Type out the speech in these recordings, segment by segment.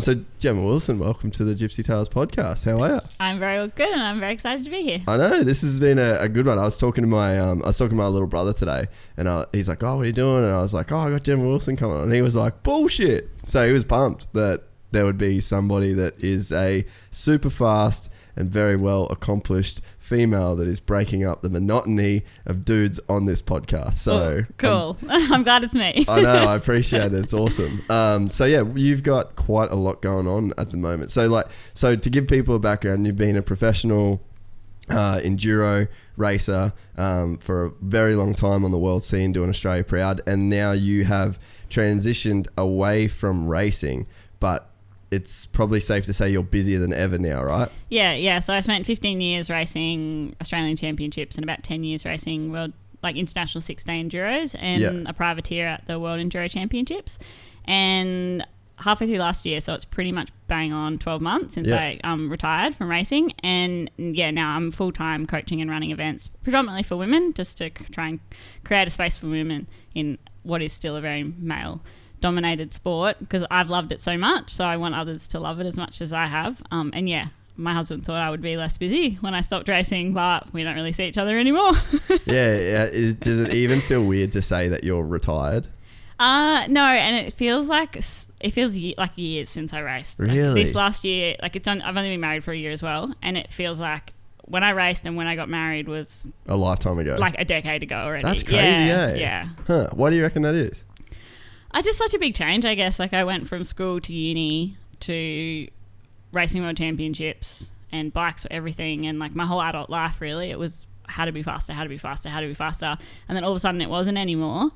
So Jemma Wilson, welcome to the Gypsy Tales podcast. How are you? I'm very good, and I'm very excited to be here. I know this has been a good one. I was talking to my little brother today, and he's like, "Oh, what are you doing?" And I was like, "Oh, I got Jemma Wilson coming on." And he was like, "Bullshit!" So he was pumped that there would be somebody that is a super fast and very well accomplished female that is breaking up the monotony of dudes on this podcast. So cool. I'm glad it's me. I know. I appreciate it. It's awesome. So yeah, you've got quite a lot going on at the moment. So to give people a background, you've been a professional enduro racer for a very long time on the world scene, doing Australia proud, and now you have transitioned away from racing, but it's probably safe to say you're busier than ever now, right? Yeah. So I spent 15 years racing Australian championships and about 10 years racing international 6-day enduros and a privateer at the World Enduro Championships. And halfway through last year, so it's pretty much bang on 12 months since I retired from racing. And now I'm full-time coaching and running events, predominantly for women, just to try and create a space for women in what is still a very male-dominated sport, because I've loved it so much, so I want others to love it as much as I have. My husband thought I would be less busy when I stopped racing, but we don't really see each other anymore. Does it even feel weird to say that you're retired? No, and it feels like years since I raced. Really? This last year, I've only been married for a year as well, and it feels like when I raced and when I got married was a lifetime ago, like a decade ago already. That's crazy, Yeah. Huh? Why do you reckon that is? Just such a big change, I guess. I went from school to uni to racing world championships, and bikes were everything, and my whole adult life really, it was how to be faster. And then all of a sudden it wasn't anymore.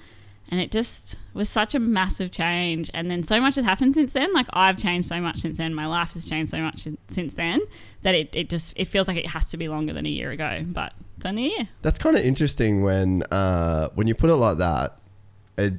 And it just was such a massive change. And then so much has happened since then. I've changed so much since then. My life has changed so much since then that it feels like it has to be longer than a year ago. But it's only a year. That's kind of interesting when you put it like that.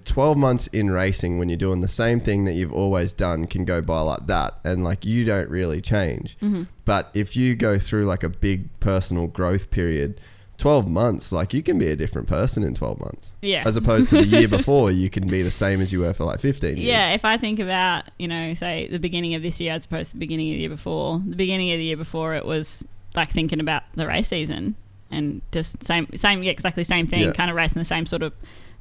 12 months in racing, when you're doing the same thing that you've always done, can go by like that, and you don't really change. Mm-hmm. But if you go through a big personal growth period, 12 months, you can be a different person in 12 months. Yeah. As opposed to the year before, you can be the same as you were for 15 years. Yeah, if I think about, say the beginning of this year as opposed to the beginning of the year before, it was thinking about the race season and just exactly same thing, kind of racing the same sort of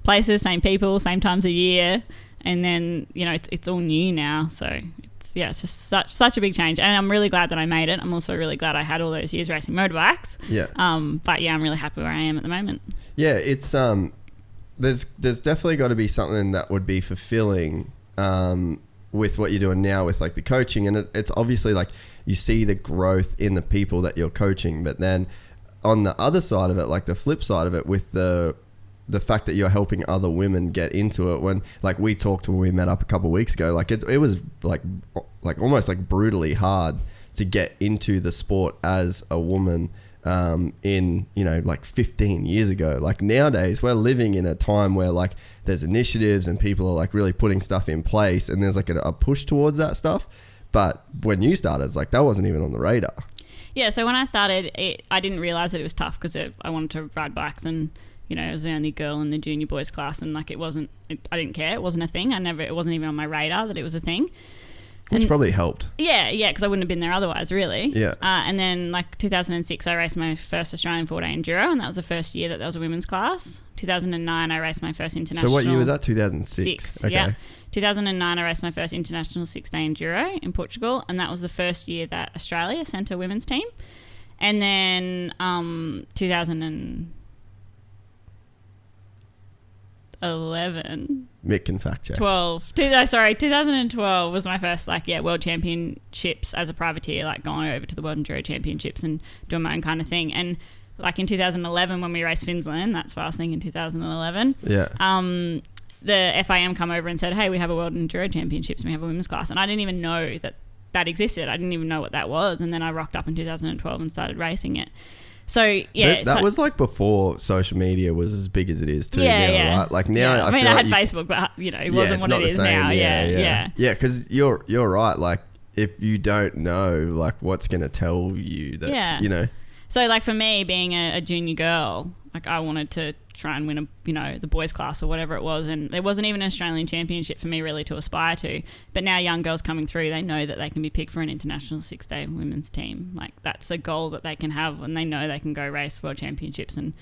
places, same people, same times a year, and then it's all new now. So it's just such a big change, and I'm really glad that I made it. I'm also really glad I had all those years racing motorbikes. But I'm really happy where I am at the moment. Yeah, it's there's definitely got to be something that would be fulfilling with what you're doing now with the coaching, and it's obviously you see the growth in the people that you're coaching, but then on the other side of it, the flip side of it, with the fact that you're helping other women get into it, when we talked when we met up a couple of weeks ago, it was almost brutally hard to get into the sport as a woman in 15 years ago. Nowadays we're living in a time where there's initiatives and people are really putting stuff in place, and there's a push towards that stuff. But when you started, it's that wasn't even on the radar. Yeah, so when I started, I didn't realise that it was tough, because I wanted to ride bikes, and I was the only girl in the junior boys class, and I didn't care. It wasn't a thing. It wasn't even on my radar that it was a thing. Which probably helped. Yeah, because I wouldn't have been there otherwise, really. Yeah. And then 2006, I raced my first Australian 4-day enduro, and that was the first year that there was a women's class. 2009, I raced my first international. So what year was that? 2006. Okay. Yeah. 2009, I raced my first international 6-day enduro in Portugal, and that was the first year that Australia sent a women's team. And then 2011. Mick can fact check. 2012 was my first world championships as a privateer, going over to the World Enduro Championships and doing my own kind of thing. And in 2011 when we raced Finland, that's what I was thinking, 2011. Yeah. The FIM come over and said, hey, we have a World Enduro Championships and we have a women's class. And I didn't even know that existed. I didn't even know what that was. And then I rocked up in 2012 and started racing it. So yeah, that was like before social media was as big as it is too. Now, right? Like now, I mean, feel I like had Facebook, but it wasn't what it is now. Yeah. Because you're right. Like if you don't know, like what's going to tell you that, you know. So like for me, being a junior girl, like I wanted to try and win the boys class or whatever it was, and there wasn't even an Australian championship for me really to aspire to. But now young girls coming through, they know that they can be picked for an international 6-day women's team. Like that's a goal that they can have, and they know they can go race world championships. And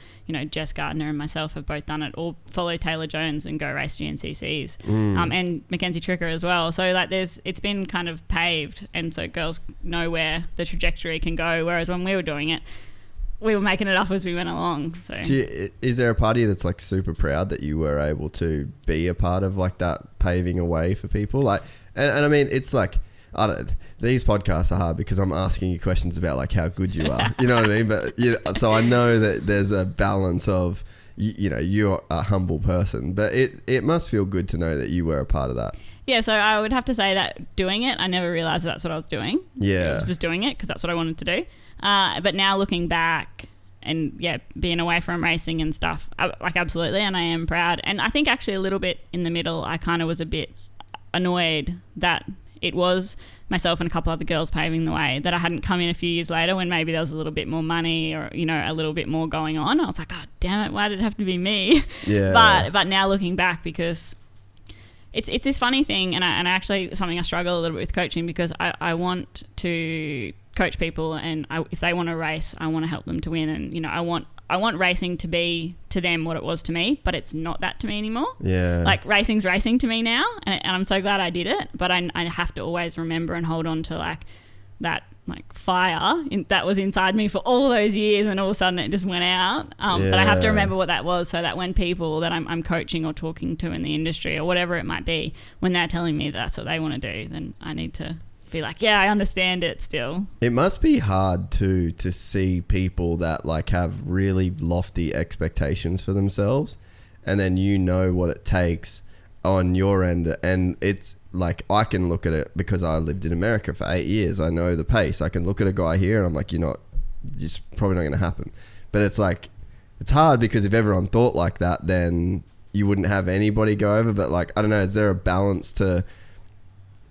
Jess Gardner and myself have both done it, or follow Taylor Jones and go race GNCCs, and Mackenzie Tricker as well. So like it's been kind of paved, and so girls know where the trajectory can go. Whereas when we were doing it, we were making it up as we went along. So, is there a part of you that's like super proud that you were able to be a part of like that paving a way for people? Like, and I mean, it's like, these podcasts are hard because I'm asking you questions about like how good you are. You know what I mean? But so I know that there's a balance of, you're a humble person, but it must feel good to know that you were a part of that. Yeah, so I would have to say that doing it, I never realised that's what I was doing. Yeah. I was just doing it because that's what I wanted to do. But now looking back and, being away from racing and stuff, like absolutely, and I am proud. And I think actually a little bit in the middle, I kind of was a bit annoyed that it was myself and a couple other girls paving the way, that I hadn't come in a few years later when maybe there was a little bit more money or, a little bit more going on. I was like, oh, damn it, why did it have to be me? Yeah. But now looking back, because it's this funny thing, and actually something I struggle a little bit with coaching, because I want to coach people, and if they want to race, I want to help them to win, and I want racing to be to them what it was to me, but it's not that to me anymore. Yeah, like racing's racing to me now, and I'm so glad I did it, but I have to always remember and hold on to like that fire that was inside me for all those years, and all of a sudden it just went out. But I have to remember what that was, so that when people that I'm coaching or talking to in the industry or whatever it might be, when they're telling me that's what they want to do, then I need to be like, I understand it still. It must be hard too to see people that like have really lofty expectations for themselves, and then what it takes on your end, and it's like I can look at it because I lived in America for 8 years. I know the pace. I can look at a guy here and I'm like, it's probably not going to happen. But it's like, it's hard because if everyone thought like that, then you wouldn't have anybody go over. But like, I don't know, is there a balance to,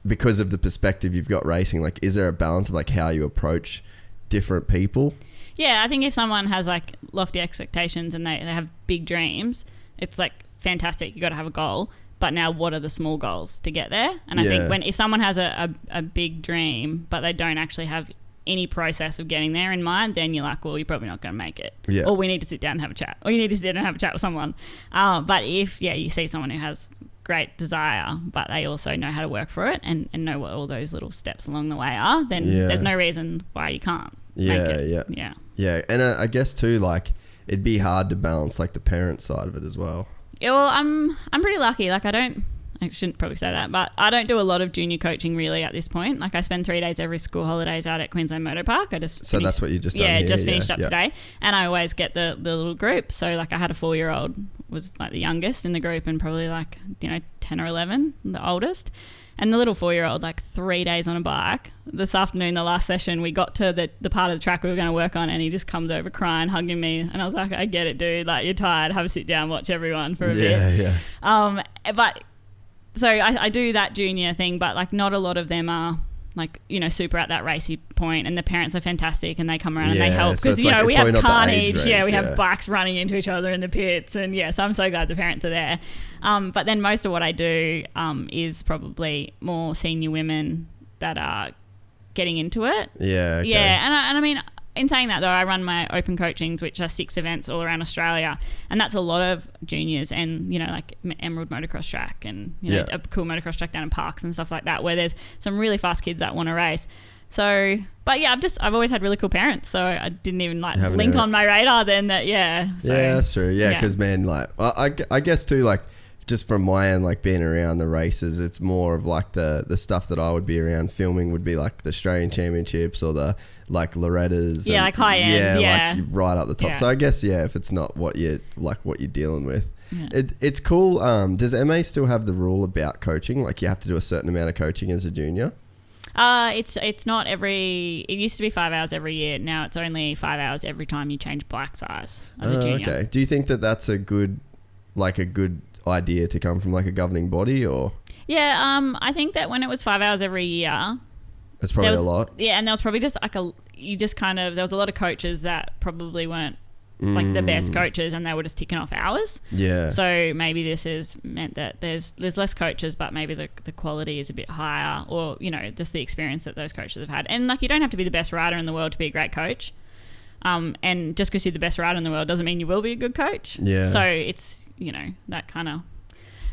because of the perspective you've got racing, like is there a balance of like how you approach different people? Yeah, I think if someone has like lofty expectations and they have big dreams, it's like fantastic. You got to have a goal. But now what are the small goals to get there? And I think if someone has a big dream, but they don't actually have any process of getting there in mind, then you're like, well, you're probably not going to make it. Yeah. Or we need to sit down and have a chat. Or you need to sit down and have a chat with someone. But if, you see someone who has great desire, but they also know how to work for it and know what all those little steps along the way are, then there's no reason why you can't make it. Yeah. And I guess too, like, it'd be hard to balance like the parent side of it as well. Yeah, well, I'm pretty lucky. Like I shouldn't probably say that, but I don't do a lot of junior coaching really at this point. Like I spend 3 days every school holidays out at Queensland Motor Park. So that's what you just done here? Just finished up today, and I always get the little group. So like I had a 4-year-old was like the youngest in the group, and probably like 10 or 11 the oldest. And the little 4-year-old, like 3 days on a bike. This afternoon, the last session, we got to the part of the track we were going to work on, and he just comes over crying, hugging me. And I was like, I get it, dude. Like, you're tired. Have a sit down, watch everyone for a bit. Yeah. But so I do that junior thing, but like not a lot of them are like, super at that racy point, and the parents are fantastic and they come around and they help because, so we have carnage. We have bikes running into each other in the pits, and so I'm so glad the parents are there. But then most of what I do is probably more senior women that are getting into it. Yeah. Okay. Yeah. And I mean, in saying that though, I run my open coachings, which are 6 events all around Australia, and that's a lot of juniors and like Emerald Motocross Track and a cool motocross track down in Parks and stuff like that, where there's some really fast kids that want to race. So, but I've always had really cool parents, so I didn't even link on my radar then that So, yeah, that's true. Yeah, because man, like I guess too, like just from my end, like being around the races, it's more of like the stuff that I would be around filming would be like the Australian Championships or the like Loretta's. Yeah, like high end. Like right up the top. Yeah. So I guess if it's not what you're dealing with, it's cool. Does MA still have the rule about coaching? Like you have to do a certain amount of coaching as a junior? It's not every. It used to be 5 hours every year. Now it's only 5 hours every time you change bike size as a junior. Okay. Do you think that that's a good idea to come from like a governing body or? Yeah. I think that when it was 5 hours every year, it's probably a lot. Yeah, and there was probably just like there was a lot of coaches that probably weren't like the best coaches, and they were just ticking off hours. Yeah. So maybe this has meant that there's less coaches, but maybe the quality is a bit higher, or just the experience that those coaches have had. And like, you don't have to be the best rider in the world to be a great coach. And just because you're the best rider in the world doesn't mean you will be a good coach. Yeah. So it's that kind of.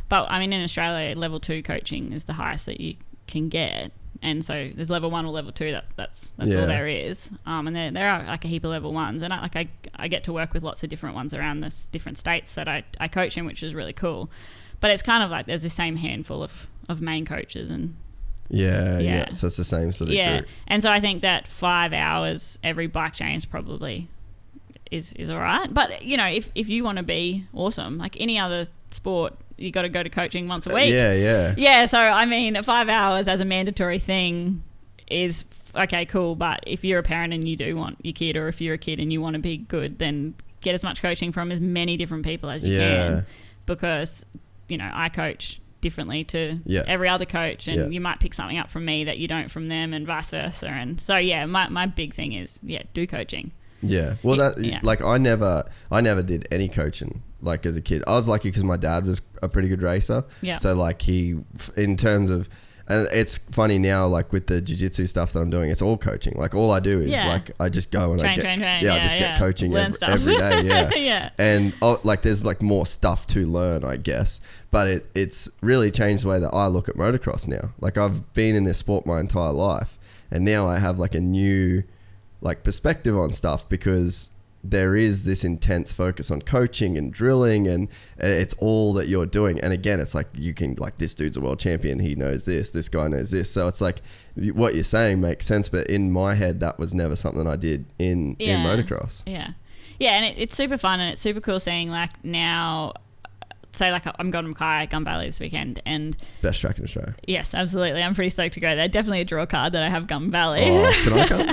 But I mean, in Australia, level 2 coaching is the highest that you can get. And so there's level 1 or level 2. That's all there is. And there are like a heap of level 1s, and I get to work with lots of different ones around this different states that I coach in, which is really cool. But it's kind of like there's the same handful of main coaches, and yeah. So it's the same sort of group. And so I think that 5 hours every bike change probably is all right. But if you want to be awesome, like any other sport, you got to go to coaching once a week. Yeah. So I mean, 5 hours as a mandatory thing is okay, cool. But if you're a parent and you do want your kid, or if you're a kid and you want to be good, then get as much coaching from as many different people as you can, because I coach differently to every other coach, and you might pick something up from me that you don't from them, and vice versa. And so my big thing is do coaching. Yeah. Well, like I never did any coaching like as a kid. I was lucky because my dad was a pretty good racer. Yeah. So like in terms of, and it's funny now, like with the jiu-jitsu stuff that I'm doing, it's all coaching. Like all I do is like I just go and train. I just get coaching every day. Yeah. Yeah. And like there's like more stuff to learn, I guess. But it's really changed the way that I look at motocross now. Like I've been in this sport my entire life, and now I have like a new like perspective on stuff, because there is this intense focus on coaching and drilling, and it's all that you're doing. And again, it's like you can, like, this dude's a world champion, he knows this guy knows this. So it's like what you're saying makes sense, but in my head that was never something I did in motocross. And it's super fun, and it's super cool seeing like now, say like I'm going to Mackay Gun Valley this weekend, and best track in Australia. Yes, absolutely. I'm pretty stoked to go there. Definitely a draw card that I have Gun Valley. Oh, can I come?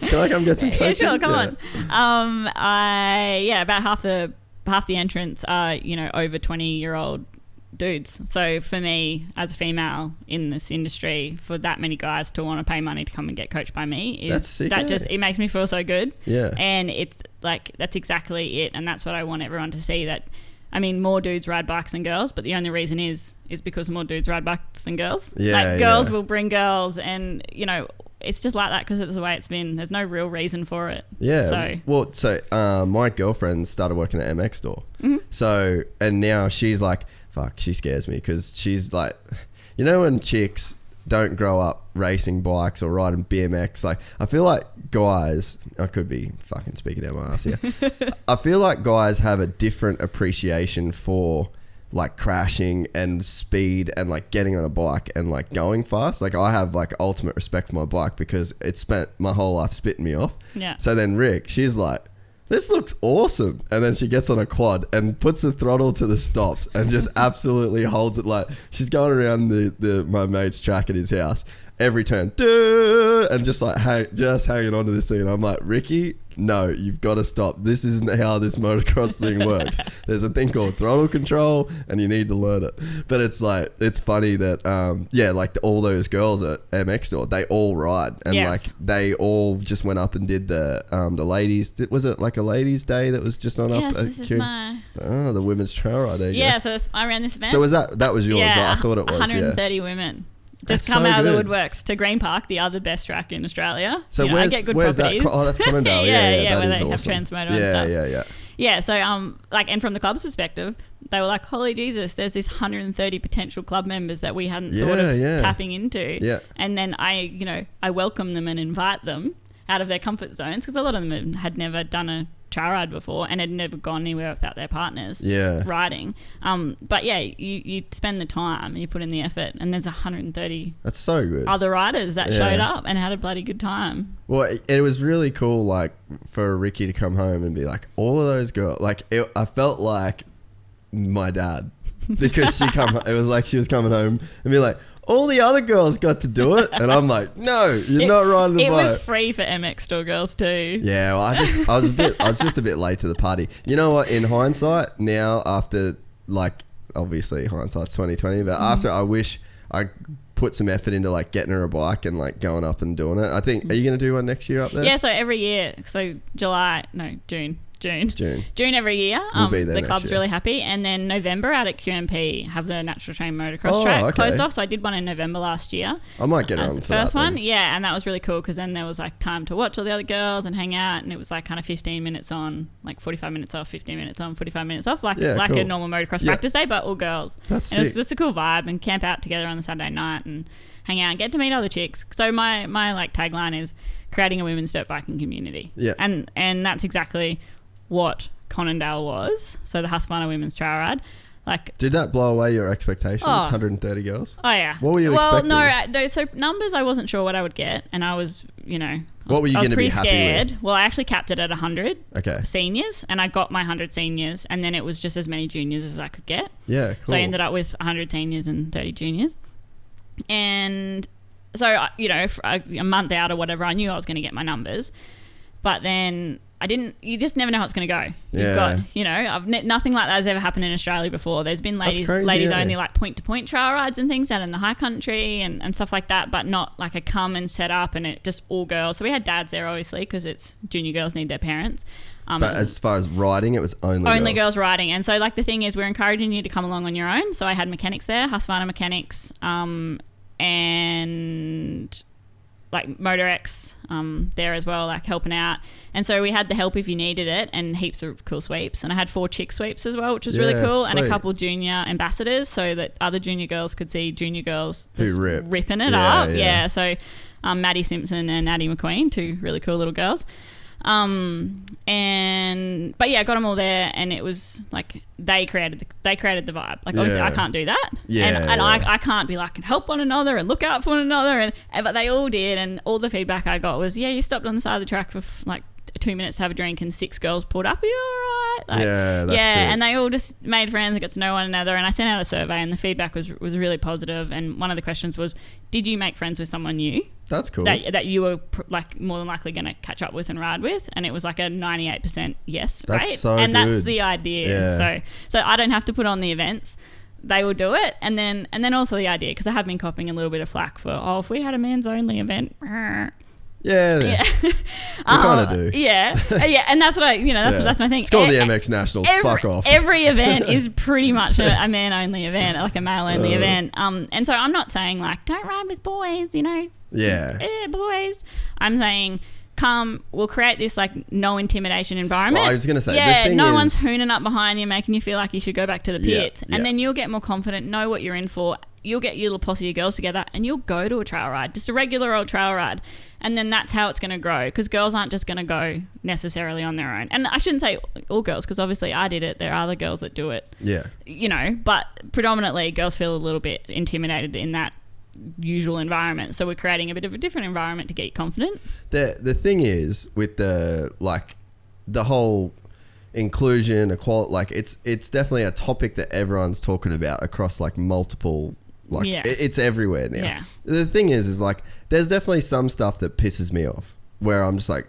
Can I come get some coaching? Yeah, sure, come on. About half the entrants are over 20-year-old dudes. So for me as a female in this industry, for that many guys to want to pay money to come and get coached by me it makes me feel so good. Yeah. And it's like that's exactly it, and that's what I want everyone to see. That I mean, more dudes ride bikes than girls, but the only reason is because more dudes ride bikes than girls. Yeah, like girls will bring girls, and it's just like that because it's the way it's been. There's no real reason for it. Yeah. So my girlfriend started working at MX store. Mm-hmm. So, and now she's like, fuck, she scares me because she's like, when chicks don't grow up racing bikes or riding BMX, like I feel like guys, I could be fucking speaking out my ass here. I feel like guys have a different appreciation for like crashing and speed and like getting on a bike and like going fast. Like I have like ultimate respect for my bike because it spent my whole life spitting me off. Yeah. So then Rick, she's like, this looks awesome. And then she gets on a quad and puts the throttle to the stops and just absolutely holds it. Like she's going around my mate's track at his house every turn, and just like hanging on to this thing. And I'm like, Ricky, no, you've got to stop. This isn't how this motocross thing works. There's a thing called throttle control, and you need to learn it. But it's like, it's funny that like all those girls at MX store, they all ride, and like they all just went up and did the ladies. Was it like a ladies' day that was just on up? Yes, this is my. Oh, the women's trail ride there. Yeah, so I ran this event. So was that was yours? Yeah, right? I thought it was. 130 women. Just come out of the woodworks to Green Park, the other best track in Australia. So I get good where's properties. That? Oh, that's Conondale. yeah, where they awesome. have Transmoto and stuff. Yeah, so and from the club's perspective, they were like, holy Jesus, there's this 130 potential club members that we hadn't thought of tapping into. Yeah. And then I welcome them and invite them out of their comfort zones, because a lot of them had never done a trail ride before and had never gone anywhere without their partners riding. But you spend the time, you put in the effort, and there's 130 that's so good other riders that showed up and had a bloody good time. Well, it was really cool, like for Ricky to come home and be like, all of those girls, like I felt like my dad, because it was like she was coming home and be like, all the other girls got to do it. And I'm like, no, you're not riding the bike. It was free for MX Store girls too. Yeah, well, I was just a bit late to the party. You know what? In hindsight, now after like, obviously hindsight's 2020, but after I wish I put some effort into like getting her a bike and like going up and doing it. I think, are you going to do one next year up there? Yeah, so every year, so June every year. We'll be there the club's year. really happy. And then November out at QMP have the natural train motocross track closed off. So I did one in November last year. I might get on for the first that one. then. Yeah, and that was really cool because then there was like time to watch all the other girls and hang out, and it was like kind of 15 minutes on, like 45 minutes off, 15 minutes on, 45 minutes off, like cool. a normal motocross practice day, but all girls. That's and it was sick. just a cool vibe, and camp out together on the Saturday night and hang out and get to meet other chicks. So my like tagline is creating a women's dirt biking community. Yeah. And that's exactly what Conondale was. So the Husqvarna Women's Trail Ride. Like, did that blow away your expectations? 130 girls? Oh yeah. What were you expecting? No, so numbers I wasn't sure what I would get, and I was, what were you going to be happy scared. with? Well, I actually capped it at 100 Okay. seniors, and I got my 100 seniors, and then it was just as many juniors as I could get. Yeah, cool. So I ended up with 100 seniors and 30 juniors. And so, a month out or whatever, I knew I was going to get my numbers. But then you just never know how it's going to go. You've got, nothing like that has ever happened in Australia before. There's been ladies only like point-to-point trail rides and things out in the high country and stuff like that, but not like a come and set up and it just all girls. So we had dads there, obviously, because it's junior girls need their parents. But as far as riding, it was only girls riding. And so like the thing is we're encouraging you to come along on your own. So I had mechanics there, Husqvarna mechanics, and like MotorX there as well, like helping out. And so we had the help if you needed it and heaps of cool sweeps. And I had 4 chick sweeps as well, which was really cool. Sweet. And a couple junior ambassadors so that other junior girls could see junior girls just ripping it up. Yeah. So Maddie Simpson and Addie McQueen, 2 really cool little girls. But yeah, I got them all there, and it was like they created the vibe. Like obviously I can't do that, and I can't be like help one another and look out for one another, but they all did, and all the feedback I got was you stopped on the side of the track for like 2 minutes to have a drink, and 6 girls pulled up. Are you all right? Like, that's it. And they all just made friends and got to know one another. And I sent out a survey, and the feedback was really positive. And one of the questions was, did you make friends with someone new? That's cool. That you were like more than likely going to catch up with and ride with, and it was like a 98% yes. That's right? so and good. That's the idea. Yeah. So I don't have to put on the events. They will do it, and then also the idea, because I have been copping a little bit of flack for if we had a men's only event. Yeah. We kind of do. Yeah, and that's what that's my thing. It's called the MX Nationals. Fuck off. Every event is pretty much a man-only event, like a male-only event. And so I'm not saying like don't ride with boys, Yeah, boys. I'm saying come, we'll create this like no intimidation environment. Well, I was going to say, the thing no is, one's hooning up behind you, making you feel like you should go back to the pits, and then you'll get more confident, know what you're in for. You'll get your little posse of girls together, and you'll go to a trail ride, just a regular old trail ride, and then that's how it's going to grow, because girls aren't just going to go necessarily on their own. And I shouldn't say all girls, because obviously I did it. There are other girls that do it. Yeah. But predominantly girls feel a little bit intimidated in that usual environment, so we're creating a bit of a different environment to get you confident. The thing is with the whole inclusion, equality, like it's definitely a topic that everyone's talking about across like multiple, it's everywhere now. Yeah. The thing is like there's definitely some stuff that pisses me off where I'm just like,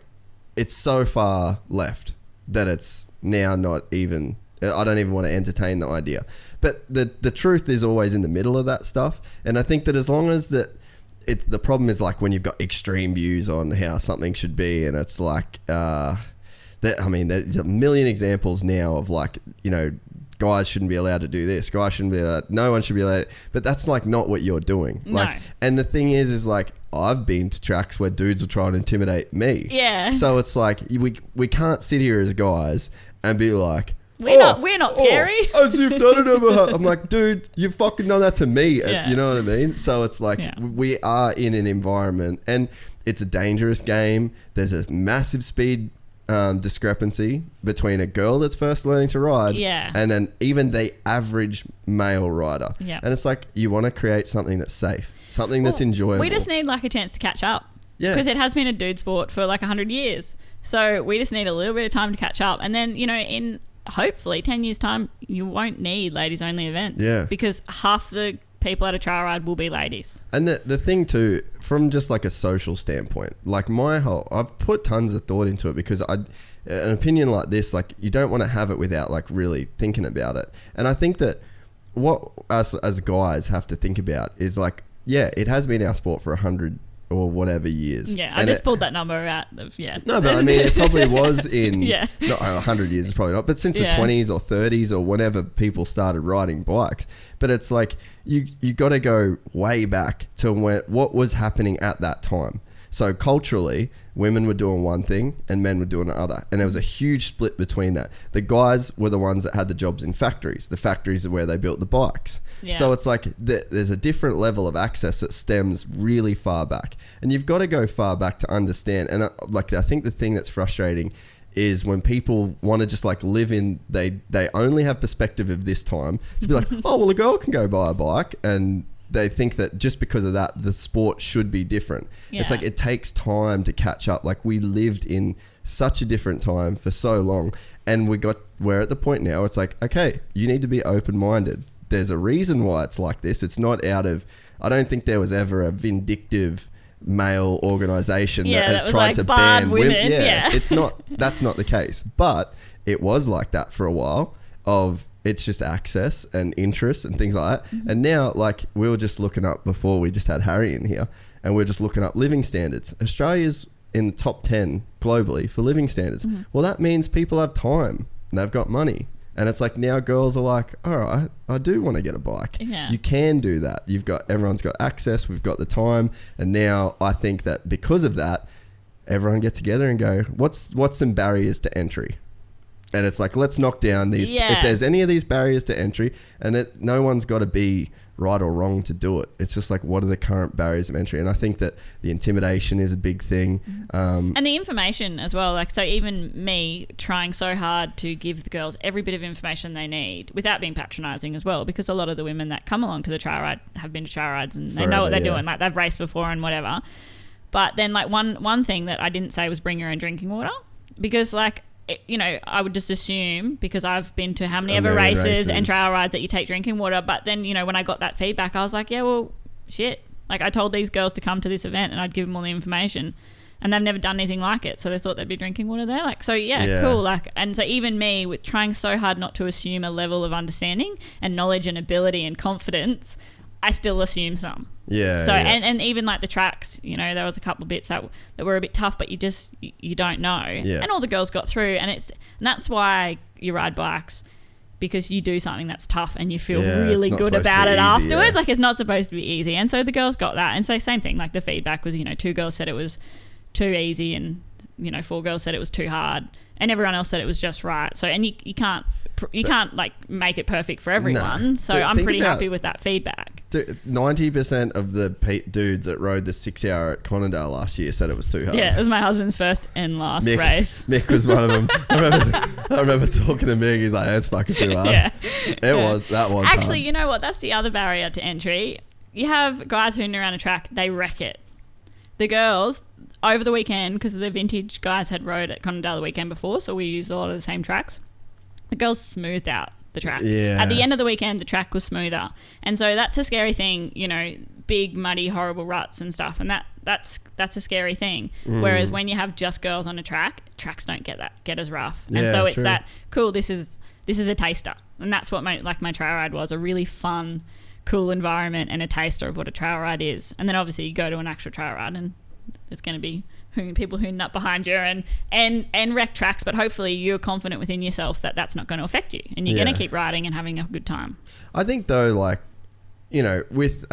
it's so far left that it's now not even, I don't even want to entertain the idea. But the truth is always in the middle of that stuff. And I think that as long as the problem is like when you've got extreme views on how something should be, and it's like, there's a million examples now of like, guys shouldn't be allowed to do this, guys shouldn't be allowed, no one should be allowed, but that's like not what you're doing. No. Like, and the thing is like, I've been to tracks where dudes will try and intimidate me. Yeah. So it's like, we can't sit here as guys and be like, we're not scary. As if that had ever happened. I'm like, dude, you've fucking done that to me. Yeah. You know what I mean? So it's like, we are in an environment, and it's a dangerous game. There's a massive speed discrepancy between a girl that's first learning to ride and then even the average male rider. Yeah. And it's like, you want to create something that's safe, something that's enjoyable. We just need like a chance to catch up. Yeah. Because it has been a dude sport for like 100 years. So we just need a little bit of time to catch up. And then, in hopefully 10 years time, you won't need ladies only events. Yeah. Because half the people at a trail ride will be ladies. And the thing too, from just like a social standpoint, like I've put tons of thought into it because an opinion like this, like you don't want to have it without like really thinking about it. And I think that what us as guys have to think about is like, yeah, it has been our sport for 100 or whatever years. Yeah, I just pulled that number out of, No, but I mean, it probably was in, yeah. not 100 years, it's probably not, but since the 20s or 30s or whenever people started riding bikes. But it's like, you got to go way back to what was happening at that time. So culturally, women were doing one thing and men were doing the other. And there was a huge split between that. The guys were the ones that had the jobs in factories. The factories are where they built the bikes. Yeah. So it's like there's a different level of access that stems really far back. And you've got to go far back to understand. And I think the thing that's frustrating is when people want to just like live in, they only have perspective of this time to be like, oh, well, a girl can go buy a bike, and they think that just because of that, the sport should be different. Yeah. It's like it takes time to catch up. Like we lived in such a different time for so long, and we're at the point now, it's like, okay, you need to be open-minded. There's a reason why it's like this. It's not out of, I don't think there was ever a vindictive male organisation that has tried like to ban women. Yeah, that's not the case. But it was like that for a while it's just access and interest and things like that. Mm-hmm. And now, like, we were just looking up before we just had Harry in here, and we're just looking up living standards. Australia's in the top 10 globally for living standards. Mm-hmm. Well, that means people have time and they've got money. And it's like now girls are like, all right, I do want to get a bike. Yeah. You can do that. Everyone's got access. We've got the time. And now I think that because of that, everyone get together and go, what's some barriers to entry? And it's like, let's knock down these. Yeah. If there's any of these barriers to entry, and that no one's got to be right or wrong to do it. It's just like, what are the current barriers of entry? And I think that the intimidation is a big thing. And the information as well. Like, so even me trying so hard to give the girls every bit of information they need without being patronising as well, because a lot of the women that come along to the trail ride have been to trail rides and they know what they're doing. Like, they've raced before and whatever. But then, like, one thing that I didn't say was bring your own drinking water, because, like, I would just assume, because I've been to how many ever races and trail rides, that you take drinking water. But then, when I got that feedback, I was like, yeah, well, shit. Like, I told these girls to come to this event and I'd give them all the information, and they've never done anything like it. So they thought there'd be drinking water there. Like, so yeah, cool. Like, and so even me, with trying so hard not to assume a level of understanding and knowledge and ability and confidence, I still assume some. Yeah. So and even like the tracks, there was a couple of bits that were a bit tough, but you don't know. Yeah. And all the girls got through, and that's why you ride bikes, because you do something that's tough and you feel really good about it afterwards. Yeah. Like, it's not supposed to be easy. And so the girls got that. And so same thing, like the feedback was, 2 girls said it was too easy, and 4 girls said it was too hard, and everyone else said it was just right. So, and you can't like make it perfect for everyone. No. So I'm pretty happy with that feedback. 90% of the dudes that rode the 6 hour at Conondale last year said it was too hard. Yeah, it was my husband's first and last race. Mick was one of them. I remember talking to Mick. He's like, it's fucking too hard. Yeah. That was actually hard. You know what? That's the other barrier to entry. You have guys hooning around a track, they wreck it. The girls, over the weekend, because the vintage guys had rode at Conondale the weekend before, so we used a lot of the same tracks, the girls smoothed out the track. Yeah. At the end of the weekend, the track was smoother. And so that's a scary thing, big, muddy, horrible ruts and stuff. And that's a scary thing. Whereas when you have just girls on a track, tracks don't get as rough. And so it's that, cool, this is a taster. And that's what my trail ride was, a really fun, cool environment and a taster of what a trail ride is. And then obviously you go to an actual trail ride and there's going to be people hooning up behind you and wreck tracks, but hopefully you're confident within yourself that that's not going to affect you, and you're going to keep riding and having a good time. I think though, like, with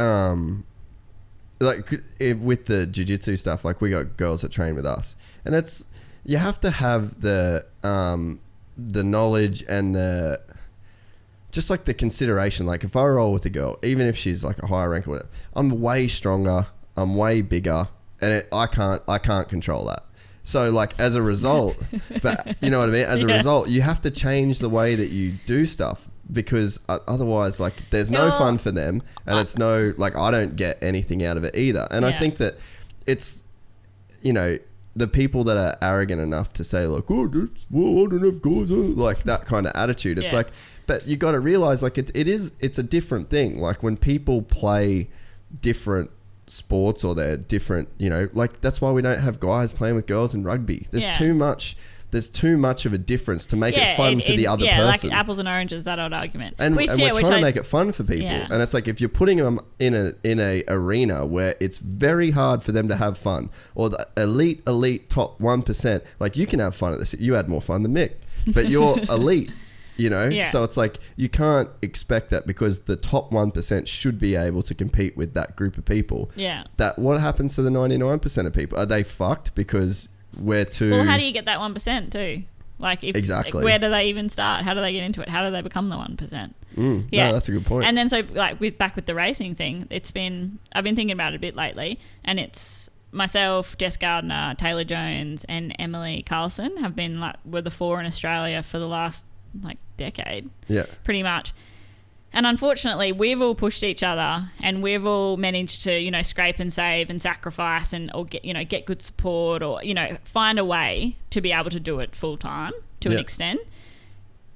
with the jiu-jitsu stuff, like, we got girls that train with us, and it's, you have to have the knowledge and the just like the consideration. Like, if I roll with a girl, even if she's like a higher rank or whatever, I'm way stronger, I'm way bigger, and I can't control that. So, like, as a result, but you know what I mean? As a result, you have to change the way that you do stuff, because otherwise, like, there's no fun for them, and it's no, like, I don't get anything out of it either. And I think that it's, the people that are arrogant enough to say, like, oh, I don't have guys, like that kind of attitude. It's like, But you got to realize, like, it's a different thing. Like, when people play different sports or they're different, you know, like, that's why we don't have guys playing with girls in rugby. There's too much of a difference to make it fun for the other person. Like apples and oranges, that old argument. And we're trying to make it fun for people. Yeah. And it's like, if you're putting them in a arena where it's very hard for them to have fun, or the elite top 1%, like, you can have fun at this. You had more fun than Mick, but you're elite, you know? Yeah. So it's like, you can't expect that, because the top 1% should be able to compete with that group of people. Yeah. What happens to the 99% of people? Are they fucked because we're too... Well, how do you get that 1% too? Like, exactly. Where do they even start? How do they get into it? How do they become the 1%? Yeah, no, that's a good point. And then, so, like, back with the racing thing, I've been thinking about it a bit lately, and it's myself, Jess Gardner, Taylor Jones, and Emily Carlson were the 4 in Australia for the last, like, decade. Yeah. Pretty much. And unfortunately, we've all pushed each other, and we've all managed to, you know, scrape and save and sacrifice or get good support, or, you know, find a way to be able to do it full time to an extent.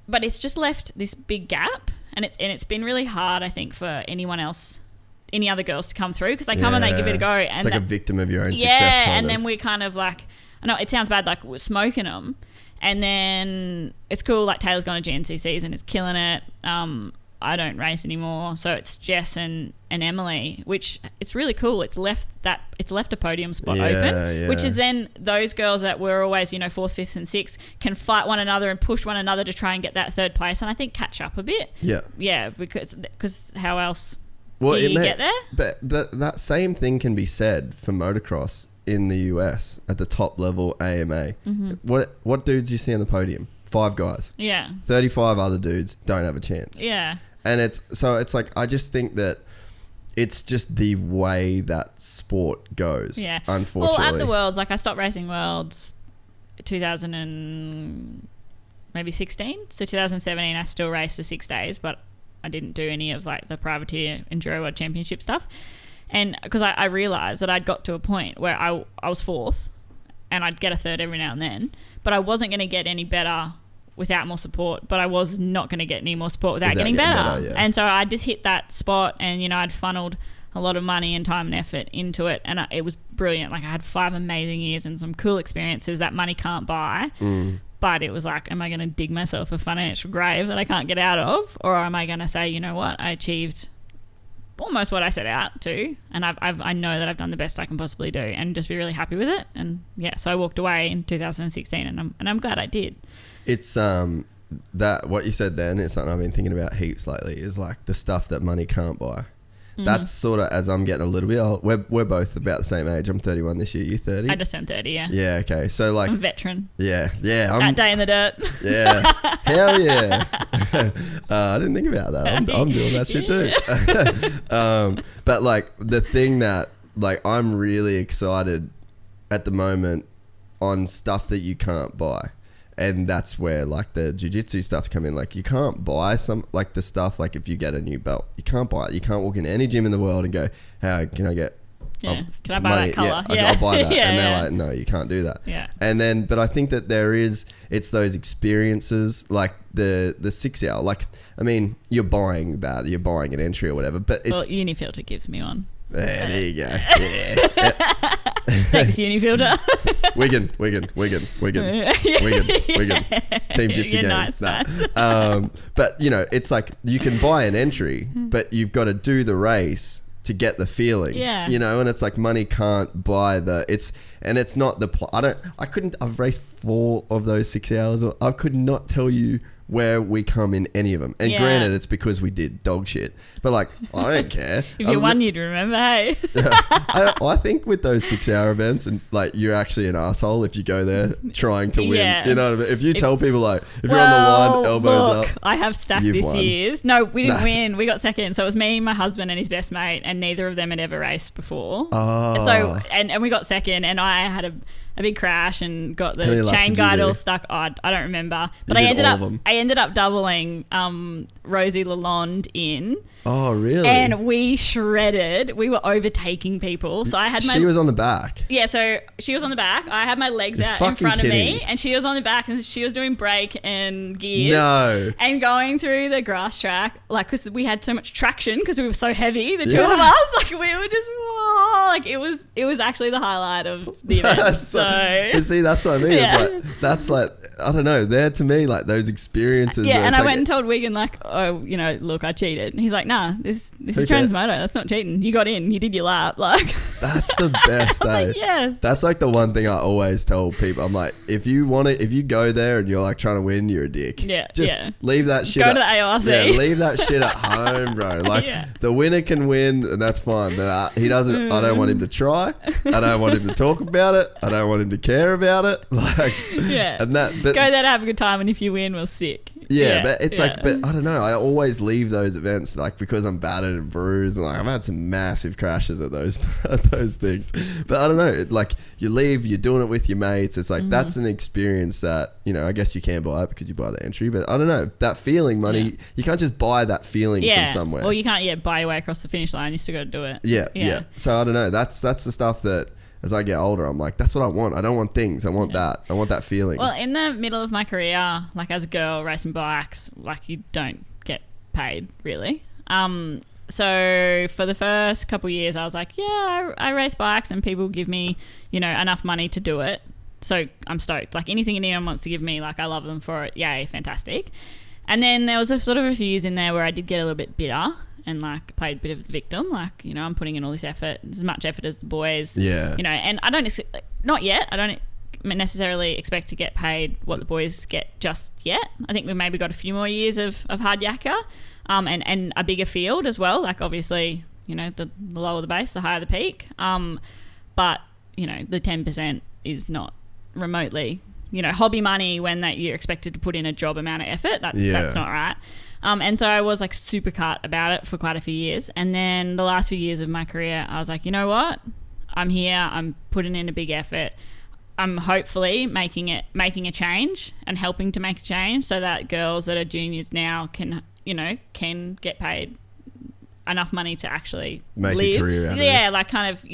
But it's just left this big gap, and it's been really hard, I think, for any other girls to come through, because they come and they give it a go. And it's like a victim of your own success. Yeah, and then we're kind of like, I know it sounds bad, like we're smoking them, and then it's cool. Like, Taylor's gone to GNCCs and is killing it. I don't race anymore, so it's Jess and Emily, which it's really cool. It's left a podium spot open, which is then those girls that were always, you know, 4th, 5th and 6th can fight one another and push one another to try and get that 3rd place, and I think catch up a bit. Yeah, because how else do you get there? But that same thing can be said for motocross in the US at the top level AMA. Mm-hmm. What dudes you see on the podium? 5 guys. Yeah. 35 other dudes don't have a chance. Yeah. And it's like, I just think that it's just the way that sport goes. Yeah. Unfortunately. Well, at the Worlds, like, I stopped racing Worlds 2016. So 2017, I still raced the 6 days, but I didn't do any of, like, the privateer Enduro World Championship stuff. And because I realised that I'd got to a point where I was 4th, and I'd get a 3rd every now and then, but I wasn't going to get any better without more support, but I was not going to get any more support without getting better. And so I just hit that spot, and, you know, I'd funneled a lot of money and time and effort into it, and it was brilliant. Like, I had 5 amazing years and some cool experiences that money can't buy. But it was like, am I going to dig myself a financial grave that I can't get out of, or am I going to say, you know what, I achieved almost what I set out to, and I know that I've done the best I can possibly do, and just be really happy with it. And yeah, so I walked away in 2016, and I'm glad I did. It's that what you said then is something I've been thinking about heaps lately, is like the stuff that money can't buy. Mm-hmm. That's sort of, as I'm getting a little bit old, we're both about the same age. I'm 31 this year. You 30? I just turned 30, yeah. Yeah, okay. So, like, I'm a veteran. Yeah. That day in the dirt. Yeah. Hell yeah. I didn't think about that. I'm doing that shit too. But, like, the thing that, like, I'm really excited at the moment on stuff that you can't buy. And that's where, like, the jiu-jitsu stuff come in. Like, you can't buy some, like, the stuff, like, if you get a new belt, you can't buy it. You can't walk into any gym in the world and go, how can I get can I buy money? That colour? Yeah, I'll buy that. And they're like, no, you can't do that. Yeah. And then, but I think that it's those experiences, like the 6 hour, like, I mean, you're buying an entry or whatever, but it's... Well, Unifilter gives me one. There you go. Yeah. Thanks, Unifilter. Wigan. Team Gypsy game. Nice. But, you know, it's like you can buy an entry, but you've got to do the race to get the feeling. Yeah. You know, and it's like money can't buy it's not the... I've raced 4 of those 6 hours. I could not tell you where we come in any of them. And granted, it's because we did dog shit. But, like, I don't care. If you won, you'd remember, hey? I think with those 6 hour events, and, like, you're actually an asshole if you go there trying to win. Yeah. You know what I mean? If you tell people, like, if you're on the line, elbows up, I have stacked this year's. No, we didn't win. We got second. So it was me, my husband, and his best mate, and neither of them had ever raced before. Oh. So, and we got second, and I had a big crash and got the How many laps chain did you guide do? all stuck. Oh, I don't remember, but You did all of them. I ended up doubling Rosie Lalonde in. Oh, really? And we shredded. We were overtaking people. So I had my... She was on the back. Yeah, so she was on the back. I had my legs You're out in front fucking of me. kidding. And she was on the back and she was doing brake and gears. No. And going through the grass track, like, because we had so much traction because we were so heavy, the two Yeah. of us. Like, we were just... Whoa, like, it was actually the highlight of the event. You see, that's what I mean. Yeah. It's like, that's like, I don't know. They're, to me, like those experiences. Yeah, where and it's I like, went and told Wigan, like, oh, you know, look, I cheated. And he's like, nah, this is Okay. transmoto. That's not cheating. You got in. You did your lap. Like, That's the best, I was eh? like, yes. That's like the one thing I always tell people. I'm like, if you go there and you're like trying to win, you're a dick. Yeah, Just yeah. leave that shit. Go at, to the ARC. Yeah, leave that shit at home, bro. Like Yeah. the winner can win, and that's fine. But he doesn't. I don't want him to try. I don't want him to talk about it. I don't want him to care about it. Like, Yeah. and that. But Go there to have a good time, and if you win, we're sick. yeah, but it's yeah. like, but I don't know. I always leave those events like because I'm battered and bruised, and like I've had some massive crashes at those at those things. But I don't know. Like you leave, you're doing it with your mates. It's like that's an experience that I guess you can buy it because you buy the entry. But I don't know that feeling, money. You can't just buy that feeling from somewhere. Well, you can't buy your way across the finish line. You still got to do it. Yeah. So I don't know. That's the stuff that as I get older, I'm like, that's what I want. I don't want things. I want that. I want that feeling. Well, in the middle of my career, like as a girl racing bikes, like you don't get paid really. So for the first couple of years, I was like, yeah, I race bikes and people give me, enough money to do it. So I'm stoked. Like anything anyone wants to give me, like I love them for it. Yay, fantastic. And then there was a few years in there where I did get a little bit bitter and like played a bit of the victim. Like, I'm putting in all this effort, as much effort as the boys. Yeah. And I don't, not yet. I don't necessarily expect to get paid what the boys get just yet. I think we've maybe got a few more years of hard yakka, and a bigger field as well. Like obviously, the lower the base, the higher the peak. But, the 10% is not remotely, hobby money when that you're expected to put in a job amount of effort. That's not right. And so I was like super cut about it for quite a few years. And then the last few years of my career, I was like, you know what? I'm here. I'm putting in a big effort. I'm hopefully making a change and helping to make a change so that girls that are juniors now can get paid enough money to actually Make live. a career out of Yeah, this. like kind of,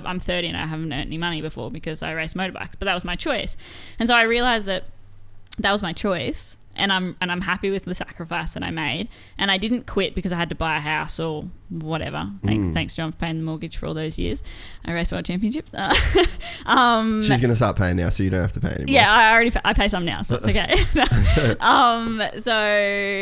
I'm 30 and I haven't earned any money before because I race motorbikes, but that was my choice. And so I realized that was my choice. And I'm happy with the sacrifice that I made. And I didn't quit because I had to buy a house or whatever. Thanks, John, for paying the mortgage for all those years. I raced world championships. She's going to start paying now, so you don't have to pay anymore. Yeah, I pay some now, so it's okay. So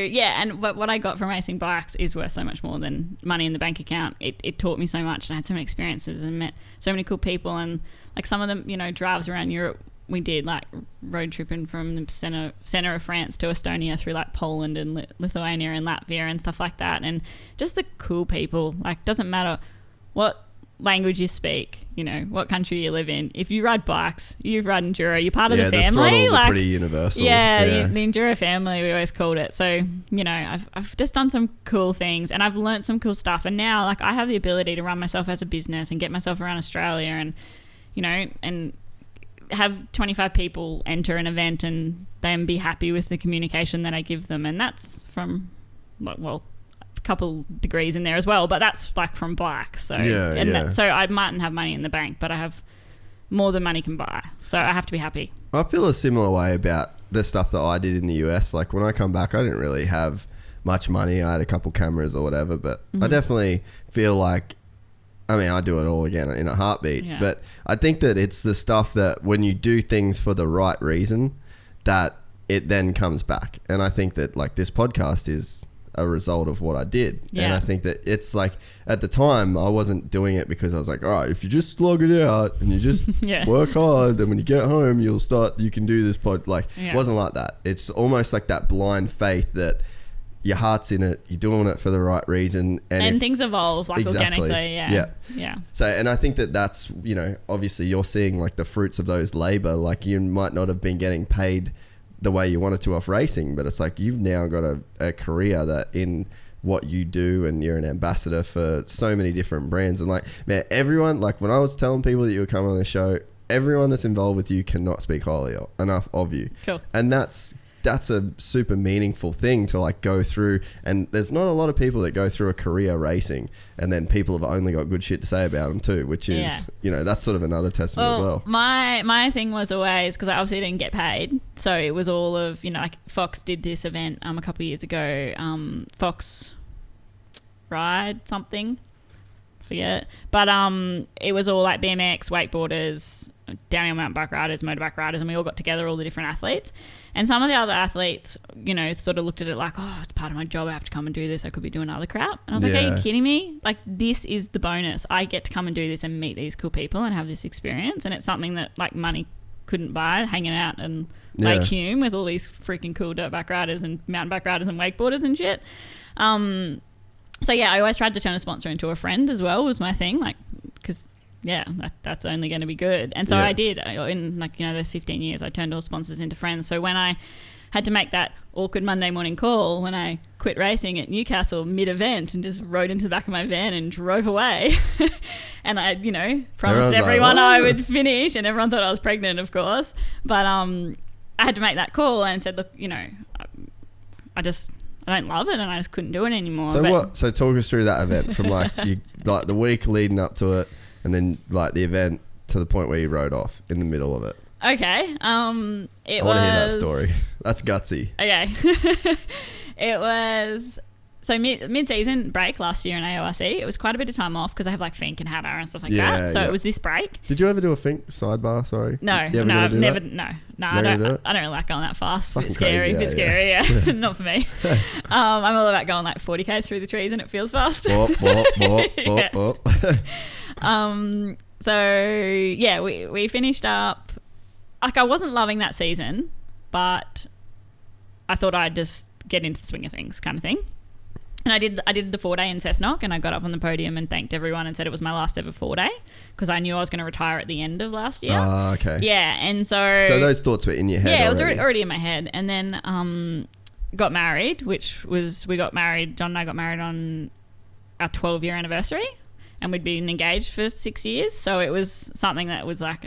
yeah, and what I got from racing bikes is worth so much more than money in the bank account. It taught me so much, and I had so many experiences and met so many cool people, and like some of them, drives around Europe. We did like road tripping from the center of France to Estonia through like Poland and Lithuania and Latvia and stuff like that. And just the cool people, like doesn't matter what language you speak, what country you live in. If you ride bikes, you've ride enduro, you're part of the family. The throttles like, are pretty universal. Yeah, the enduro family, we always called it. So, I've just done some cool things and I've learnt some cool stuff. And now like I have the ability to run myself as a business and get myself around Australia and, and have 25 people enter an event and then be happy with the communication that I give them. And that's from, well, a couple degrees in there as well, but that's like from bikes. So, so I mightn't have money in the bank, but I have more than money can buy. So I have to be happy. I feel a similar way about the stuff that I did in the US. Like when I come back, I didn't really have much money. I had a couple cameras or whatever, but I definitely feel like, I do it all again in a heartbeat. Yeah. But I think that it's the stuff that when you do things for the right reason, that it then comes back. And I think that like this podcast is a result of what I did. Yeah. And I think that it's like at the time I wasn't doing it because I was like, all right, if you just slog it out and you just work hard, then when you get home, you can do this pod. Like it wasn't like that. It's almost like that blind faith that your heart's in it, you're doing it for the right reason. And things evolve like organically. Yeah. So, and I think that that's, obviously you're seeing like the fruits of those labor. Like you might not have been getting paid the way you wanted to off racing, but it's like you've now got a career that in what you do and you're an ambassador for so many different brands. And like, man, everyone, like when I was telling people that you were coming on the show, everyone that's involved with you cannot speak highly enough of you. Cool. And that's a super meaningful thing to like go through. And there's not a lot of people that go through a career racing and then people have only got good shit to say about them too, which is, that's sort of another testament as well. My thing was always, because I obviously didn't get paid, so it was all of, like Fox did this event a couple of years ago, Fox Ride something, forget, but it was all like BMX, wakeboarders, downhill mountain bike riders, motorbike riders, and we all got together, all the different athletes. And some of the other athletes, sort of looked at it like, oh, it's part of my job, I have to come and do this, I could be doing other crap. And I was like, are you kidding me? Like, this is the bonus. I get to come and do this and meet these cool people and have this experience, and it's something that like money couldn't buy, hanging out in Lake Hume with all these freaking cool dirt bike riders and mountain bike riders and wakeboarders and shit. So I always tried to turn a sponsor into a friend as well, was my thing, like, because that's only going to be good. And so I did in those 15 years, I turned all sponsors into friends. So when I had to make that awkward Monday morning call when I quit racing at Newcastle mid-event and just rode into the back of my van and drove away and I promised everyone I would finish, and everyone thought I was pregnant, of course, but I had to make that call and said, look, I don't love it and I just couldn't do it anymore. So talk us through that event from like like the week leading up to it, and then like the event to the point where you rode off in the middle of it. Okay. I want to hear that story. That's gutsy. Okay. It was so mid-season break last year in AORC. It was quite a bit of time off because I have like Fink and Hatter and stuff like that. So it was this break. Did you ever do a Fink sidebar? Sorry. No, I've never. No, I don't really like going that fast. It's a bit scary. Not for me. I'm all about going like 40 k's through the trees and it feels fast. So we finished up. Like, I wasn't loving that season, but I thought I'd just get into the swing of things, kind of thing. And I did the 4-day in Cessnock, and I got up on the podium and thanked everyone and said it was my last ever 4-day because I knew I was going to retire at the end of last year. Oh, okay. Yeah, and so those thoughts were in your head. Yeah, it was already in my head, and then got married, John and I got married on our 12-year anniversary, and we'd been engaged for 6 years, so it was something that was like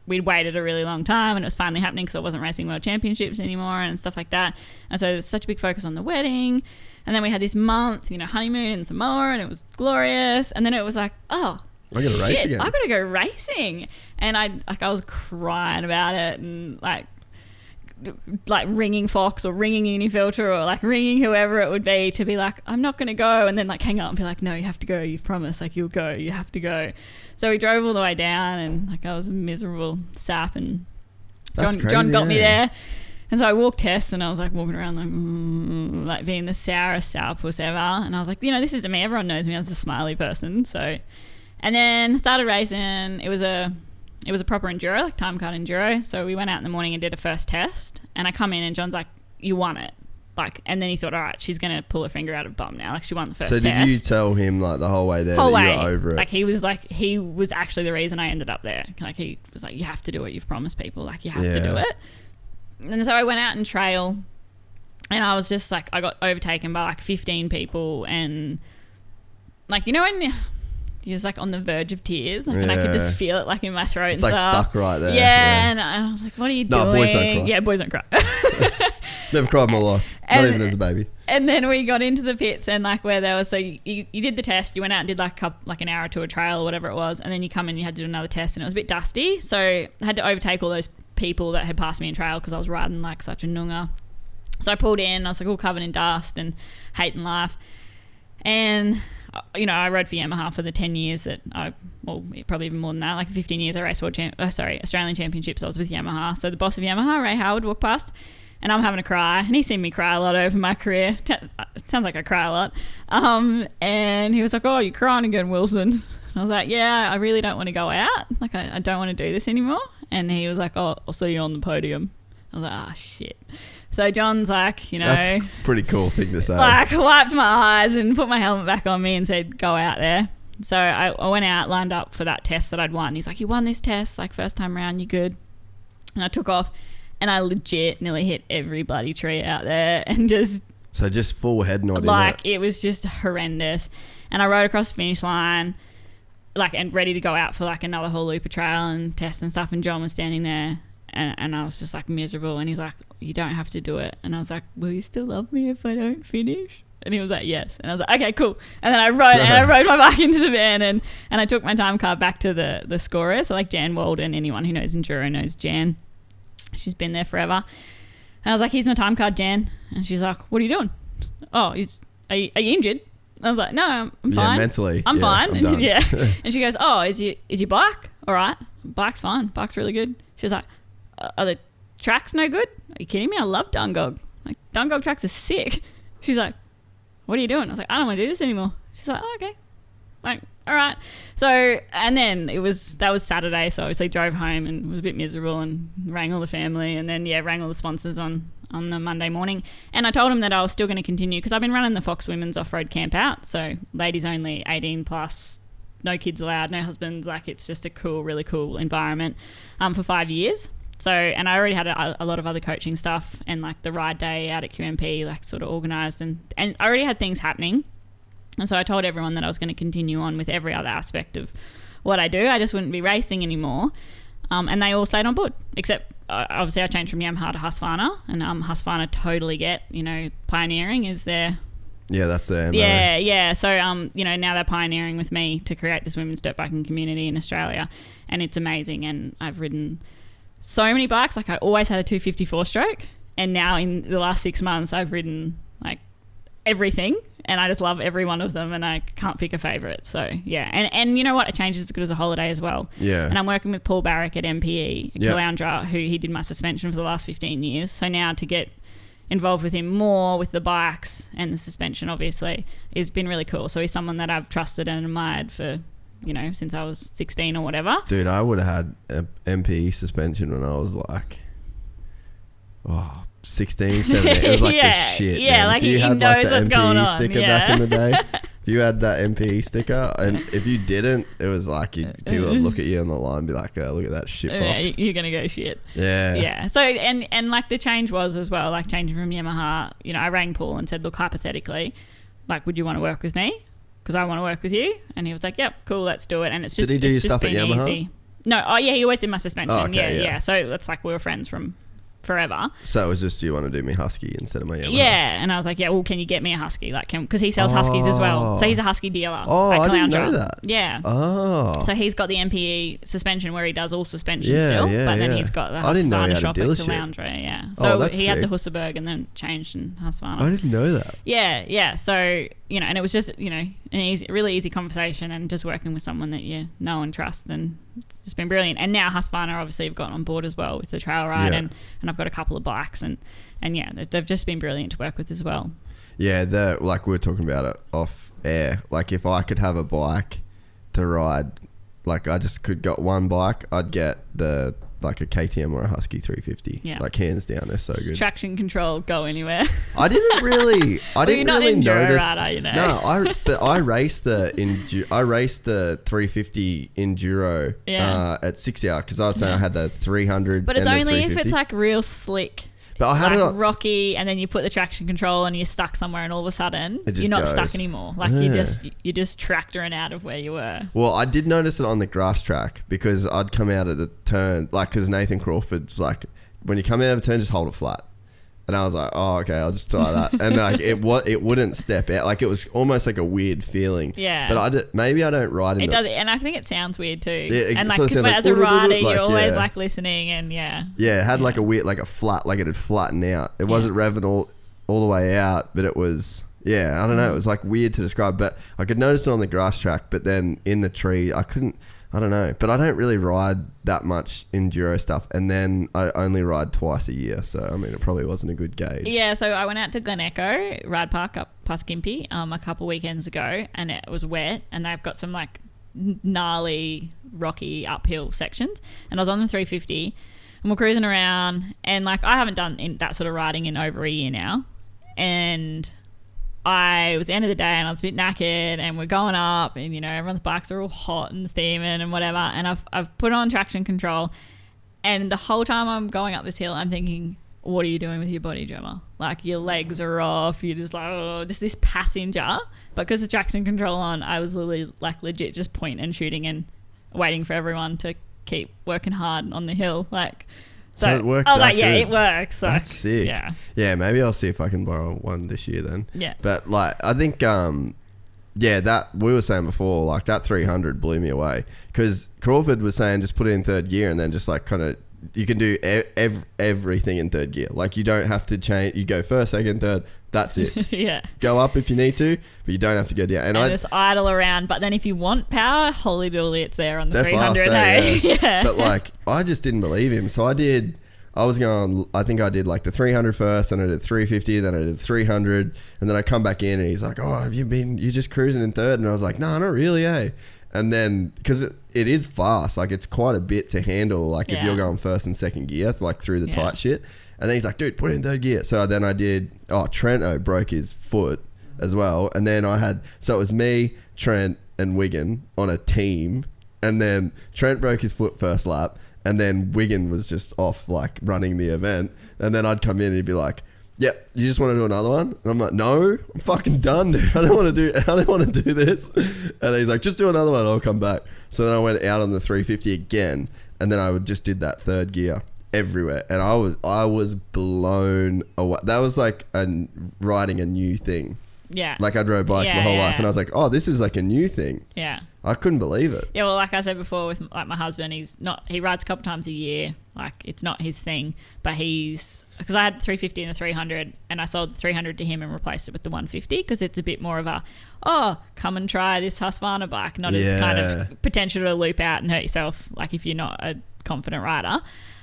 we'd waited a really long time, and it was finally happening because I wasn't racing world championships anymore and stuff like that. And so there was such a big focus on the wedding. And then we had this month, honeymoon in Samoa, and it was glorious. And then it was like, oh, I got to race again. I got to go racing. And I was crying about it, and like ringing Fox or ringing Unifilter or like ringing whoever it would be to be like, I'm not going to go, and then like hang up and be like, no, you have to go, you've promised, like you'll go, you have to go. So we drove all the way down, and like I was a miserable sap, and John got me there. And so I walked tests, and I was like walking around like being the sourest sourpuss ever. And I was like, this isn't me. Everyone knows me as a smiley person. So, and then started racing. It was a proper enduro, like time card enduro. So we went out in the morning and did a first test. And I come in, and John's like, you won it. Like, and then he thought, all right, she's going to pull her finger out of bum now. Like, she won the first test. So did you tell him like the whole way there that you were over it? Like, he was actually the reason I ended up there. Like, he was like, you have to do what you've promised people. Like, you have to do it. And so I went out and trail, and I was just like, I got overtaken by like 15 people, and like, when you're just like on the verge of tears, like, and I could just feel it like in my throat. It's and like stuff. Stuck right there. Yeah, and I was like, what are you doing? No, boys don't cry. Yeah, boys don't cry. Never cried in my life. Not even as a baby. And then we got into the pits, and like where there was, so you did the test, you went out and did like an hour to a trail or whatever it was, and then you come in and you had to do another test, and it was a bit dusty, so I had to overtake all those people that had passed me in trail because I was riding like such a noonga. So I pulled in, I was like all covered in dust and hating life, and I rode for Yamaha for the 10 years that probably even more than that, like the 15 years I raced Australian Championships. I was with Yamaha. So the boss of Yamaha, Ray Howard, walked past, and I'm having a cry, and he's seen me cry a lot over my career. It sounds like I cry a lot. And he was like, oh, you're crying again, Wilson. And I was like, yeah, I really don't want to go out. Like, I don't want to do this anymore. And he was like, oh, I'll see you on the podium. I was like, oh, shit. So John's like, That's a pretty cool thing to say. Like, wiped my eyes and put my helmet back on me and said, go out there. So I went out, lined up for that test that I'd won. He's like, you won this test, like first time around, you're good. And I took off, and I legit nearly hit every bloody tree out there, and just... So just full head nod. Like, it was just horrendous. And I rode across the finish line, like, and ready to go out for like another whole loop of trail and test and stuff. And John was standing there, and I was just like miserable. And he's like, "You don't have to do it." And I was like, "Will you still love me if I don't finish?" And he was like, "Yes." And I was like, "Okay, cool." And then I rode my bike into the van, and I took my time card back to the scorer. So like Jan Walden, anyone who knows enduro knows Jan. She's been there forever. And I was like, "Here's my time card, Jan." And she's like, "What are you doing?" "Oh, are you injured?" I was like, "No, I'm fine. Mentally. I'm fine." I'm done. Yeah. And she goes, "Oh, is your bike all right?" "Bike's fine. Bike's really good." She's like, "Are the tracks no good?" "Are you kidding me? I love Dungog. Like, Dungog tracks are sick." She's like, "What are you doing?" I was like, "I don't want to do this anymore." She's like, "Oh, okay." Like, all right. So, and then that was Saturday. So obviously drove home and was a bit miserable and rang all the family, and then, rang all the sponsors on the Monday morning. And I told them that I was still going to continue because I've been running the Fox Women's Off-Road Camp Out. So ladies only, 18 plus, no kids allowed, no husbands. Like, it's just a cool, really cool environment for 5 years. So, and I already had a lot of other coaching stuff and like the ride day out at QMP, like sort of organised, and I already had things happening. And so I told everyone that I was going to continue on with every other aspect of what I do. I just wouldn't be racing anymore. And they all stayed on board, except obviously I changed from Yamaha to Husqvarna, and Husqvarna totally get, pioneering is their... Yeah, that's their... Yeah. So, now they're pioneering with me to create this women's dirt biking community in Australia, and it's amazing. And I've ridden so many bikes. Like, I always had a 254 stroke, and now in the last 6 months I've ridden like everything, and I just love every one of them, and I can't pick a favourite. So yeah, and you know what, a change is as good as a holiday as well. Yeah. And I'm working with Paul Barrick at MPE, Caloundra, who he did my suspension for the last 15 years. So now to get involved with him more with the bikes and the suspension obviously has been really cool. So he's someone that I've trusted and admired for, since I was 16 or whatever. Dude, I would have had an MPE suspension when I was like 16, 17. It was like the shit. Yeah, man. like if you he had knows like the what's MPE going on. sticker back in the day, if you had that MPE sticker, and if you didn't, it was like people would look at you on the line and be like, "Oh, look at that shit box." Yeah, you're gonna go shit. Yeah. So and like the change was as well, like changing from Yamaha. I rang Paul and said, "Look, hypothetically, like, would you want to work with me? Because I want to work with you." And he was like, "Yep, cool, let's do it." And it's just did he do your just stuff at Yamaha? Easy. No, he always did my suspension. Oh, okay, yeah. So it's like we were friends from forever. So it was just, do you want to do me Husky instead of my Yamaha? Yeah, and I was like, "Yeah, well, can you get me a Husky? Like, because he sells Huskies as well. So he's a Husky dealer." Oh, at I didn't Caloundra. know that. Yeah. Oh. So he's got the MPE suspension where he does all suspension still, but then he's got the Husqvarna shop at Caloundra. Yeah. So he had the Husserberg and then changed in Husqvarna. I didn't know that. Yeah. So and it was just an really easy conversation, and just working with someone that you know and trust, and it's just been brilliant. And now Husqvarna obviously have got on board as well with the trail ride, and I've got a couple of bikes, and yeah, they've just been brilliant to work with as well. Yeah, like we were talking about it off air. Like, if I could have a bike to ride, like I just could got one bike, I'd get like a KTM or a Husky 350. Yeah. Like, hands down, they're so good. Traction control, go anywhere. I didn't really notice. Rider, No, I raced the 350 enduro at 6 hour, because I was saying I had the 300. But it's only if it's like real slick. But I had like rocky, and then you put the traction control and you're stuck somewhere, and all of a sudden you're not stuck anymore. Like, you're just tractoring out of where you were. Well, I did notice it on the grass track, because I'd come out of the turn, like, because Nathan Crawford's like, when you come out of a turn, just hold it flat. And I was like, oh, okay, I'll just try that. And like, it wouldn't step out. Like, it was almost like a weird feeling. Yeah. But maybe I don't ride in it. Does, and I think it sounds weird too. Yeah, and like, because as a rider, you're always like listening, and Yeah, it had like a weird, like a flat, like it had flattened out. It wasn't revving all the way out, but it was, I don't know. It was like weird to describe, but I could notice it on the grass track, but then in the tree, I don't know, but I don't really ride that much enduro stuff, and then I only ride twice a year, so I mean, it probably wasn't a good gauge. Yeah, so I went out to Glen Echo Ride Park up past Gympie a couple weekends ago, and it was wet, and they've got some like gnarly rocky uphill sections, and I was on the 350, and we're cruising around, and like, I haven't done that sort of riding in over a year now, and it was the end of the day, and I was a bit knackered, and we're going up, and everyone's bikes are all hot and steaming and whatever, and I've put on traction control, and the whole time I'm going up this hill, I'm thinking, what are you doing with your body, Gemma? Like, your legs are off. You're just like, oh, just this passenger. But because of traction control on, I was literally like legit just point and shooting and waiting for everyone to keep working hard on the hill. Like, so it works. I was like, good. yeah, it works. So, that's sick. Yeah. Yeah, maybe I'll see if I can borrow one this year then. Yeah. But like, I think, yeah, that we were saying before, like that 300 blew me away because Crawford was saying just put it in third gear and then just like kind of, you can do everything in third gear. Like you don't have to change. You go first, second, third. That's it. Yeah. Go up if you need to, but you don't have to go down. And I just idle around. But then if you want power, holy dooly, it's there on the 300. Fast, yeah. Yeah. But like, I just didn't believe him. So I think I did like the 300 first, and I did 350, then I did 300, and then I come back in and he's like, oh, you just cruising in third? And I was like, no, not really, eh? And then, because it is fast, like it's quite a bit to handle, like if you're going first and second gear, like through the tight shit. And then he's like, dude, put it in third gear. So then I did, Trento broke his foot as well. And then so it was me, Trent, and Wigan on a team. And then Trent broke his foot first lap. And then Wigan was just off, like running the event. And then I'd come in and he'd be like, yep, you just want to do another one? And I'm like, no, I'm fucking done, dude. I don't want to do this. And he's like, just do another one, I'll come back. So then I went out on the 350 again, and then I just did that third gear everywhere. And I was blown away. That was like riding a new thing. Yeah. Like I drove bikes my whole life, and I was like, oh, this is like a new thing. Yeah. I couldn't believe it. Yeah, well, like I said before, with like my husband, he rides a couple times a year. Like it's not his thing, but because I had the 350 and the 300, and I sold the 300 to him and replaced it with the 150 because it's a bit more of a, come and try this Husqvarna bike, not as kind of potential to loop out and hurt yourself, like if you're not a confident rider.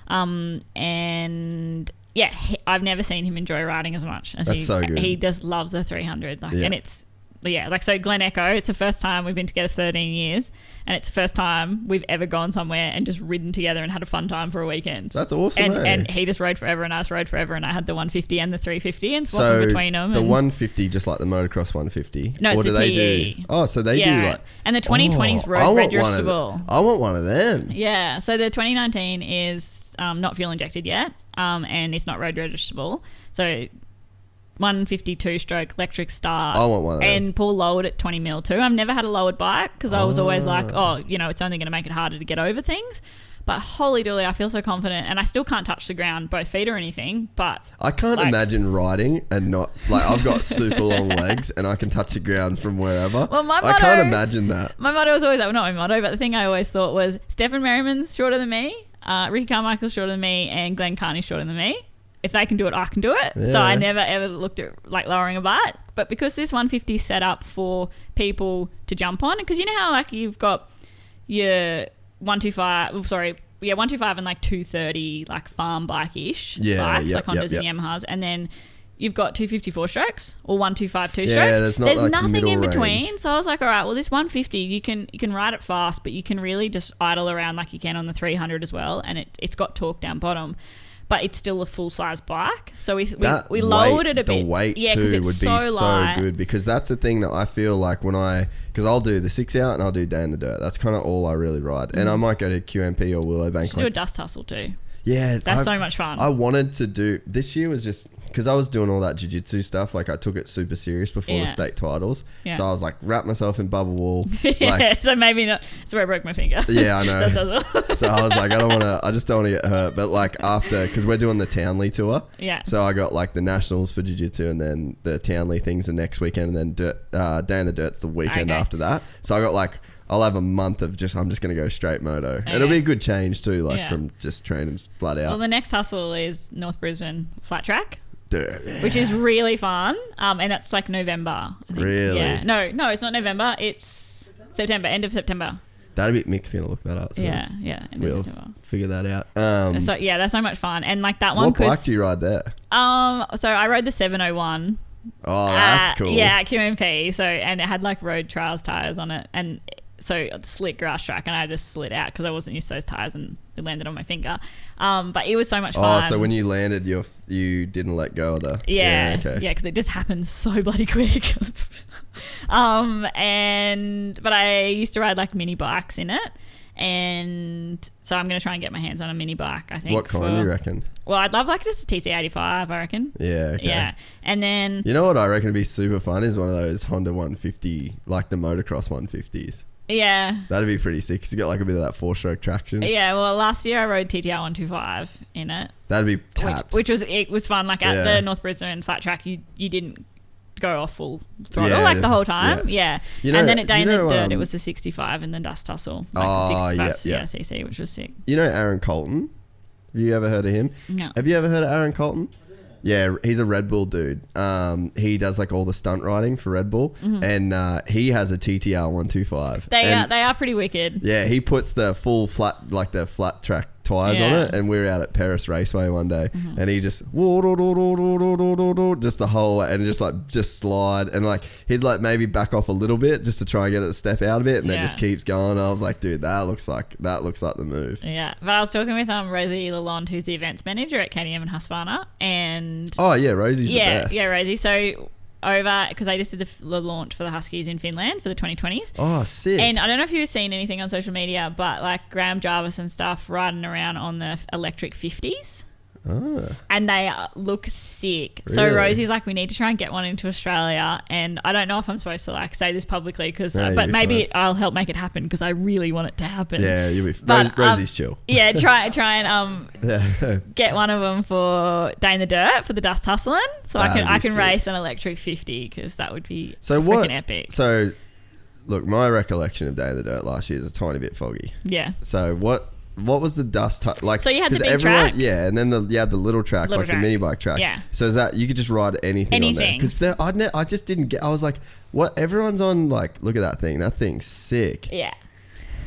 And yeah, I've never seen him enjoy riding as much as so good. He just loves the 300, and it's. Yeah, like so Glen Echo, it's the first time we've been together 13 years, and it's the first time we've ever gone somewhere and just ridden together and had a fun time for a weekend. That's awesome, and he just rode forever and I just rode forever, and I had the 150 and the 350 and swapping between them. The 150, just like the motocross 150? No, it's the TE. So they do like... And the 2020's road registerable. I want one of them. Yeah, so the 2019 is not fuel injected yet, and it's not road registerable. So... 152 stroke electric start. I want one of them. And pull lowered at 20 mil too. I've never had a lowered bike because I was always like, it's only going to make it harder to get over things. But holy dooly, I feel so confident, and I still can't touch the ground, both feet or anything. But I can't imagine riding and not like I've got super long legs and I can touch the ground from wherever. Well, I can't imagine that. My motto was always not my motto, but the thing I always thought was Stefan Merriman's shorter than me, Ricky Carmichael's shorter than me, and Glenn Carney's shorter than me. If they can do it, I can do it. Yeah. So I never ever looked at like lowering a bike. But because this 150 is set up for people to jump on, because you know how like you've got your 125 and like 230 like farm bike-ish bikes, like Hondas and Yamahas, and then you've got 254 strokes or 125 two strokes. There's like nothing in between. Range. So I was like, all right, well this 150 you can ride it fast, but you can really just idle around like you can on the 300 as well, and it's got torque down bottom. But it's still a full-size bike. So we lowered it a bit. The weight too would be so good, because that's the thing that I feel like because I'll do the 6 out and I'll do Day in the Dirt. That's kind of all I really ride. And I might go to QMP or Willowbank. Do a dust hustle too. Yeah. That's so much fun. I wanted to do, this year was just, because I was doing all that jiu-jitsu stuff, like I took it super serious before the state titles. Yeah. So I was like, wrap myself in bubble wool. So maybe not. That's where I broke my finger. Yeah, I know. So I was like, I just don't want to get hurt. But like after, because we're doing the Townley tour. Yeah. So I got like the nationals for jiu-jitsu, and then the Townley things the next weekend, and then Day in the Dirt's the weekend after that. So I got like, I'll have a month of I'm just going to go straight moto. Okay. It'll be a good change too, from just training flat out. Well, the next hustle is North Brisbane flat track. Dude. Which is really fun. And that's like November, I think. Really? Yeah. No, it's not November. It's September, end of September. That'd be Mick's going to look that up. So yeah. End of September. Figure that out. So yeah, that's so much fun. And like that one. What bike do you ride there? So I rode the 701. Oh, that's cool. Yeah, QMP. So, and it had like road trials tires on it, and so slick grass track, and I just slid out because I wasn't used to those tyres, and it landed on my finger. But it was so much fun. Oh, so when you landed, you didn't let go of the... Yeah, because it just happened so bloody quick. But I used to ride like mini bikes in it, and so I'm going to try and get my hands on a mini bike, I think. What kind do you reckon? Well, I'd love like just a TC85, I reckon. Yeah, okay. Yeah, and then... You know what I reckon would be super fun is one of those Honda 150, like the motocross 150s. Yeah. That'd be pretty sick, because you get like a bit of that 4-stroke traction. Yeah, well, last year I rode TTR 125 in it. That'd be tapped. Which was fun. Like at the North Brisbane flat track, you didn't go off full throttle the whole time. Yeah. You know, and then at Day in the Dirt, it was the 65 and the Dust Tussle. Like the 65 cc, which was sick. You know Aaron Colton? Have you ever heard of him? No. Have you ever heard of Aaron Colton? Yeah, he's a Red Bull dude. He does like all the stunt riding for Red Bull, and he has a TTR 125. They are pretty wicked. Yeah, he puts the full flat track tires on it, and we were out at Paris Raceway one day, and he just the whole way, and just slide, and like he'd like maybe back off a little bit just to try and get it to step out a bit, and then just keeps going. I was like, dude, that looks like the move. Yeah, but I was talking with Rosie Lalonde, who's the events manager at KTM and Husqvarna, and Rosie's the best. Yeah, Rosie. So over, because I just did the launch for the Huskies in Finland for the 2020s. Oh, sick. And I don't know if you've seen anything on social media, but like Graham Jarvis and stuff riding around on the electric 50s. Oh. And they look sick. Really? So Rosie's like, we need to try and get one into Australia. And I don't know if I'm supposed to like say this publicly, but maybe I'll help make it happen because I really want it to happen. Yeah, you'll be Rosie's chill. Yeah, try and get one of them for Day in the Dirt for the dust hustling, so I can race an electric 50 because that would be freaking epic. So, look, my recollection of Day in the Dirt last year is a tiny bit foggy. Yeah. So what was the dust like? So you had the big track, yeah, and then you had the little track, the mini bike track. Yeah. So is that you could just ride anything on there? Because I just didn't get. I was like, what? Everyone's on like, look at that thing. That thing's sick. Yeah.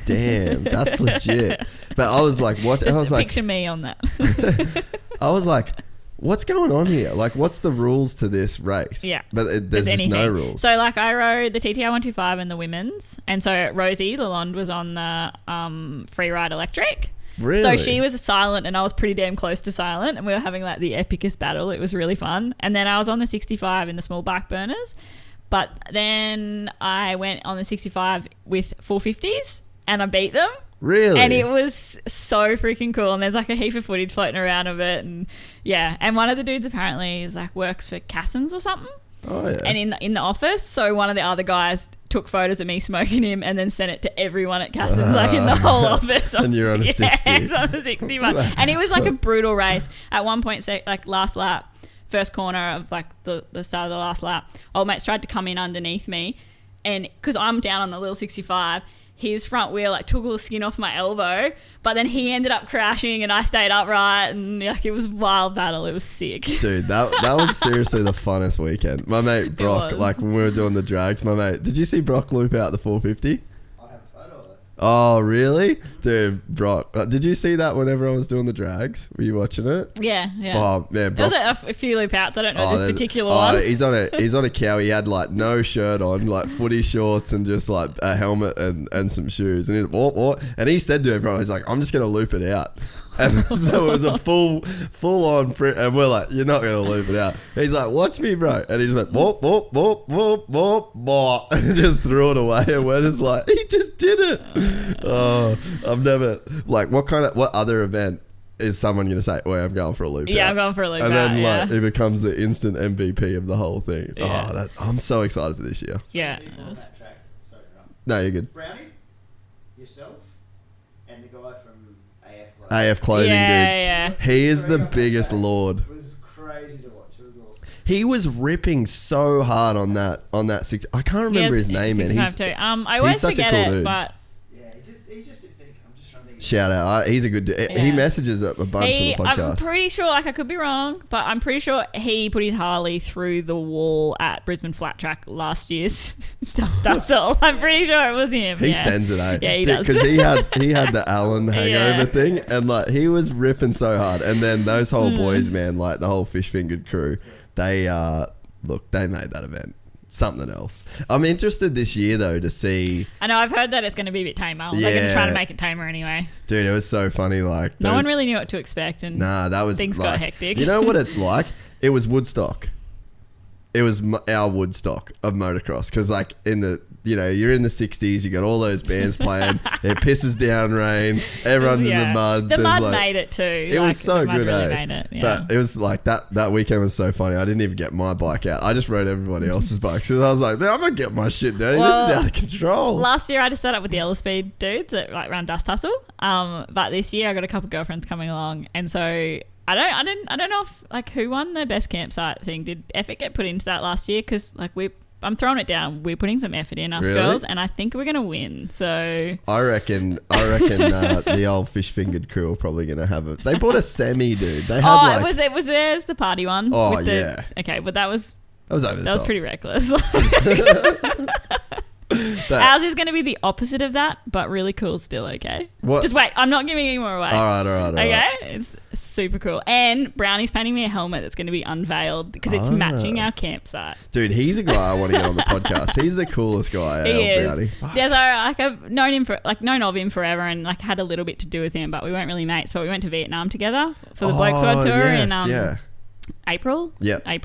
Damn, that's legit. But I was like, what? Just I was like, picture me on that. I was like, what's going on here? Like, what's the rules to this race? Yeah. But there's just no rules. So, like, I rode the TTR 125 and the women's. And so, Rosie Lalonde was on the free ride electric. Really? So, she was silent and I was pretty damn close to silent. And we were having, like, the epicest battle. It was really fun. And then I was on the 65 in the small bike burners. But then I went on the 65 with 450s and I beat them. Really? And it was so freaking cool. And there's like a heap of footage floating around of it. And yeah. And one of the dudes apparently is like works for Cassins or something. Oh, yeah. And in the office. So one of the other guys took photos of me smoking him and then sent it to everyone at Cassins, like in the whole office. And you're on a 60. Yeah, on the 61. And it was like a brutal race. At one point, like last lap, first corner of like the start of the last lap, old mates tried to come in underneath me. And because I'm down on the little 65, his front wheel like took all the skin off my elbow, but then he ended up crashing and I stayed upright, and like it was a wild battle. It was sick. Dude, that was seriously the funnest weekend. My mate Brock, like when we were doing the drags, my mate, did you see Brock loop out the 450? I have a photo of it. Oh, really? Dude, Brock, did you see that when everyone was doing the drags? Were you watching it? Yeah. Oh, man, Brock. There was a few loop outs. I don't know this particular one. He's on a cow. He had like no shirt on, like footy shorts and just like a helmet and some shoes. And and he said to everyone, he's like, I'm just going to loop it out. And so it was a full on print, and we're like, you're not going to loop it out. He's like, watch me, bro. And he's like, whoop, whoop, whoop, whoop, whoop, whoop, and just threw it away. And we're just like, he just did it. Oh, I've never, like, what other event is someone going to say, well, I'm going for a loop out? Yeah, I'm going for a loop out. And then like it becomes the instant MVP of the whole thing. Yeah. Oh, I'm so excited for this year. Yeah. No, you're good. Brownie, yourself, and the guy from AF Clothing, dude. Yeah. He is the biggest lord. It was crazy to watch. It was awesome. He was ripping so hard on that six. I can't remember his name, man. I always such a forget cool it, dude. but Yeah, he just did think. I'm just trying to think. Shout out. He's a good dude. Yeah. He messages a bunch on the podcast. I'm pretty sure, like I could be wrong, but I'm pretty sure he put his Harley through the wall at Brisbane Flat Track last year's stuff. So I'm pretty sure it was him. He sends it, eh? Yeah, he does. Because he had the Allen hangover thing, and like he was ripping so hard. And then those whole boys, man, like the whole Fish Fingered crew, they made that event. something else. I'm interested this year though to see. I know, I've heard that it's going to be a bit tamer. They're going to try to make it tamer anyway. Dude, it was so funny. Like no one really knew what to expect, and things got hectic. You know what it's like? It was Woodstock. It was our Woodstock of motocross, because like you're in the 60s, you got all those bands playing, it pisses down rain, everyone's in the mud. The mud made it too. It was so good, really made it, yeah. But it was like that weekend was so funny. I didn't even get my bike out. I just rode everybody else's bikes, because I was like, man, I'm not getting my shit dirty. This is out of control. Last year I just set up with the Speed dudes that like ran Dust Hustle. But this year I got a couple girlfriends coming along, and so I don't know if like who won the best campsite thing. Did effort get put into that last year? Because like I'm throwing it down. We're putting some effort in, us girls, and I think we're gonna win. So I reckon the old fish fingered crew are probably gonna have it. They bought a semi, dude. They had it was theirs the party one. Oh yeah. Okay, but that was over the top. That was pretty reckless. Ours is going to be the opposite of that, but really cool still, okay? What? Just wait, I'm not giving any more away. All right. Okay? It's super cool. And Brownie's painting me a helmet that's going to be unveiled because it's matching our campsite. Dude, he's a guy I want to get on the podcast. He's the coolest guy. He is. Brownie. Yeah, so like I've known of him forever and like had a little bit to do with him, but we weren't really mates. But we went to Vietnam together for the Blokes World Tour in April,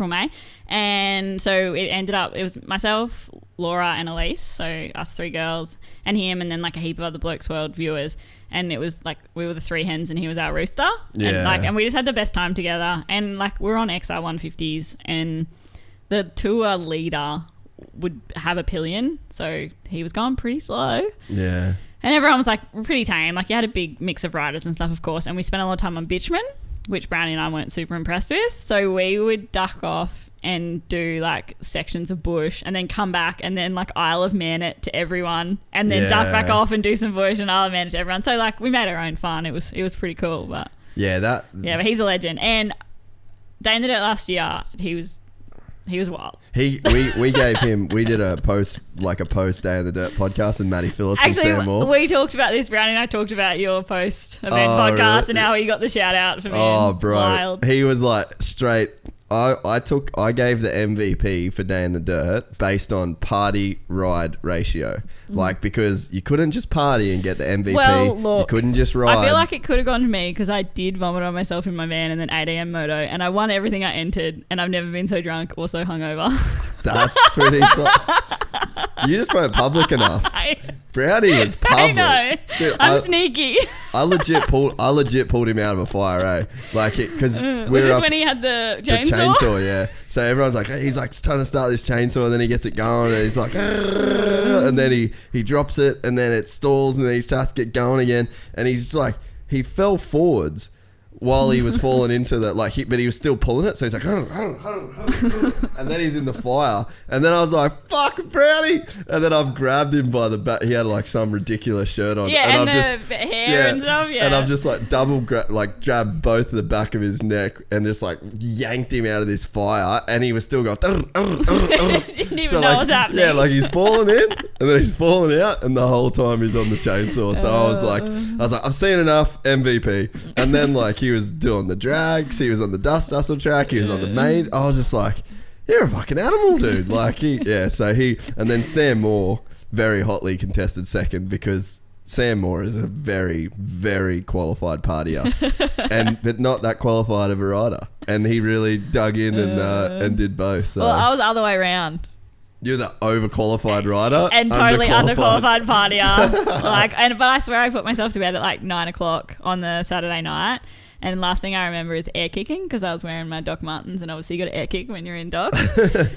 May. And so it ended up, it was myself, Laura and Elise, so us three girls, and him, and then like a heap of other Blokes World viewers. And it was like we were the three hens and he was our rooster. Yeah. And we just had the best time together. And like we're on XR 150s, and the tour leader would have a pillion, so he was going pretty slow. Yeah. And everyone was like pretty tame. Like you had a big mix of riders and stuff, of course. And we spent a lot of time on Bitchman, which Brownie and I weren't super impressed with. So we would duck off and do like sections of bush and then come back and then like Isle of Man it to everyone and then duck back off and do some bush and Isle of Man it to everyone. So like we made our own fun. It was pretty cool. But but he's a legend. And Day in the Dirt last year, he was wild. We gave him, we did a post Day in the Dirt podcast, and Matty Phillips and Sam Moore. We talked about this, Brownie and I talked about your post event podcast really? And how he got the shout out for me. Oh bro. Wild. He was like straight. I gave the MVP for Day in the Dirt based on party ride ratio. Like, because you couldn't just party and get the MVP. Well, look, you couldn't just ride. I feel like it could have gone to me because I did vomit on myself in my van and then 8 a.m. moto, and I won everything I entered, and I've never been so drunk or so hungover. That's pretty You just weren't public enough. Brownie was public. I know. Dude, I'm sneaky. I legit pulled him out of a fire, eh? Like it, because was this when he had the chainsaw? The chainsaw, yeah. So everyone's like, he's like trying to start this chainsaw, and then he gets it going, and he's like, and then he drops it, and then it stalls, and then he starts to get going again, and he's just like, he fell forwards while he was falling into the but he was still pulling it, so he's like, and then he's in the fire, and then I was like, fuck Brownie, and then I've grabbed him by the back. He had like some ridiculous shirt on, and I've the just hair and stuff, and I've just like grabbed both the back of his neck and just like yanked him out of this fire, and he was still going. Didn't even know what was happening. Yeah, like he's falling in, and then he's falling out, and the whole time he's on the chainsaw. So I was like, I've seen enough, MVP, and then like he was doing the drags, he was on the Dust Hustle track, he was on the main. I was just like, you're a fucking animal, dude. Like and then Sam Moore very hotly contested second, because Sam Moore is a very, very qualified partier, but not that qualified of a rider, and he really dug in and did both. So. Well, I was the other way around. You're the overqualified rider and totally underqualified partier. But I swear I put myself to bed at like 9 o'clock on the Saturday night. And last thing I remember is air kicking, because I was wearing my Doc Martens, and obviously you got to air kick when you're in Doc.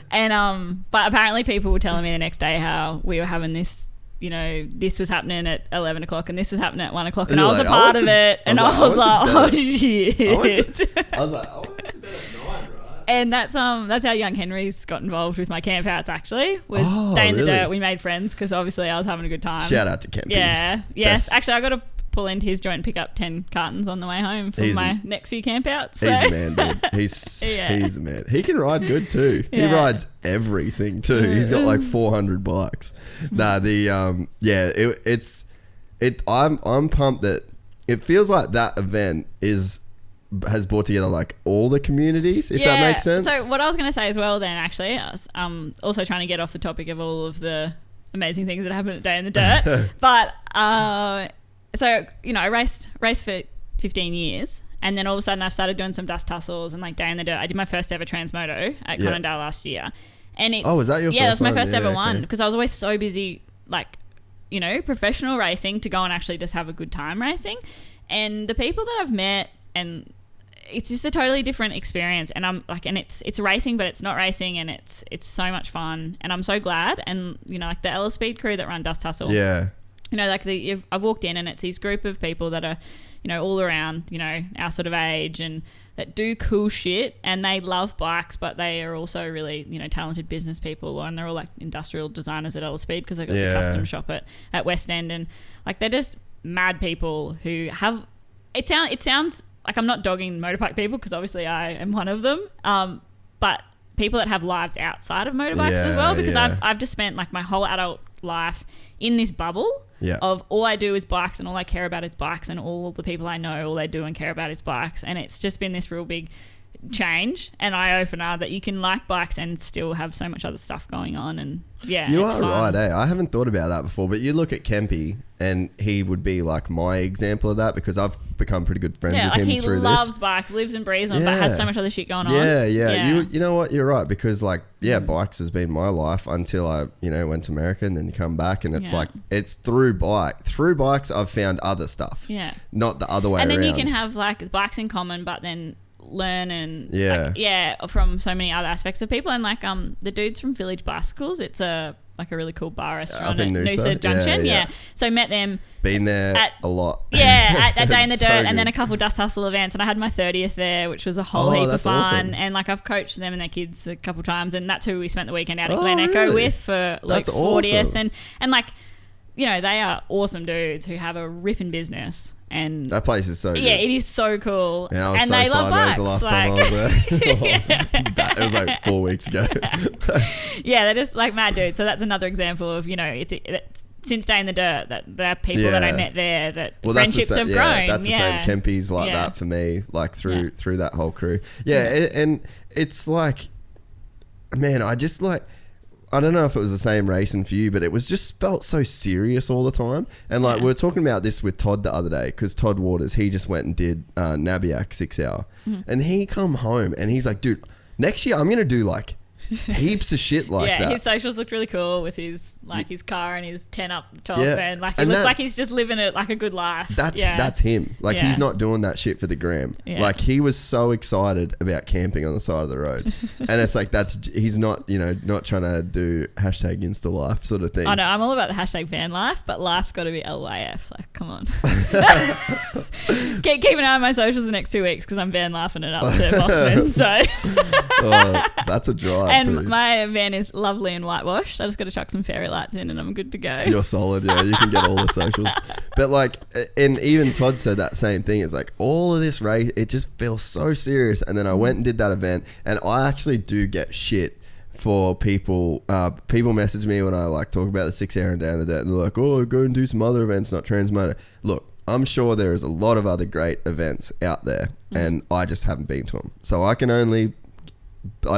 And but apparently people were telling me the next day how we were having this, this was happening at 11 o'clock and this was happening at 1 o'clock, and I was a part of it, and I was like, oh shit. I was like, I went to bed at 9, right? And that's how Young Henry's got involved with my campouts. Actually, was Day in the Dirt. We made friends because obviously I was having a good time. Shout out to Kempy. Yeah, yes. Actually, I got to pull into his joint and pick up 10 cartons on the way home for my next few campouts. So. He's a man, dude. He's a man. He can ride good too. Yeah. He rides everything too. He's got like 400 bikes. I'm pumped that it feels like that event is has brought together like all the communities, if that makes sense. So what I was going to say as well then, actually, I was also trying to get off the topic of all of the amazing things that happen at Day in the Dirt. But so, you know, I raced for 15 years. And then all of a sudden I've started doing some dust tussles and like Day in the Dirt. I did my first ever Transmoto at Conondale last year. And it's, was that your first one? Yeah, that was my first ever one, because I was always so busy, like, you know, professional racing to go and actually just have a good time racing. And the people that I've met, and it's just a totally different experience. And I'm like, and it's racing, but it's not racing, and it's so much fun. And I'm so glad. And, you know, like the Ella Speed crew that run Dust Tussle. Yeah. You know, like I've walked in and it's these group of people that are, you know, all around, you know, our sort of age, and that do cool shit, and they love bikes, but they are also really, you know, talented business people, and they're all like industrial designers at Ella Speed, because I got the custom shop at West End, and like they're just mad people who have, it sounds like I'm not dogging motorbike people, because obviously I am one of them, but people that have lives outside of motorbikes as well, because I've just spent like my whole adult life in this bubble of all I do is bikes, and all I care about is bikes, and all the people I know, all they do and care about is bikes. And it's just been this real big change and eye-opener that you can like bikes and still have so much other stuff going on. And you are fun. Right, I haven't thought about that before, but you look at Kempy, and he would be like my example of that, because I've become pretty good friends with him through this. He loves bikes, lives and breathes on, but has so much other shit going on. Yeah. You know what, you're right, because like bikes has been my life until I, you know, went to America, and then you come back, and it's like it's through bikes I've found other stuff, not the other way around. And then you can have like bikes in common, but then learn and from so many other aspects of people. And like the dudes from Village Bicycles, it's a really cool bar restaurant at Noosa Junction. So met them, been there a lot at Day in the Dirt, and then a couple Dust Hustle events, and I had my 30th there, which was a whole heap of fun. Awesome. And like I've coached them and their kids a couple times, and that's who we spent the weekend out at Glen Echo with for Luke's 40th. And like, you know, they are awesome dudes who have a ripping business. And that place is so good. Yeah, it is so cool. Yeah, I was and so they love bikes. The last time I was there. It was like 4 weeks ago. Yeah, they're just like mad dudes. So that's another example of, you know, it's since Day in the Dirt, that there are people that I met there that friendships have grown. That's the same. Kempy's like that for me, like through that whole crew. And it's like, man, I just like, I don't know if it was the same racing for you, but it was just felt so serious all the time. And like we were talking about this with Todd the other day, because Todd Waters, he just went and did Nabiac 6 hour, and he come home and he's like, dude, next year I'm going to do like heaps of shit like that. His socials looked really cool with his his car and his 10 up top, and like it looks like he's just living it like a good life. That's him. Like he's not doing that shit for the gram. Like he was so excited about camping on the side of the road, and it's like he's not, you know, not trying to do hashtag Insta life sort of thing. I know, I'm all about the hashtag van life, but life's got to be LYF. Like, come on. Keep an eye on my socials the next 2 weeks, because I'm van laughing it up to Bossman. So that's a drive. And my van is lovely and whitewashed. I just got to chuck some fairy lights in and I'm good to go. You're solid, yeah. You can get all the socials. But like, and even Todd said that same thing. It's like all of this race, it just feels so serious. And then I went and did that event, and I actually do get shit for people. People message me when I like talk about the 6 hour and Day in the Dirt, and they're like, oh, go and do some other events, not Transmoto. Look, I'm sure there is a lot of other great events out there, and I just haven't been to them. So I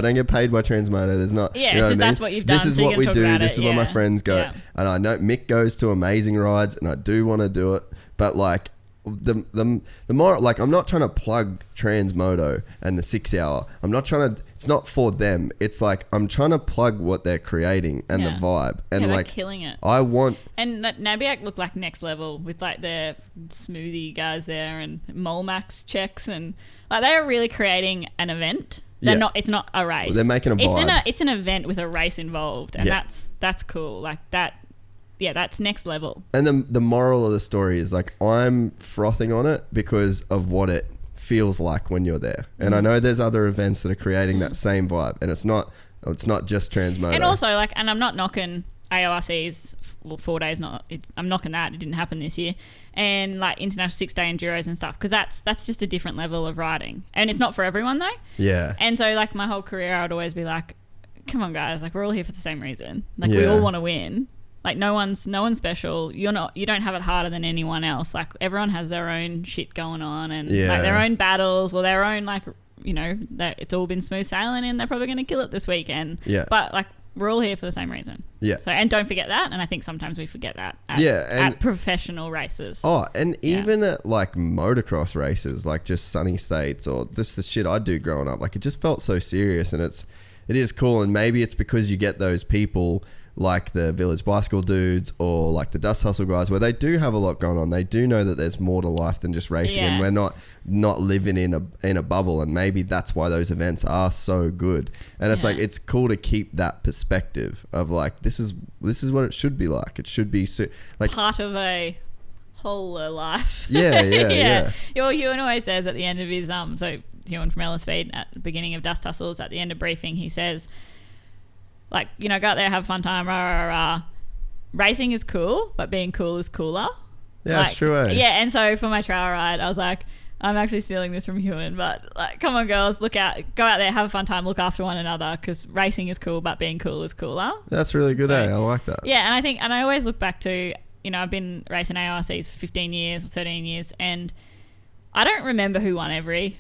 don't get paid by Transmoto. There's not. Yeah, you know, it's just that's what you've done. This is so what we do. This is where my friends go. Yeah. And I know Mick goes to amazing rides, and I do want to do it. But like the more, like, I'm not trying to plug Transmoto and the 6 hour. I'm not trying to. It's not for them. It's like I'm trying to plug what they're creating and the vibe. And they're like killing it. I want. And that Nabiac looked like next level with like the smoothie guys there and Molmax checks, and like they are really creating an event. It's not a race. Well, they're making a vibe. It's an event with a race involved, and that's cool. Like that. Yeah, that's next level. And the moral of the story is like I'm frothing on it because of what it feels like when you're there. And I know there's other events that are creating that same vibe, and it's not just Transmoto. And also like, and I'm not knocking AORC's 4 days. I'm knocking that. It didn't happen this year. And like international 6 day enduros and stuff, because that's just a different level of riding, and it's not for everyone though. Yeah. And so like my whole career, I would always be like, come on guys, like we're all here for the same reason. Like we all want to win. Like no one's special. You don't have it harder than anyone else. Like everyone has their own shit going on and like their own battles or their own like, you know, that it's all been smooth sailing and they're probably going to kill it this weekend. Yeah. But like we're all here for the same reason. Yeah. So, and don't forget that. And I think sometimes we forget that at professional races. Oh, and even at like motocross races, like just Sunny States or this the shit I do growing up, like it just felt so serious and it is cool. And maybe it's because you get those people like the Village Bicycle dudes or like the Dust Hustle guys where they do have a lot going on. They do know that there's more to life than just racing and we're not living in a bubble, and maybe that's why those events are so good. And it's like it's cool to keep that perspective of like this is what it should be like. It should be like part of a whole life. Yeah. Ewan always says at the end of his so Ewan from Ellis Feed at the beginning of Dust Hustles at the end of briefing, he says, like, you know, go out there, have a fun time, rah, rah, rah. Racing is cool, but being cool is cooler. Yeah, like, sure. Yeah, and so for my trail ride, I was like, I'm actually stealing this from Ewan, but like, come on, girls, go out there, have a fun time, look after one another, because racing is cool, but being cool is cooler. That's really good, I like that. Yeah, and I always look back to, you know, I've been racing ARCs for 15 years or 13 years, and I don't remember who won every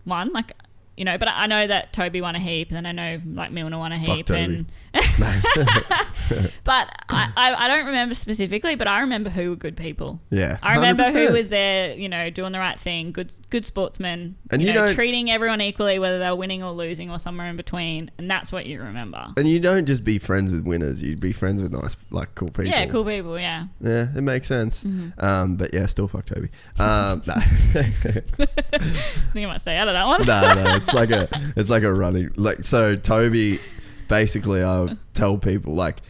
one, like, you know, but I know that Toby won a heap, and then I know like Milner won a heap, and but I don't remember specifically, but I remember who were good people. Yeah, I remember 100%. who was there, you know, doing the right thing, good sportsmen, and you know, treating everyone equally, whether they're winning or losing or somewhere in between, and that's what you remember. And you don't just be friends with winners; you be friends with nice, like cool people. Yeah, cool people. Yeah. Yeah, it makes sense. Mm-hmm. But yeah, still fuck Toby. I think I might stay out of that one. No, it's like a running like so. Toby, basically, I tell people like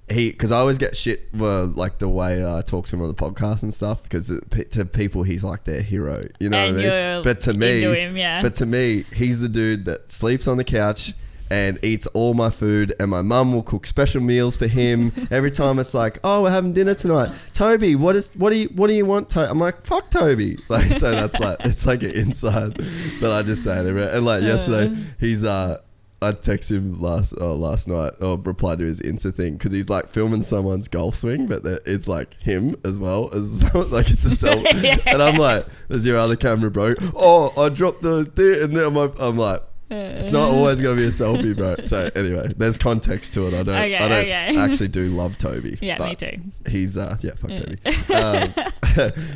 because I always get shit for like the way I talk to him on the podcast and stuff because to people he's like their hero, you know and what I mean? But to me, he's the dude that sleeps on the couch and eats all my food, and my mum will cook special meals for him. Every time it's like, oh, we're having dinner tonight. Toby, what do you want? I'm like, fuck Toby. Like, so that's like, it's like an inside that I just say to him. And like yesterday, he's I texted him last night or replied to his Insta thing because he's like filming someone's golf swing, but it's like him as well as like it's a selfie. Yeah. And I'm like, "Is your other camera broke?" Oh, I dropped the thing, and then I'm like. It's not always going to be a selfie, bro. So anyway, there's context to it. I don't actually do love Toby. Yeah, me too. He's fuck Toby.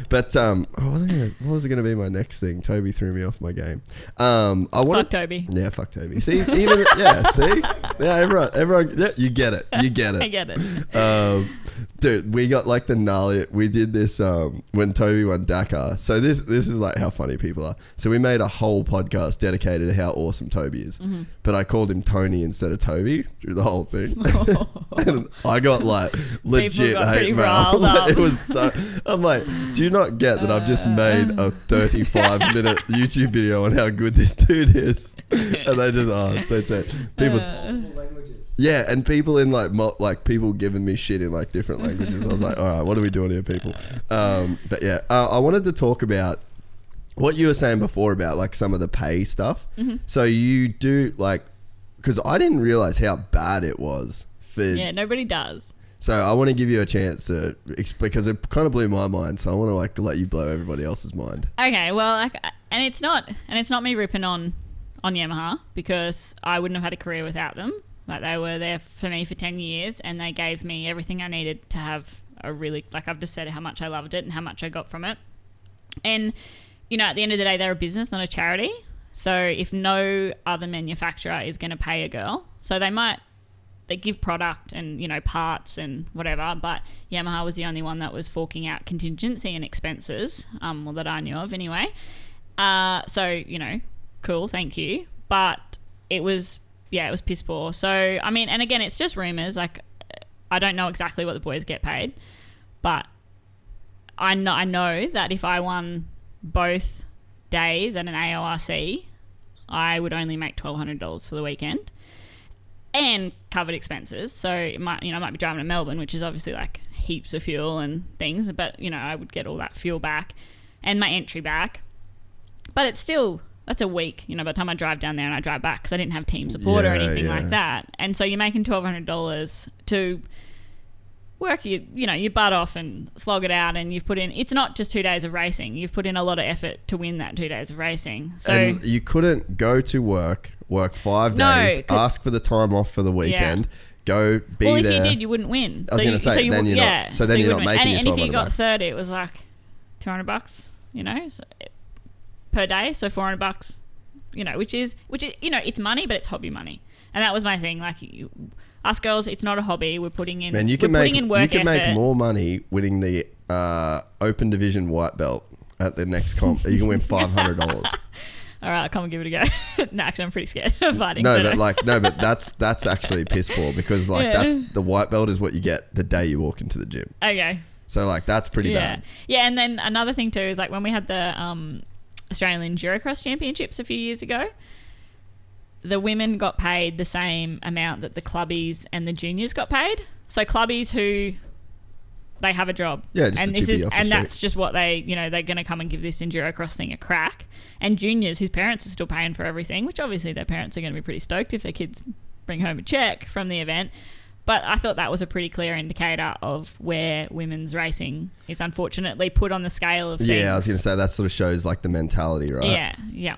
But what was it going to be my next thing? Toby threw me off my game. Fuck Toby. Yeah, fuck Toby. See, even see, yeah, everyone, yeah, you get it. I get it. Dude, we got like the gnarly. We did this when Toby won Dakar. So this is like how funny people are. So we made a whole podcast dedicated to how awesome Toby is. Mm-hmm. But I called him Tony instead of Toby through the whole thing. And I got like legit hate mail. Like, it was so. I'm like, do you not get that I've just made a 35-minute YouTube video on how good this dude is? And they just they say people. Yeah, and people in like people giving me shit in like different languages. I was like, all right, what are we doing here, people? But yeah, I wanted to talk about what you were saying before about like some of the pay stuff. Mm-hmm. So you do like, because I didn't realize how bad it was for. Yeah, nobody does. So I want to give you a chance to because it kind of blew my mind. So I want to like let you blow everybody else's mind. Okay, well, like, and it's not me ripping on Yamaha because I wouldn't have had a career without them. Like they were there for me for 10 years and they gave me everything I needed to have a really, like I've just said how much I loved it and how much I got from it. And, you know, at the end of the day, they're a business, not a charity. So if no other manufacturer is going to pay a girl, so they give product and, you know, parts and whatever, but Yamaha was the only one that was forking out contingency and expenses, well, that I knew of anyway. So, you know, cool, thank you. But it was piss poor. So, I mean, and again, it's just rumours. Like, I don't know exactly what the boys get paid, but I know that if I won both days at an AORC, I would only make $1,200 for the weekend and covered expenses. So, I might be driving to Melbourne, which is obviously like heaps of fuel and things, but, you know, I would get all that fuel back and my entry back. But it's still... That's a week, you know, by the time I drive down there and I drive back because I didn't have team support or anything like that. And so you're making $1,200 to work your butt off and slog it out, and you've put in, it's not just 2 days of racing, you've put in a lot of effort to win that 2 days of racing. So and you couldn't go to work 5 days, ask for the time off for the weekend, go be there. Well, if you did, you wouldn't win. I was going to say, then you're not making your $1,200. And if you got third, it was like $200, per day, so $400, which is it's money, but it's hobby money. And that was my thing. Like, us girls, it's not a hobby. We're putting in. Man, you can make more money winning the Open Division white belt at the next comp. You can win $500. All right, come and give it a go. No, actually, I'm pretty scared of fighting. But that's actually piss poor, because that's the white belt is what you get the day you walk into the gym. Okay. So that's pretty bad. Yeah, and then another thing too is when we had the Australian Endurocross Championships a few years ago, the women got paid the same amount that the clubbies and the juniors got paid. So clubbies who they have a job, that's just what they're going to come and give this Endurocross thing a crack. And juniors whose parents are still paying for everything, which obviously their parents are going to be pretty stoked if their kids bring home a check from the event. But I thought that was a pretty clear indicator of where women's racing is unfortunately put on the scale of things. Yeah, I was going to say that sort of shows the mentality, right? Yeah.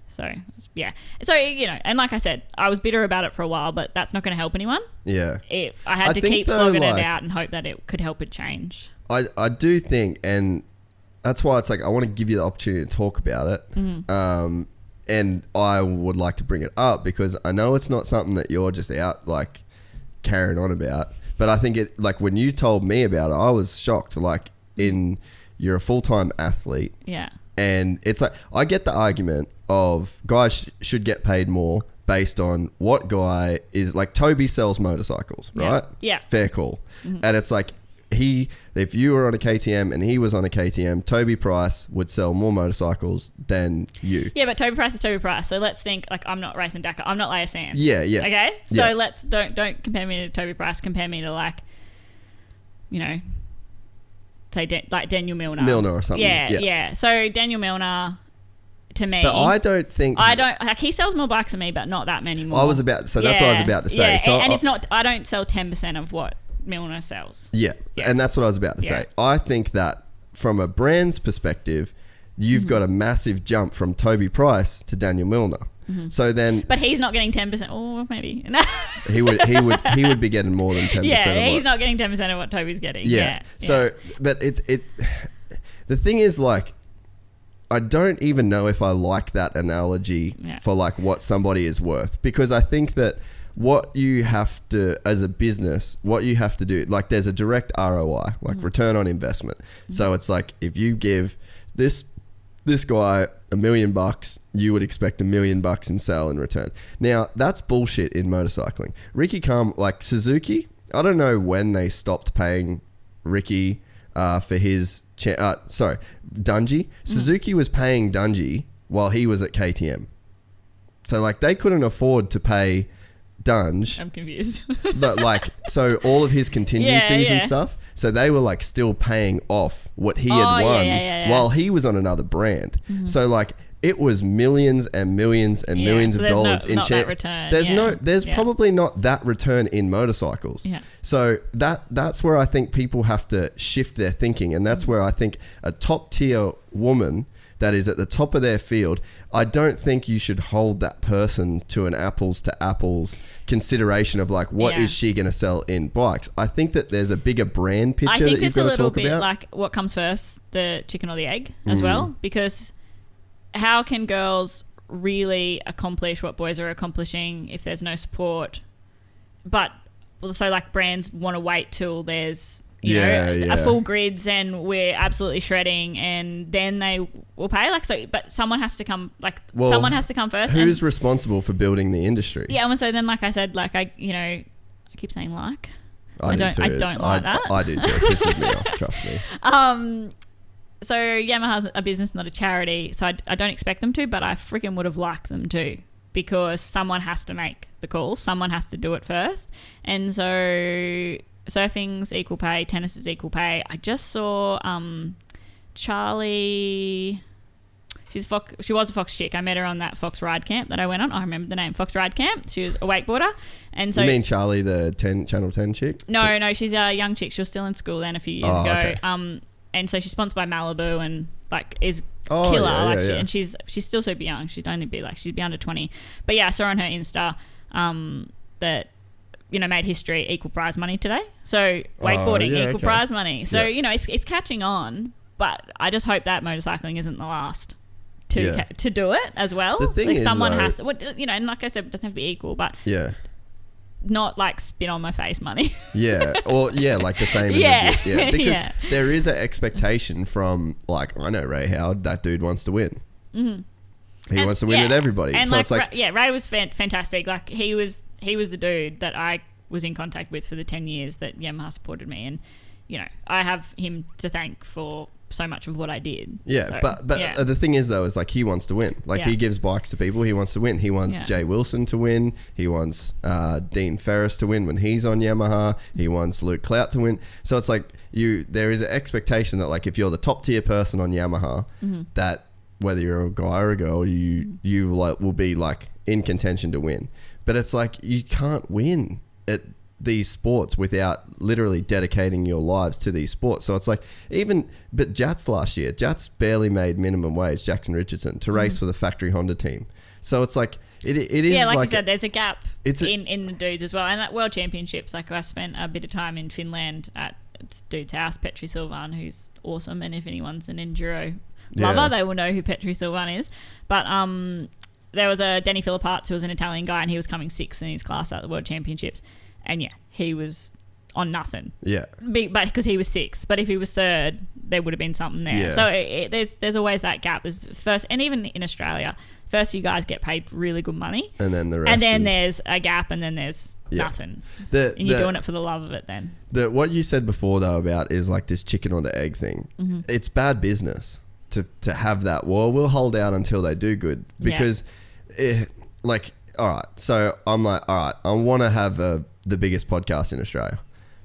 So, and like I said, I was bitter about it for a while, but that's not going to help anyone. Yeah. I had to keep slogging it out and hope that it could help it change. I do think, and that's why it's I want to give you the opportunity to talk about it. Mm-hmm. And I would like to bring it up because I know it's not something that you're just out carrying on about. But I think it, when you told me about it, I was shocked. You're a full-time athlete. Yeah. And it's I get the argument of guys should get paid more based on what guy is Toby sells motorcycles, right? Yeah. Fair call. Mm-hmm. And it's if you were on a KTM and he was on a KTM, Toby Price would sell more motorcycles than you. Yeah, but Toby Price is Toby Price. So let's think I'm not racing Dakar. I'm not Leia Sands. Yeah. Okay? So let's don't compare me to Toby Price. Compare me to say Daniel Milner. Milner or something. Yeah. So Daniel Milner, to me, but I don't think he sells more bikes than me, but not that many more. That's what I was about to say. Yeah, so and it's not. I don't sell 10% of what Milner sells. Yeah, and that's what I was about to say. I think that from a brand's perspective, you've got a massive jump from Toby Price to Daniel Milner. Mm-hmm. So then, but he's not getting 10%, or maybe he would be getting more than 10%. Yeah, he's not getting 10% of what Toby's getting. Yeah. So, but the thing is, I don't even know if I like that analogy for what somebody is worth, because I think that what you have to, as a business, what you have to do, there's a direct ROI, return on investment. Mm-hmm. So it's if you give this guy $1 million, you would expect $1 million in sale in return. Now, that's bullshit in motorcycling. Ricky Suzuki, I don't know when they stopped paying Ricky for his... Dungey. Suzuki was paying Dungey while he was at KTM. So, they couldn't afford to pay Dunge. I'm confused. But so all of his contingencies and stuff, so they were still paying off what he had won while he was on another brand. Mm-hmm. So it was millions and millions and millions of dollars in that return. There's probably not that return in motorcycles. Yeah. So that's where I think people have to shift their thinking, and that's where I think a top tier woman that is at the top of their field, I don't think you should hold that person to an apples to apples consideration of what is she going to sell in bikes. I think that there's a bigger brand picture that you've got to talk about. I think it's a little bit what comes first, the chicken or the egg as well, because how can girls really accomplish what boys are accomplishing if there's no support? But so brands want to wait till there's a full grids and we're absolutely shredding, and then they will pay but someone has to come someone has to come first. Who's responsible for building the industry? Yeah, and so then I said I keep saying I don't like that. I do too. It pisses me off, trust me. So Yamaha has a business, not a charity, so I don't expect them to, but I freaking would have liked them to, because someone has to make the call, someone has to do it first. And so surfing's equal pay, tennis is equal pay. I just saw Charlie She was a Fox chick. I met her on that Fox ride camp that I went on. I remember the name, Fox ride camp. She was a wakeboarder. And so, you mean Charlie, the Channel 10 chick? No, she's a young chick. She was still in school then a few years ago. Okay. And so she's sponsored by Malibu and like is killer. And she's still super young. She'd be under 20. But yeah, I saw on her Insta that, made history, equal prize money today. So wakeboarding, equal prize money. So, it's catching on, but I just hope that motorcycling isn't the last to do it as well. The thing is, someone though, has to, and like I said, it doesn't have to be equal, but not like spit on my face money. Like the same as because there is an expectation from, like, I know Ray Howard, that dude wants to win. Mm-hmm. He wants to win with everybody. And so it's like, Ray was fantastic. Like he was the dude that I was in contact with for the 10 years that Yamaha supported me, and I have him to thank for so much of what I did. But the thing is, though, is like he wants to win. Like he gives bikes to people. He wants to win. He wants Jay Wilson to win. He wants Dean Ferris to win when he's on Yamaha. He wants Luke Clout to win. So it's like there is an expectation that, like, if you're the top tier person on Yamaha, that whether you're a guy or a girl, you like will be like in contention to win. But it's like you can't win at these sports without literally dedicating your lives to these sports. So it's like, but Jats last year, Jats barely made minimum wage, Jackson Richardson, to race for the factory Honda team. So it's like, it is like you said, there's a gap in the dudes as well. And at World Championships, like I spent a bit of time in Finland at dude's house, Petri Silvan, who's awesome. And if anyone's an enduro lover, they will know who Petri Silvan is. But there was a Denny Philipparts who was an Italian guy, and he was coming 6th in his class at the World Championships. And he was on nothing. Yeah. But because he was 6th. But if he was 3rd, there would have been something there. Yeah. So there's always that gap. There's first, and even in Australia, first you guys get paid really good money. And then the rest. And then there's a gap, and then there's nothing. And you're doing it for the love of it then. What you said before, though, about is like this chicken or the egg thing. Mm-hmm. It's bad business to have that. Well, we'll hold out until they do good. Because, all right. So I'm like, all right, I want to have the biggest podcast in Australia,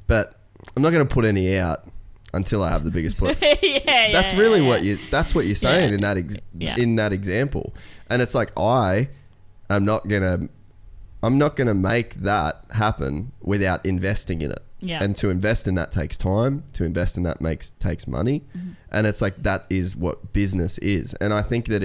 but I'm not going to put any out until I have the biggest put. That's really what you're saying in that example. And it's like, I'm not going to make that happen without investing in it. Yeah. And to invest in that takes time. To invest in that takes money. Mm-hmm. And it's like, that is what business is. And I think that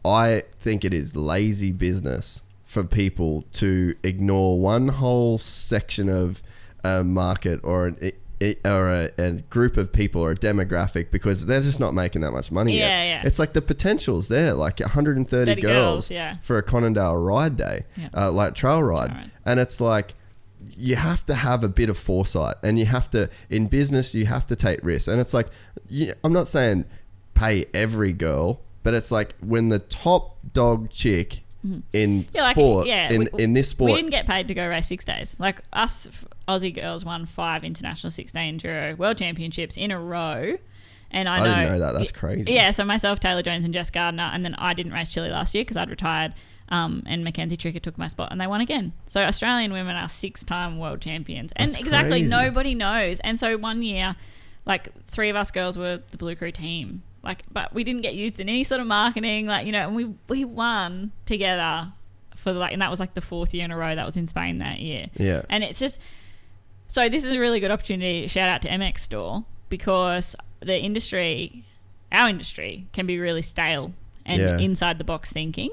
I think it is lazy business for people to ignore one whole section of a market or a group of people or a demographic because they're just not making that much money yet. Yeah. It's like the potential's there, like 130 girls for a Conondale ride day, like trail ride. And it's like, you have to have a bit of foresight, and in business, you have to take risks. And it's like, I'm not saying pay every girl, but it's like when the top dog chick in sport, in this sport, we didn't get paid to go race 6 days. Like us Aussie girls won 5 international 6-day enduro world championships in a row, and I didn't know that. That's crazy. Yeah, so myself, Taylor Jones, and Jess Gardner, and then I didn't race Chile last year because I'd retired. And Mackenzie Tricker took my spot, and they won again. So Australian women are 6-time world champions, and that's exactly crazy. Nobody knows. And so one year, like 3 of us girls were the Blue Crew team. But we didn't get used in any sort of marketing, and we won together and that was like the 4th year in a row. That was in Spain that year. Yeah. And it's just, so this is a really good opportunity to shout out to MX Store, because our industry can be really stale and inside the box thinking.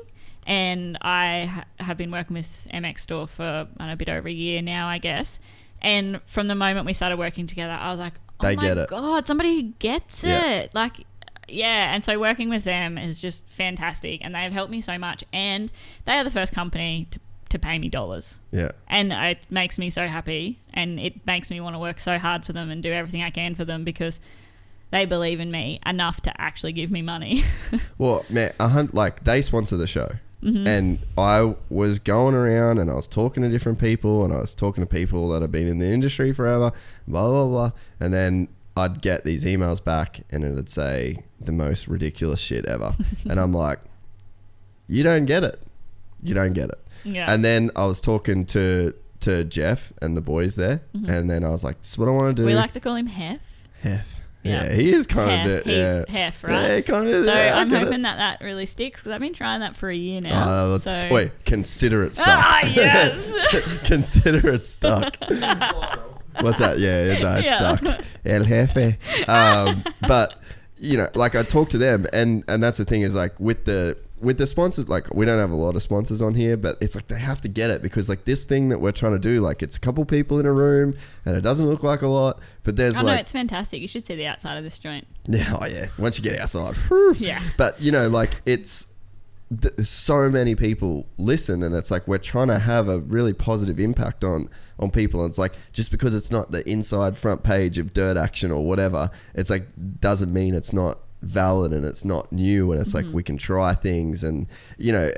And I have been working with MX Store for a bit over a year now, I guess. And from the moment we started working together, I was like, oh my God, somebody who gets it. And so working with them is just fantastic, and they have helped me so much, and they are the first company to pay me dollars. Yeah. And it makes me so happy, and it makes me want to work so hard for them and do everything I can for them, because they believe in me enough to actually give me money. Well, man, they sponsor the show. Mm-hmm. And I was going around and I was talking to different people, and I was talking to people that have been in the industry forever, blah, blah, blah. And then I'd get these emails back and it'd say the most ridiculous shit ever. And I'm like, you don't get it. You don't get it. Yeah. And then I was talking to Jeff and the boys there. Mm-hmm. And then I was like, this is what I want to do. We like to call him Hef. Yeah, he is kind of a bit. He's half, right? Yeah, kind of. So yeah, I'm hoping that really sticks because I've been trying that for a year now. Wait, consider it stuck. Yes. Consider it stuck. What's that? Yeah, no, it's stuck. El jefe. But you know, like I talk to them, and that's the thing is like with the sponsors, like we don't have a lot of sponsors on here, but it's like they have to get it because like this thing that we're trying to do, like it's a couple people in a room and it doesn't look like a lot, but there's no, it's fantastic. You should see the outside of this joint. Yeah, oh yeah. Once you get outside, whew. Yeah. But you know, like it's so many people listen, and it's like we're trying to have a really positive impact on people. And it's like just because it's not the inside front page of Dirt Action or whatever, it's like doesn't mean it's not valid and it's not new, and it's like we can try things, and you know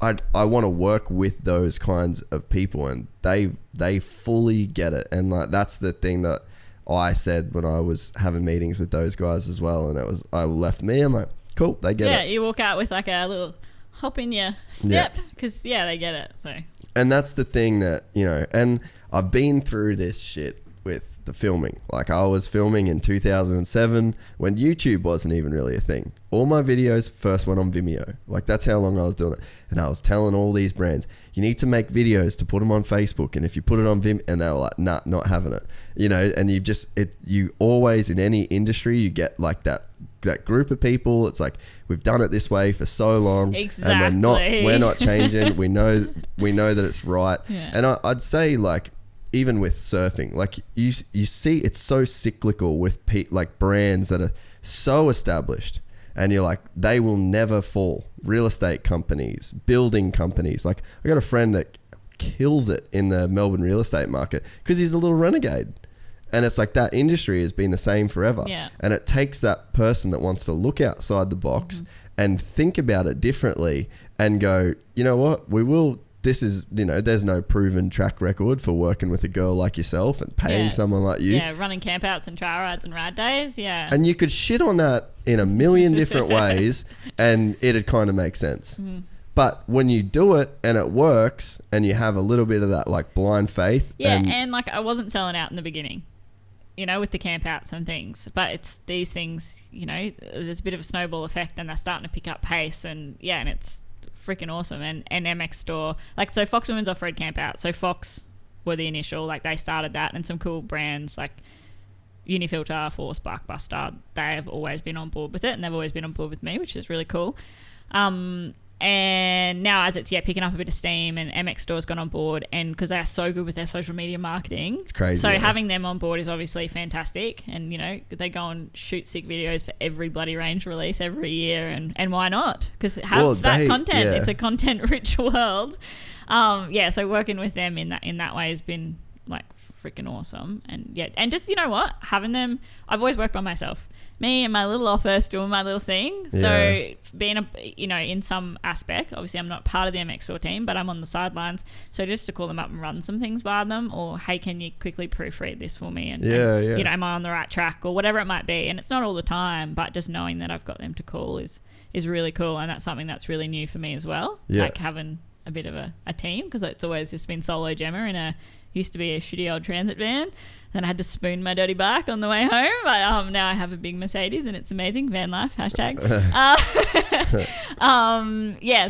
I want to work with those kinds of people, and they fully get it. And like that's the thing that I said when I was having meetings with those guys as well, and I left me, I'm like cool, they get it. Yeah, you walk out with like a little hop in your step because they get it. So and that's the thing that, you know, and I've been through this shit with the filming. Like I was filming in 2007 when YouTube wasn't even really a thing. All my videos first went on Vimeo. Like that's how long I was doing it. And I was telling all these brands, you need to make videos to put them on Facebook. And if you put it on Vimeo, and they were like, nah, not having it. You know, and you always in any industry, you get like that group of people. It's like, we've done it this way for so long. Exactly. And we're not changing. we know that it's right. Yeah. And I'd say like, even with surfing, like you see it's so cyclical with like brands that are so established, and you're like, they will never fall. Real estate companies, building companies. Like I got a friend that kills it in the Melbourne real estate market because he's a little renegade. And it's like that industry has been the same forever. Yeah. And it takes that person that wants to look outside the box and think about it differently and go, you know what, this is, you know, there's no proven track record for working with a girl like yourself and paying someone like you. Yeah, running campouts and trail rides and ride days, yeah. And you could shit on that in a million different ways and it'd kind of make sense. But when you do it and it works and you have a little bit of that like blind faith. Yeah, and like I wasn't selling out in the beginning, you know, with the campouts and things. But it's these things, you know, there's a bit of a snowball effect and they're starting to pick up pace, and and it's freaking awesome. And MX Store, like, so Fox Women's Off-Road Campout, so Fox were the initial, like they started that, and some cool brands like Unifilter, Force, Sparkbuster, they have always been on board with it, and they've always been on board with me, which is really cool. And now as it's picking up a bit of steam, and MX Store's gone on board, and because they are so good with their social media marketing, it's crazy. So having them on board is obviously fantastic, and you know they go and shoot sick videos for every bloody range release every year, and why not? Because content, it's a content rich world. So working with them in that way has been like freaking awesome, and just, you know what, having them, I've always worked by myself. Me and my little office doing my little thing. Yeah. So being in some aspect, obviously I'm not part of the MX Store team, but I'm on the sidelines. So just to call them up and run some things by them, or hey, can you quickly proofread this for me? And you know, am I on the right track, or whatever it might be? And it's not all the time, but just knowing that I've got them to call is really cool, and that's something that's really new for me as well. Yeah. Like having a bit of a team, because it's always just been solo Jemma used to be a shitty old transit van. Then I had to spoon my dirty bike on the way home. But now I have a big Mercedes, and it's amazing. Van life, hashtag.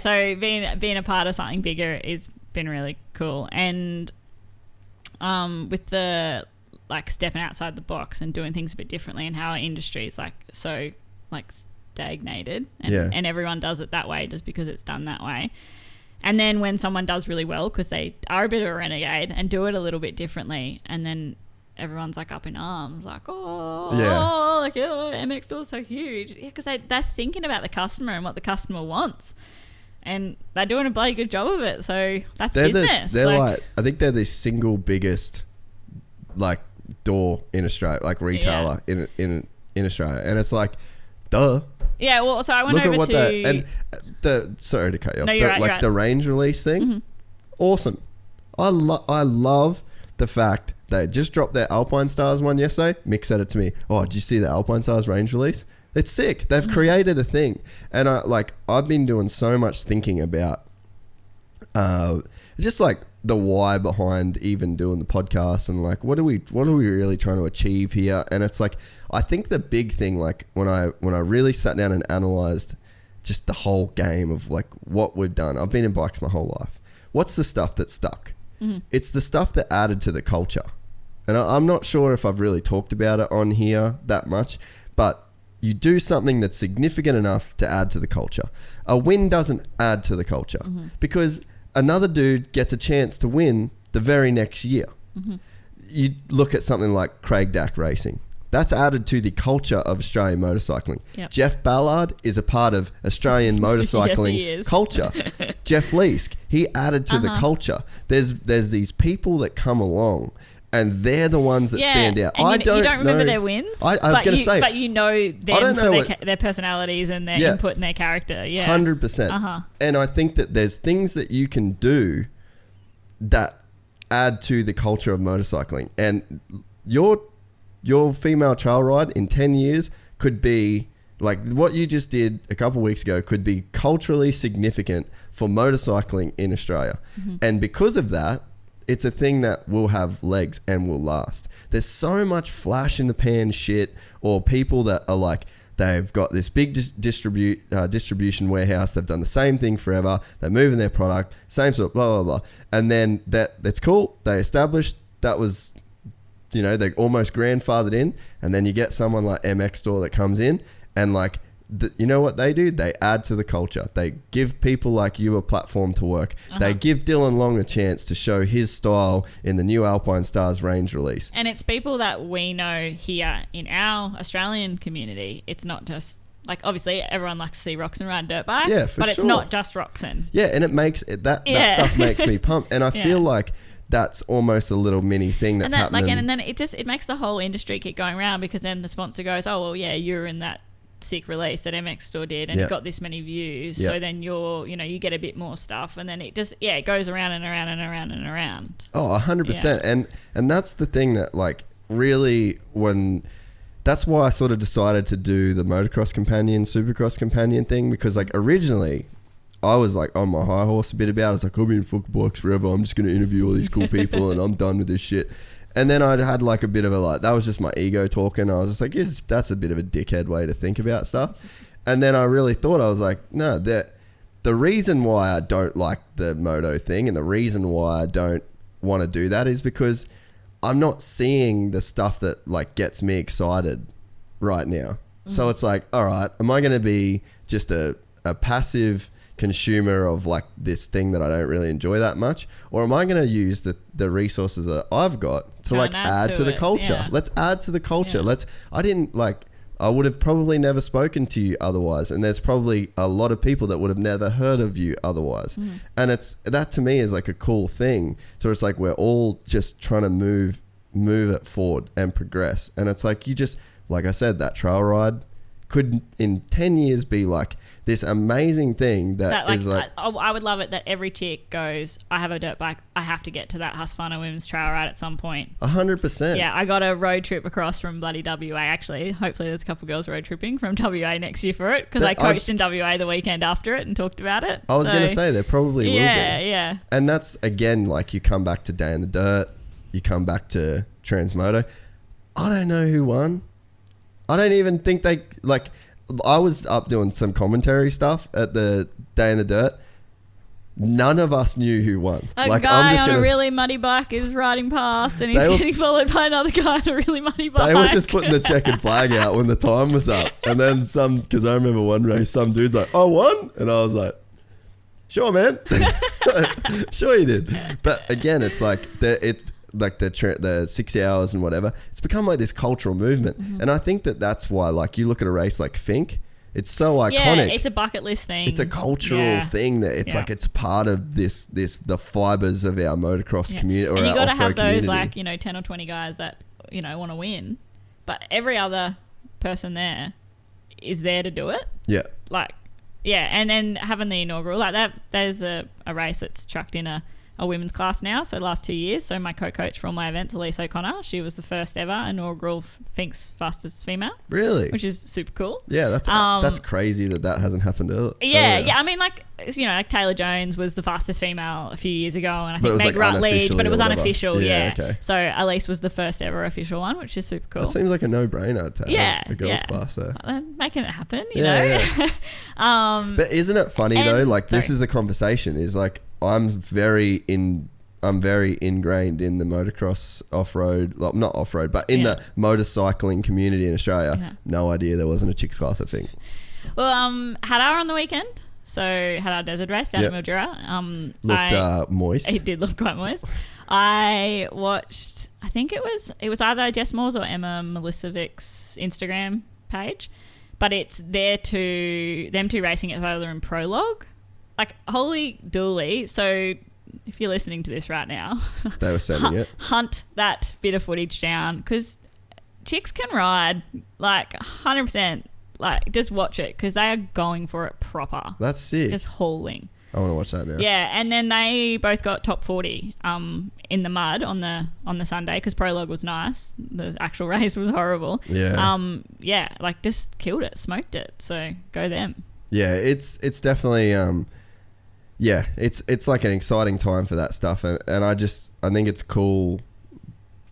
So being a part of something bigger has been really cool. And with the like stepping outside the box and doing things a bit differently, and how our industry is like so like stagnated, and everyone does it that way just because it's done that way. And then when someone does really well because they are a bit of a renegade and do it a little bit differently, and then everyone's like up in arms, like, MX Store's so huge. Yeah, because they're thinking about the customer and what the customer wants, and they're doing a bloody good job of it. So that's business. They're like, I think they're the single biggest like door in Australia, like retailer in Australia, and it's like, duh. Yeah, well, so I went over to... sorry to cut you off. No, you're right. The range release thing, awesome. I love the fact they just dropped their Alpine Stars one yesterday. Mick said it to me. Oh, did you see the Alpine Stars range release? It's sick. They've created a thing. And I've been doing so much thinking about just like the why behind even doing the podcast and like what are we really trying to achieve here. And it's like I think the big thing, like when I really sat down and analyzed just the whole game of like what we've done, I've been in bikes my whole life. What's the stuff that stuck? It's the stuff that added to the culture. And I'm not sure if I've really talked about it on here that much, but you do something that's significant enough to add to the culture. A win doesn't add to the culture because another dude gets a chance to win the very next year. You look at something like Craig Dack Racing. That's added to the culture of Australian motorcycling. Yep. Jeff Ballard is a part of Australian motorcycling culture. Jeff Leask, he added to the culture. There's these people that come along and they're the ones that stand out. And you don't remember their wins. I was going to say. But you know them for their personalities and their input and their character. Yeah. 100%. And I think that there's things that you can do that add to the culture of motorcycling. And your female trail ride in 10 years could be like what you just did a couple of weeks ago could be culturally significant for motorcycling in Australia. And because of that, it's a thing that will have legs and will last. There's so much flash in the pan shit or people that are like, they've got this big distribution warehouse. They've done the same thing forever. They're moving their product, same sort of blah, blah, blah. And then that's cool. They established that was, you know, they're almost grandfathered in. And then you get someone like MX Store that comes in and like, you know what they do? They add to the culture. They give people like you a platform to work. They give Dylan Long a chance to show his style in the new Alpine Stars range release. And it's people that we know here in our Australian community. It's not just like, obviously everyone likes to see Roxon ride a dirt bike, but it's not just Roxon. Yeah, and it makes that stuff makes me pumped. And I feel like that's almost a little mini thing that's happening. And then it makes the whole industry keep going around because then the sponsor goes, oh well, yeah, you're in that sick release that MX Store did and it got this many views, so then you get a bit more stuff, and then it just it goes around and around and around and around. 100%. And that's the thing that like really that's why I sort of decided to do the motocross companion, supercross companion thing, because like originally I was like on my high horse a bit about it. I was like, I'll be in fucking bikes forever, I'm just going to interview all these cool people and I'm done with this shit. And then I had like a bit of that was just my ego talking. I was just like, that's a bit of a dickhead way to think about stuff. And then I really thought, I was like, no, the reason why I don't like the moto thing and the reason why I don't want to do that is because I'm not seeing the stuff that like gets me excited right now. So it's like, all right, am I going to be just a passive consumer of like this thing that I don't really enjoy that much, or am I going to use the resources that I've got to like add to the culture? Let's add to the culture. I would have probably never spoken to you otherwise, and there's probably a lot of people that would have never heard of you otherwise. And that to me is like a cool thing. So it's like we're all just trying to move it forward and progress. And it's like you just, like I said, that trail ride could in 10 years be like this amazing thing that is like... I would love it that every chick goes, I have a dirt bike, I have to get to that Husqvarna women's trail ride at some point. 100%. Yeah, I got a road trip across from bloody WA actually. Hopefully there's a couple of girls road tripping from WA next year for it, because I coached in WA the weekend after it and talked about it. I was going to say there probably will be. Yeah. And that's, again, like you come back to Day in the Dirt, you come back to Transmoto. I don't know who won. I don't even think they... Like, I was up doing some commentary stuff at the Day in the Dirt. None of us knew who won. A guy on a really muddy bike is riding past and he's getting followed by another guy on a really muddy bike. They were just putting the checkered flag out when the time was up. And then because I remember one race, some dude's like, I won? And I was like, sure, man. Sure you did. But again, it's like... the 6 hours and whatever, it's become like this cultural movement. And I think that's why, like, you look at a race like Fink, it's so iconic. Yeah, it's a bucket list thing. It's a cultural thing that it's like it's part of the fibers of our motocross community or and our you got to off-road have those community. like 10 or 20 guys that want to win, but every other person there is there to do it. And then having the inaugural like that, there's a race that's trucked in a a women's class now, so last 2 years. So my co-coach for all my events, Elise O'Connor, she was the first ever inaugural Finks fastest female. Really? Which is super cool. Yeah, that's crazy that hasn't happened earlier. Yeah. I mean, like, you know, like Taylor Jones was the fastest female a few years ago, and I think Meg like Rutledge, but it was unofficial. Yeah. Okay. So Elise was the first ever official one, which is super cool. That seems like a no-brainer to have a girls' class there. Making it happen, you know. Yeah. But isn't it funny though? Like, this is the conversation. Is like, I'm very ingrained in the motocross off-road, well, not off-road, but in the motorcycling community in Australia. Yeah. No idea there wasn't a chicks class, I think. Well, had our on the weekend. So had our desert race down at Mildura. Looked moist. It did look quite moist. I watched, I think it was either Jess Moore's or Emma Milisevic's Instagram page, but it's them two racing at Zola and Prologue. Like, holy dooly. So if you're listening to this right now, they were sending it. Hunt that bit of footage down, because chicks can ride, like, 100%. Like, just watch it, because they are going for it proper. That's sick. Just hauling. I want to watch that now. Yeah, and then they both got top 40 in the mud on the Sunday, because Prologue was nice. The actual race was horrible. Yeah. Like, just killed it, smoked it. So go them. Yeah, it's definitely it's like an exciting time for that stuff, and I think it's cool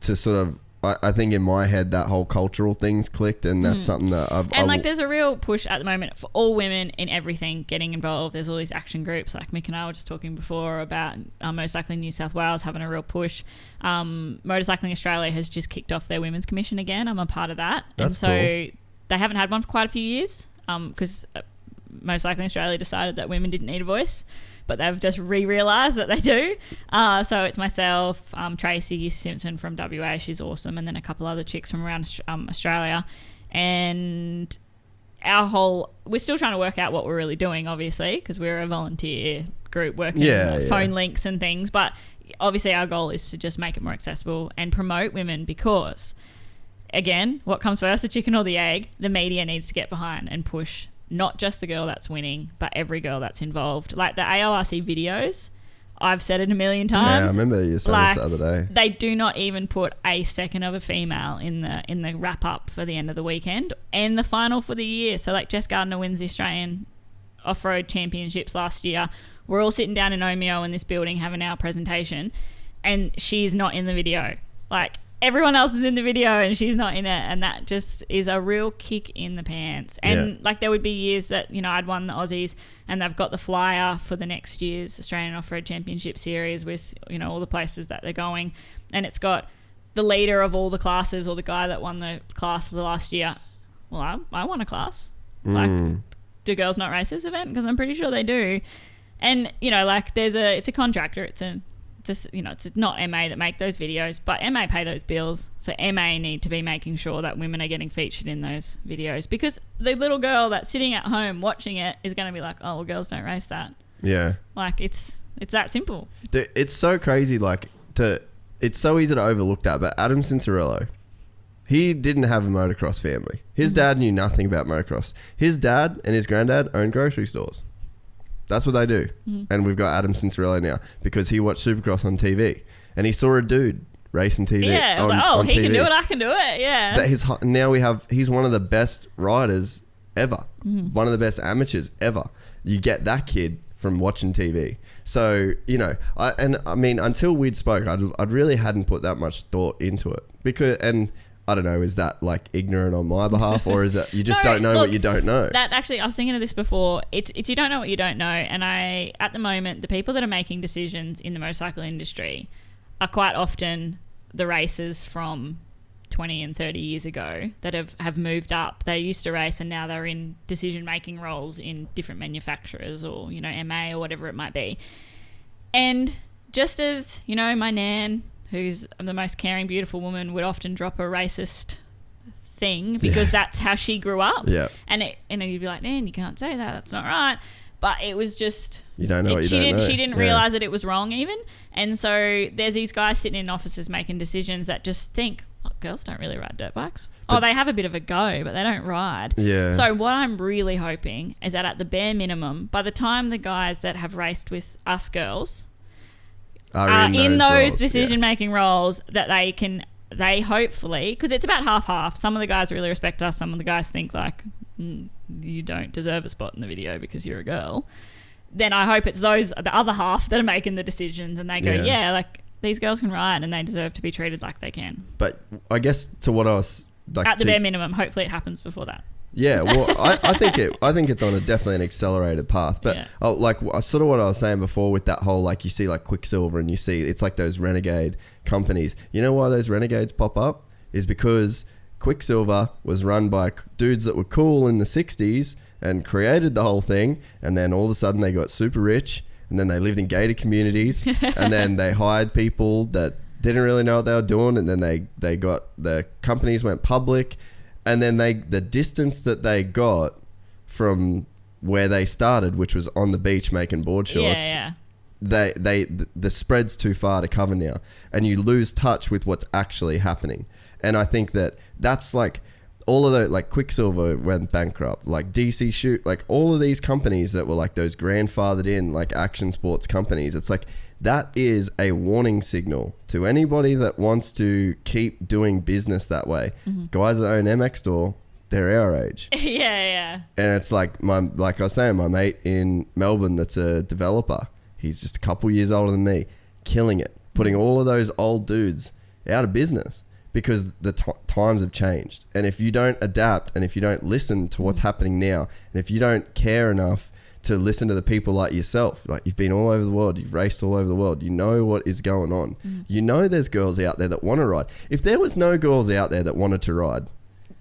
to sort of. I think in my head that whole cultural thing's clicked, and that's something that there's a real push at the moment for all women in everything getting involved. There's all these action groups, like Mick and I were just talking before about Motorcycling New South Wales having a real push. Motorcycling Australia has just kicked off their women's commission again. I'm a part of that. That's cool. They haven't had one for quite a few years because Motorcycling Australia decided that women didn't need a voice, but they've just realised that they do. So it's myself, Tracy Simpson from WA, she's awesome, and then a couple other chicks from around Australia. And we're still trying to work out what we're really doing, obviously, because we're a volunteer group working phone links and things. But obviously our goal is to just make it more accessible and promote women, because, again, what comes first, the chicken or the egg? The media needs to get behind and push not just the girl that's winning, but every girl that's involved. Like the AORC videos, I've said it a million times. Yeah, I remember you saying this the other day. They do not even put a second of a female in the wrap up for the end of the weekend and the final for the year. So like Jess Gardner wins the Australian Off-Road Championships last year. We're all sitting down in Omeo in this building having our presentation, and she's not in the video. Like, everyone else is in the video and she's not in it, and that just is a real kick in the pants. And like, there would be years that, you know, I'd won the Aussies and they've got the flyer for the next year's Australian Off-Road Championship series with, you know, all the places that they're going, and it's got the leader of all the classes or the guy that won the class for the last year. Well, I won a class. Like, do girls not race this event? Because I'm pretty sure they do. And, you know, like, it's a contractor, it's not MA that make those videos, but MA pay those bills. So MA need to be making sure that women are getting featured in those videos, because the little girl that's sitting at home watching it is going to be like, oh, well, girls don't race that. Yeah. Like, it's that simple. It's so crazy. It's so easy to overlook that. But Adam Cincerello, he didn't have a motocross family. His dad knew nothing about motocross. His dad and his granddad owned grocery stores. That's what they do. And we've got Adam Cincerello now because he watched Supercross on TV and he saw a dude racing TV. Yeah, I was like, he can do it, I can do it. Yeah. He's one of the best riders ever. One of the best amateurs ever. You get that kid from watching TV. So, you know, I mean, until we'd spoke, I really hadn't put that much thought into it and I don't know, is that like ignorant on my behalf, or is it you just don't know what you don't know? That actually, I was thinking of this before. It's you don't know what you don't know. And at the moment, the people that are making decisions in the motorcycle industry are quite often the racers from 20 and 30 years ago that have moved up. They used to race and now they're in decision-making roles in different manufacturers or, you know, MA or whatever it might be. And just as, you know, my nan, who's the most caring, beautiful woman, would often drop a racist thing because that's how she grew up. Yeah. And you'd be like, Nan, you can't say that. That's not right. But it was just... You don't know what you don't know. She didn't realise that it was wrong even. And so there's these guys sitting in offices making decisions that just think, oh, girls don't really ride dirt bikes. They have a bit of a go, but they don't ride. Yeah. So what I'm really hoping is that at the bare minimum, by the time the guys that have raced with us girls are in those roles, decision-making roles that they hopefully, because it's about half-half. Some of the guys really respect us. Some of the guys think like, you don't deserve a spot in the video because you're a girl. Then I hope it's the other half that are making the decisions, and they go, like, these girls can ride and they deserve to be treated like they can. But I guess to what I was like, at the bare minimum, hopefully it happens before that. Yeah, well, I think it's on definitely an accelerated path. But like sort of what I was saying before with that whole, like, you see like Quicksilver and you see it's like those renegade companies. You know why those renegades pop up? Is because Quicksilver was run by dudes that were cool in the 60s and created the whole thing, and then all of a sudden they got super rich, and then they lived in gated communities, and then they hired people that didn't really know what they were doing, and then they got, the companies went public, and then the distance that they got from where they started, which was on the beach making board shorts, the spread's too far to cover now, and you lose touch with what's actually happening. And I think that's like all of the, like, Quicksilver went bankrupt, like DC Shoot, like all of these companies that were like those grandfathered in, like, action sports companies. It's like, that is a warning signal to anybody that wants to keep doing business that way. Mm-hmm. Guys that own MX Store, they're our age. Yeah. And it's like like I was saying, my mate in Melbourne that's a developer, he's just a couple years older than me, killing it, putting all of those old dudes out of business. Because the times have changed. And if you don't adapt, and if you don't listen to what's happening now, and if you don't care enough to listen to the people like yourself, like, you've been all over the world, you've raced all over the world, you know what is going on. You know there's girls out there that want to ride. If there was no girls out there that wanted to ride,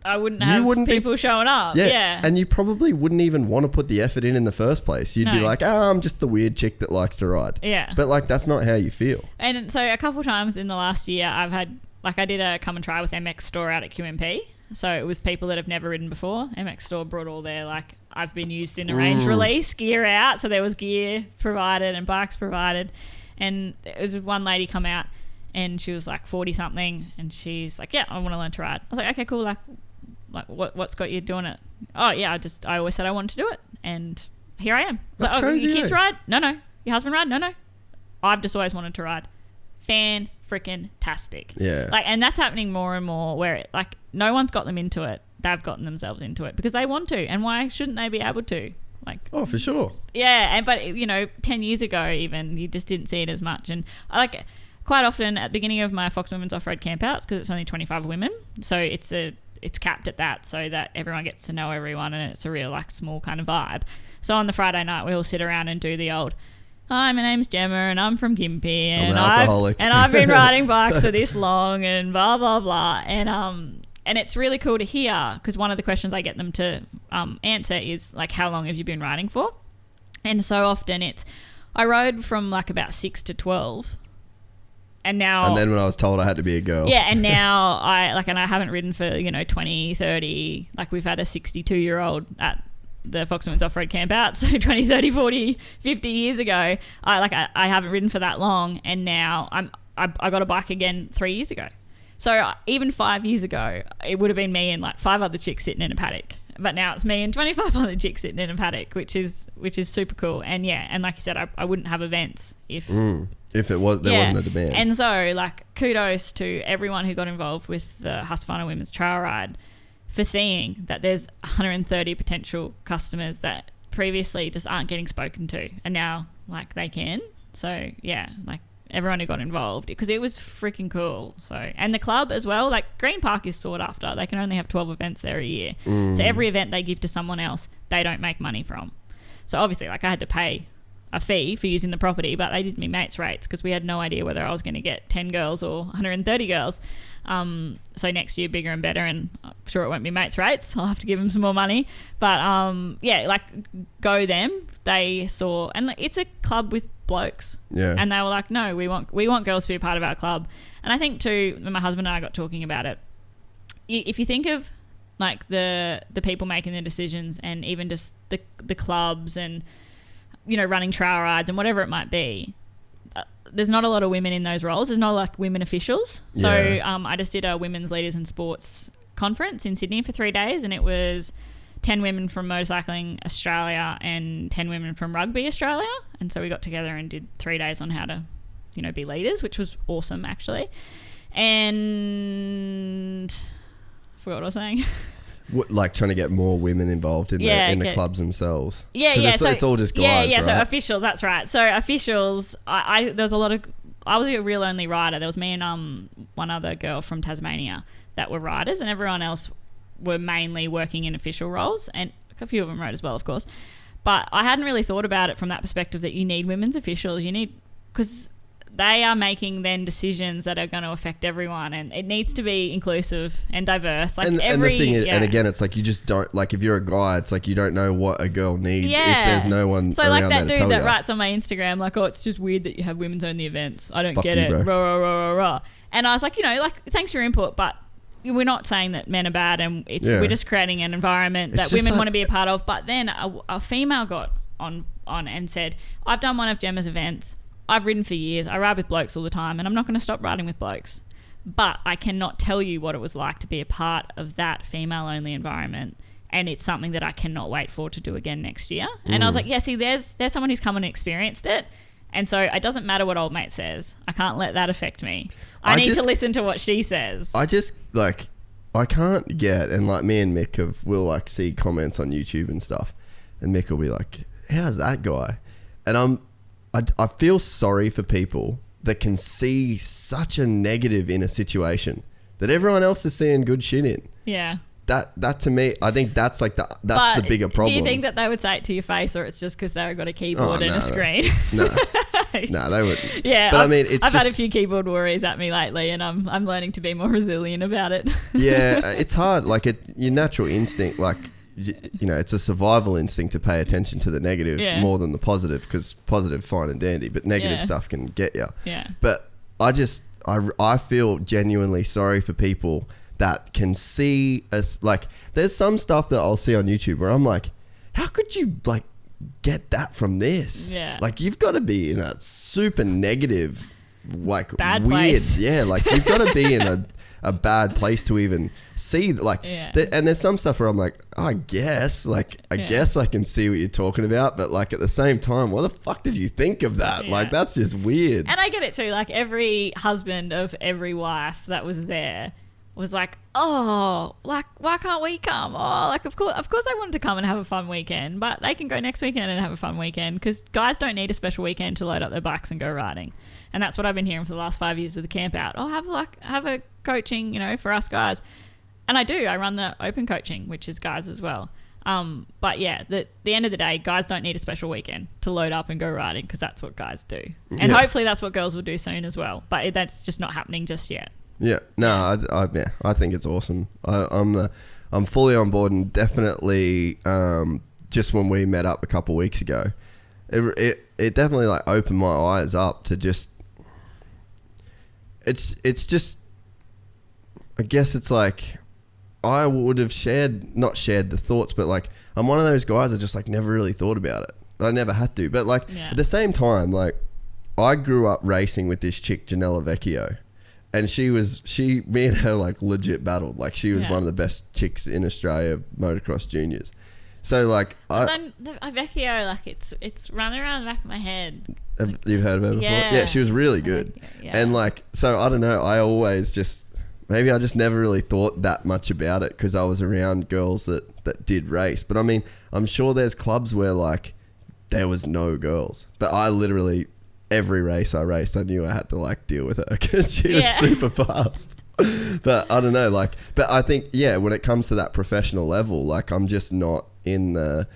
I wouldn't have people showing up. Yeah. And you probably wouldn't even want to put the effort in the first place. You'd be like, I'm just the weird chick that likes to ride. Yeah. But like, that's not how you feel. And so a couple times in the last year, I've had, like, I did a come and try with MX Store out at QMP. So it was people that have never ridden before. MX Store brought all their, like, I've been used in a range release gear out. So there was gear provided and bikes provided. And there was one lady come out and she was like 40 something and she's like, I want to learn to ride. I was like, okay, cool. Like what's got you doing it? Oh yeah, I always said I wanted to do it. And here I am. That's like, crazy, your kids ride? No. Your husband ride? No. I've just always wanted to ride. Fan-freaking-tastic. Yeah. Like, and that's happening more and more where, like, no one's got them into it. They've gotten themselves into it because they want to. And why shouldn't they be able to? Like, oh, for sure. Yeah. But, 10 years ago even, you just didn't see it as much. And I like, quite often at the beginning of my Fox Women's Off-Road campouts, because it's only 25 women, so it's capped at that so that everyone gets to know everyone and it's a real, like, small kind of vibe. So on the Friday night, we all sit around and do the old, hi, my name's Jemma and I'm from Gympie and I've been riding bikes for this long and blah, blah, blah. And it's really cool to hear because one of the questions I get them to answer is, like, how long have you been riding for? And so often I rode from, like, about 6 to 12. And then when I was told I had to be a girl. Yeah, and now I haven't ridden for, 20, 30. Like, we've had a 62-year-old at the Fox Women's Off-Road camp out, so 20, 30, 40, 50 years ago, I haven't ridden for that long, and now I got a bike again 3 years ago. So even 5 years ago, it would have been me and, like, 5 other chicks sitting in a paddock. But now it's me and 25 other chicks sitting in a paddock, which is super cool. And yeah, and like you said, I wouldn't have events if there wasn't a demand. And so, like, kudos to everyone who got involved with the Husqvarna Women's Trail Ride for seeing that there's 130 potential customers that previously just aren't getting spoken to, and now, like, they can. So yeah, like, everyone who got involved, because it was freaking cool. So, and the club as well, like, Green Park is sought after. They can only have 12 events there a year. So every event they give to someone else, they don't make money from. So obviously, like, I had to pay a fee for using the property, but they did me mates rates because we had no idea whether I was going to get 10 girls or 130 girls. So next year, bigger and better, and I'm sure it won't be mates rates. I'll have to give them some more money. But yeah, like, go them. They saw, and it's a club with blokes. Yeah. And they were like, no, we want girls to be a part of our club. And I think too, when my husband and I got talking about it, if you think of, like, the people making the decisions, and even just the clubs and, running trail rides and whatever it might be, there's not a lot of women in those roles. There's not, like, women officials. So I just did a Women's Leaders in Sports conference in Sydney for 3 days, and it was 10 women from Motorcycling Australia and 10 women from Rugby Australia. And so we got together and did 3 days on how to be leaders, which was awesome actually. And I forgot what I was saying. Like trying to get more women involved in the clubs themselves. Yeah. So it's all just guys, Yeah. right? So officials, that's right. So officials, I there was a lot of. I was a real only rider. There was me and one other girl from Tasmania that were riders, and everyone else were mainly working in official roles, and a few of them rode as well, of course. But I hadn't really thought about it from that perspective that you need women's officials. Because they are making then decisions that are going to affect everyone, and it needs to be inclusive and diverse. Like and the thing is, and again, it's like you just don't, like if you're a guy, it's like you don't know what a girl needs if there's no one so around like that there to dude tell that you. writes on my Instagram like, oh, it's just weird that you have women's only events. I don't Fuck get you, it. bro. Rah, rah, rah, rah, rah. And I was like, thanks for your input, but we're not saying that men are bad, and we're just creating an environment that women want to be a part of. But then a female got on and said, I've done one of Gemma's events. I've ridden for years. I ride with blokes all the time, and I'm not going to stop riding with blokes. But I cannot tell you what it was like to be a part of that female-only environment, and it's something that I cannot wait for to do again next year. And I was like, see, there's someone who's come and experienced it, and so it doesn't matter what old mate says. I can't let that affect me. I need to listen to what she says. I just, like, I can't get, and like me and Mick will like see comments on YouTube and stuff, and Mick will be like, how's that guy? And I feel sorry for people that can see such a negative in a situation that everyone else is seeing good shit in. Yeah. That to me, I think that's like the bigger problem. Do you think that they would say it to your face, or it's just because they've got a keyboard and a screen? No, they wouldn't. Yeah, but I mean, I've had a few keyboard worries at me lately, and I'm learning to be more resilient about it. Yeah, it's hard. Like your natural instinct, like it's a survival instinct to pay attention to the negative more than the positive, because positive, fine and dandy, but negative stuff can get you. Yeah. But I feel genuinely sorry for people that can see us. Like, there's some stuff that I'll see on YouTube where I'm like, how could you like get that from this? Yeah. Like, you've got to be in a super negative, like bad weird, place. yeah. Like, you've got to be in a bad place to even see, like, and there's some stuff where I'm like, I guess I can see what you're talking about, but like at the same time, what the fuck did you think of that? Like, that's just weird. And I get it too. Like, every husband of every wife that was there was like, oh, like, why can't we come? Oh, like, of course they wanted to come and have a fun weekend, but they can go next weekend and have a fun weekend, because guys don't need a special weekend to load up their bikes and go riding. And that's what I've been hearing for the last 5 years with the camp out. Oh, have a coaching, for us guys. And I do. I run the open coaching, which is guys as well. But yeah, the end of the day, guys don't need a special weekend to load up and go riding, because that's what guys do. And hopefully that's what girls will do soon as well. But that's just not happening just yet. Yeah, no, I think it's awesome. I'm fully on board, and definitely just when we met up a couple of weeks ago, it definitely like opened my eyes up to just. It's just, I guess it's like, I would have not shared the thoughts, but like, I'm one of those guys that just like never really thought about it. I never had to, but like at the same time, like, I grew up racing with this chick, Janella Vecchio. And me and her like legit battled. Like, she was one of the best chicks in Australia, motocross juniors. So like, Vecchio, like, it's running around the back of my head. You've heard of her before? Yeah, she was really good. And like, so I don't know. I always maybe I just never really thought that much about it, because I was around girls that did race. But I mean, I'm sure there's clubs where like there was no girls, but I literally, every race I raced, I knew I had to like deal with her, because she was super fast. But I don't know, like, but I think, when it comes to that professional level, like, I'm just not in the,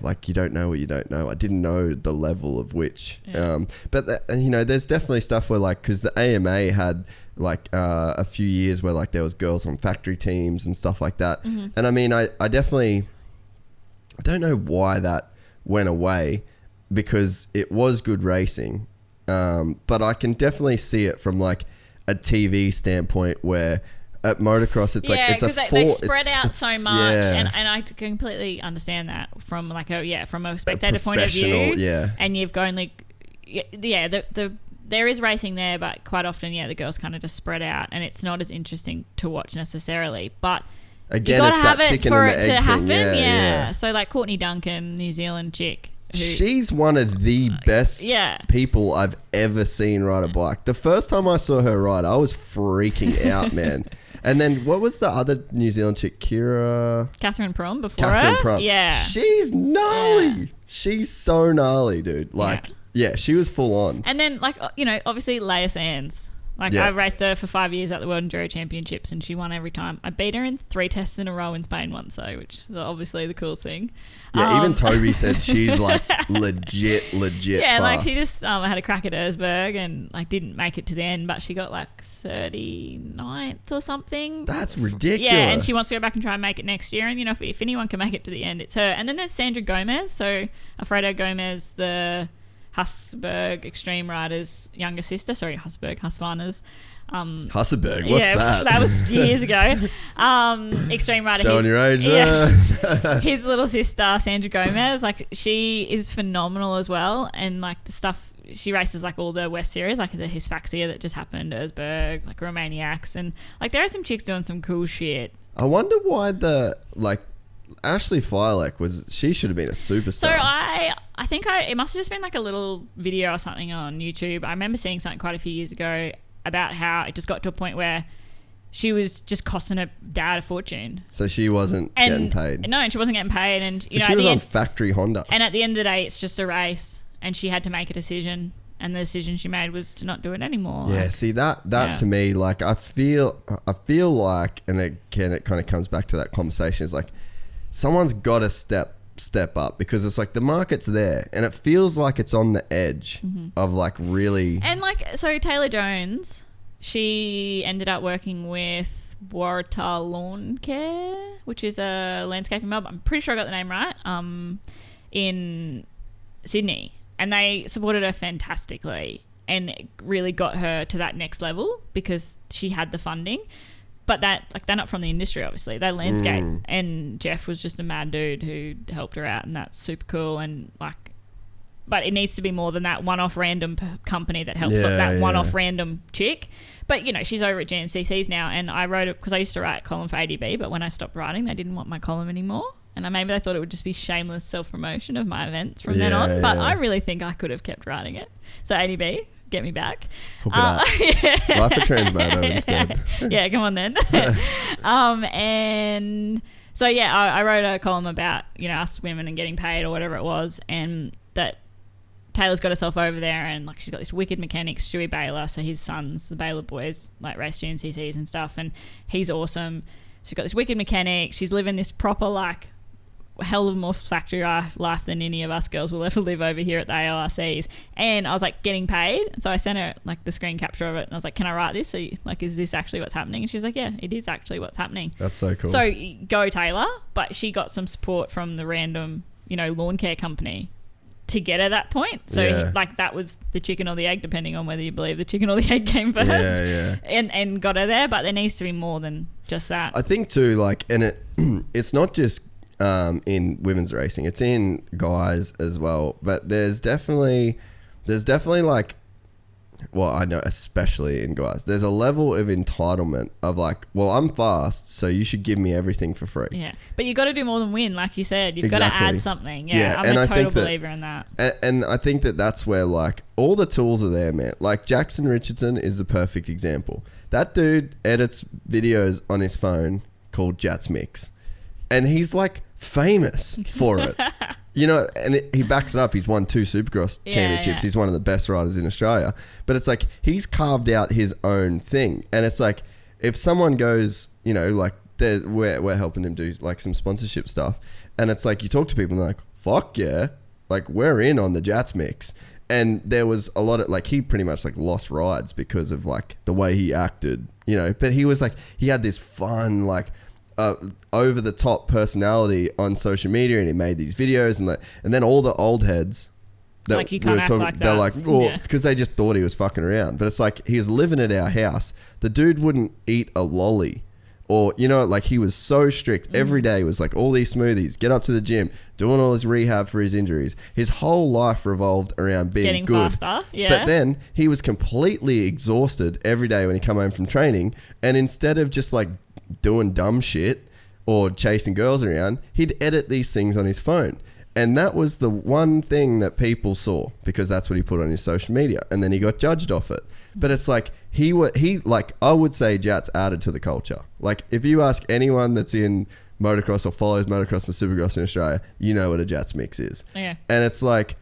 like, you don't know what you don't know. I didn't know the level of which, but there's definitely stuff where like, because the AMA had like a few years where like there was girls on factory teams and stuff like that. Mm-hmm. And I mean, I definitely, I don't know why that went away, because it was good racing. But I can definitely see it from like a TV standpoint, where at motocross it's like it's they spread out so much, and I completely understand that from like from a spectator point of view. And you've got only there is racing there, but quite often the girls kind of just spread out, and it's not as interesting to watch necessarily. But again, you gotta it's have that it chicken for and the it to egg happen. thing. So like Courtney Duncan, New Zealand chick, She's one of the best people I've ever seen ride a bike. The first time I saw her ride, I was freaking out, man. And then what was the other New Zealand chick? Catherine Prom before Catherine her? Prom. Yeah. She's gnarly. Yeah. She's so gnarly, dude. Like, yeah, she was full on. And then, like, you know, obviously Leia Sands. Like, I raced her for 5 years at the World Enduro Championships and she won every time. I beat her in 3 tests in a row in Spain once, though, which is obviously the cool thing. Yeah, even Toby said she's, like, legit yeah, fast. like, she just had a crack at Erzberg and, like, didn't make it to the end, but she got, like, 39th or something. That's ridiculous. Yeah, and she wants to go back and try and make it next year. And, you know, if anyone can make it to the end, it's her. And then there's Sandra Gomez. So, Alfredo Gomez, the Husberg Extreme Riders' younger sister. Sorry, Husqvarna's. Husberg, what's that? That was years ago. Extreme Rider. Showing your age. His little sister, Sandra Gomez, like, she is phenomenal as well. And, like, the stuff, she races, like, all the West Series, like the Hispaxia that just happened, Erzberg, like, Romaniacs. And, like, there are some chicks doing some cool shit. I wonder why Ashley Filek she should have been a superstar. So I think it must have just been like a little video or something on YouTube. I remember seeing something quite a few years ago about how it just got to a point where she was just costing her dad a fortune. So she wasn't getting paid. No, and she wasn't getting paid. And you know, she was on factory Honda. And at the end of the day, it's just a race, and she had to make a decision. And the decision she made was to not do it anymore. Yeah, see that to me, like, I feel like, and again, it kind of comes back to that conversation. It's like someone's got to step up, because it's like the market's there and it feels like it's on the edge of, like, really. And, like, so Taylor Jones, she ended up working with Waratah Lawn Care, which is a landscaping mob. I'm pretty sure I got the name right. In Sydney. And they supported her fantastically and it really got her to that next level because she had the funding. But that, like, they're not from the industry, obviously. They landscape. And Jeff was just a mad dude who helped her out, and that's super cool. And, like, but it needs to be more than that one-off random company that helps that one-off random chick. But, you know, she's over at GNCC's now, and I wrote it because I used to write a column for ADB, but when I stopped writing, they didn't want my column anymore. And maybe they thought it would just be shameless self-promotion of my events from then on. But I really think I could have kept writing it. So ADB, get me back. Hook it up. Life of Transmoto instead. Yeah, come on then. And so, yeah, I wrote a column about, you know, us women and getting paid or whatever it was, and that Taylor's got herself over there, and, like, she's got this wicked mechanic, Stewie Baylor. So his sons, the Baylor boys, like, race GNCCs and stuff, and he's awesome. She's got this wicked mechanic. She's living this proper, like, hell of more factory life than any of us girls will ever live over here at the ALRCs. And I was, like, getting paid. And so I sent her, like, the screen capture of it. And I was like, can I write this? So, like, is this actually what's happening? And she's like, yeah, it is actually what's happening. That's so cool. So go Taylor. But she got some support from the random, you know, lawn care company to get her that point. So, like, that was the chicken or the egg, depending on whether you believe the chicken or the egg came first. And got her there. But there needs to be more than just that. I think, too, like, and it's not just in women's racing, it's in guys as well, but there's definitely like, well, I know especially in guys, there's a level of entitlement of, like, well, I'm fast, so you should give me everything for free. Yeah, but you got to do more than win, like you said. You've got to add something. I'm a total believer in that. And I think that's where, like, all the tools are there, man. Like, Jackson Richardson is the perfect example. That dude edits videos on his phone called Jats Mix, and he's, like, famous for it. You know, and he backs it up. He's won 2 Supercross championships. He's one of the best riders in Australia. But it's like he's carved out his own thing. And it's like if someone goes, you know, like we're helping him do, like, some sponsorship stuff. And it's like you talk to people and they're like, fuck yeah. Like, we're in on the Jats Mix. And there was a lot of, like, he pretty much, like, lost rides because of, like, the way he acted, you know. But he was like, he had this fun, like, over the top personality on social media, and he made these videos, and then all the old heads that like, you can't act like they're that. like, well, because they just thought he was fucking around. But it's like, he was living at our house. The dude wouldn't eat a lolly, or, you know, like, he was so strict. Every day was like all these smoothies, get up to the gym, doing all his rehab for his injuries. His whole life revolved around being getting good. faster. But then he was completely exhausted every day when he come home from training, and instead of just, like, doing dumb shit or chasing girls around, he'd edit these things on his phone. And that was the one thing that people saw because that's what he put on his social media. And then he got judged off it. But it's like, I would say Jat's added to the culture. Like, if you ask anyone that's in motocross or follows motocross and supercross in Australia, you know what a Jats mix is. Yeah. And it's like,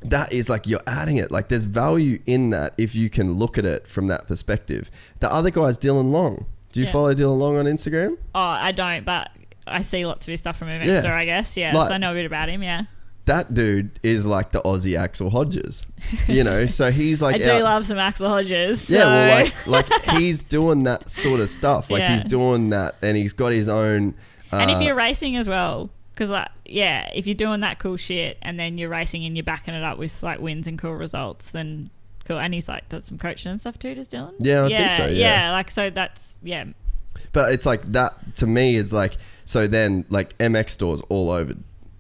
that is like, you're adding it. Like, there's value in that if you can look at it from that perspective. The other guy's Dylan Long. Do you follow Dylan Long on Instagram? Oh, I don't, but I see lots of his stuff from MX Store, I guess. Yeah, like, so I know a bit about him, yeah. That dude is like the Aussie Axel Hodges, you know? So he's like... I do love some Axel Hodges. Yeah, well, like he's doing that sort of stuff. Like, he's doing that and he's got his own... and if you're racing as well, because, like, yeah, if you're doing that cool shit and then you're racing and you're backing it up with, like, wins and cool results, then cool. And he's, like, does some coaching and stuff too, does Dylan? Yeah, I think so, Yeah, like, so that's, yeah. But it's like that, to me, is like... So then, like, MX Store's all over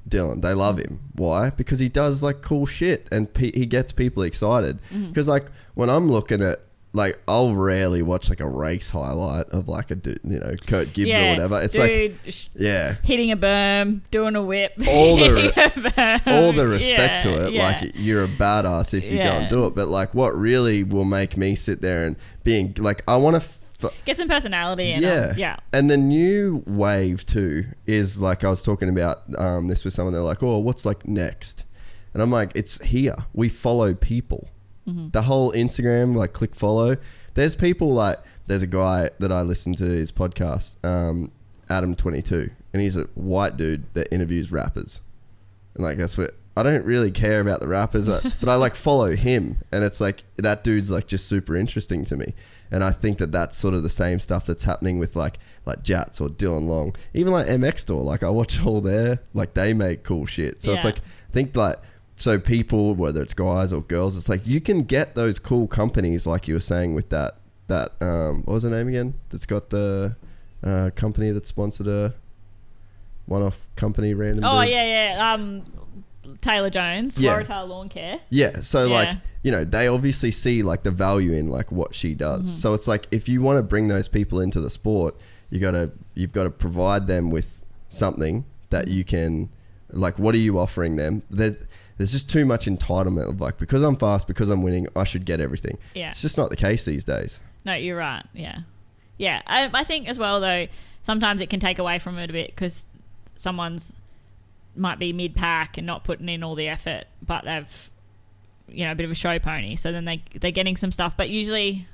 Dylan. They love him. Why? Because he does, like, cool shit and he gets people excited. Because, like, when I'm looking at, like, I'll rarely watch, like, a race highlight of, like, a dude, you know, Kurt Gibbs or whatever. It's like, hitting a berm, doing a whip, all the respect to it. Like, you're a badass if you go and do it. But, like, what really will make me sit there and being, like, I want to... Get some personality in yeah. And the new wave too is like, I was talking about this with someone, they're like, oh, what's like next? And I'm like, it's here. We follow people. The whole Instagram, like, click follow. There's people like, there's a guy that I listen to his podcast, Adam22, and he's a white dude that interviews rappers. And like, that's what, I don't really care about the rappers, but I like follow him, and it's like, that dude's like just super interesting to me. And I think that that's sort of the same stuff that's happening with like Jats or Dylan Long, even like MX Store. Like, I watch all their, like, they make cool shit. So it's like, I think like, so people, whether it's guys or girls, it's like, you can get those cool companies, like you were saying with that what was her name again? That's got the company that sponsored a one-off company random. Oh, dude. yeah. Taylor Jones, Waratah Lawn Care. Yeah, so like, you know, they obviously see like the value in like what she does. So it's like, if you want to bring those people into the sport, you've got to provide them with something that you can, like, what are you offering them? There's just too much entitlement of like, because I'm fast, because I'm winning, I should get everything. Yeah. It's just not the case these days. No, you're right. Yeah. Yeah. I think as well though, sometimes it can take away from it a bit because someone's might be mid-pack and not putting in all the effort, but they've, you know, a bit of a show pony. So then they're getting some stuff, but usually,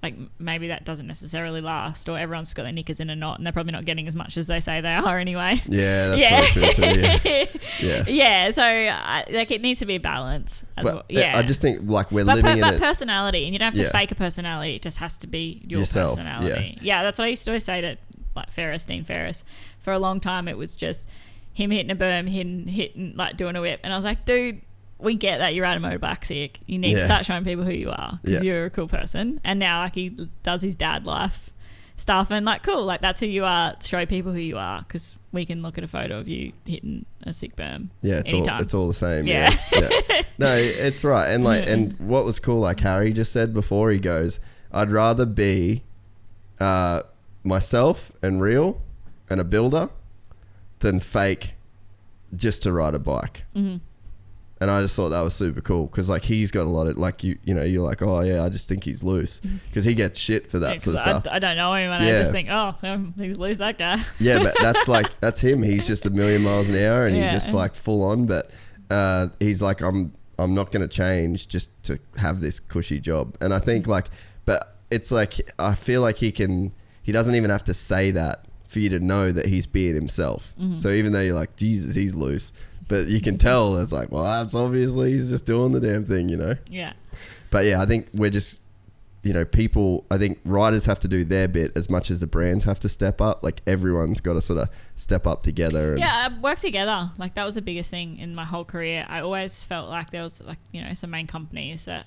like, maybe that doesn't necessarily last, or everyone's got their knickers in a knot and they're probably not getting as much as they say they are anyway. Yeah, that's very true too, yeah. So, like, it needs to be a balance as well. Yeah. I just think, like, we're living in it. But personality, and you don't have to fake a personality. It just has to be yourself, personality. Yeah, that's what I used to always say to, like, Dean Ferris. For a long time, it was just him hitting a berm, hitting like doing a whip, and I was like, dude, we get that you're out of motorbike sick. You need to start showing people who you are because you're a cool person. And now, like, he does his dad life stuff, and like, cool, like, that's who you are. Show people who you are, because we can look at a photo of you hitting a sick berm. Yeah, it's all the same. Yeah. No, it's right. And like, and what was cool, like Harry just said before, he goes, I'd rather be myself and real and a builder than fake just to ride a bike. And I just thought that was super cool because, like, he's got a lot of, like, you know, you're like, oh yeah, I just think he's loose because he gets shit for that sort of stuff. I don't know him, and I just think, oh, he's loose, that guy. Yeah, but that's him. He's just a million miles an hour, and he just like full on. But he's like, I'm not going to change just to have this cushy job. And I think, like, but it's like, I feel like he doesn't even have to say that for you to know that he's being himself. So even though you're like, Jesus, he's loose, but you can tell it's like, well, that's obviously he's just doing the damn thing, you know? Yeah. But yeah, I think we're just, you know, I think riders have to do their bit as much as the brands have to step up. Like, everyone's got to sort of step up together. And work together. Like, that was the biggest thing in my whole career. I always felt like there was, like, you know, some main companies that,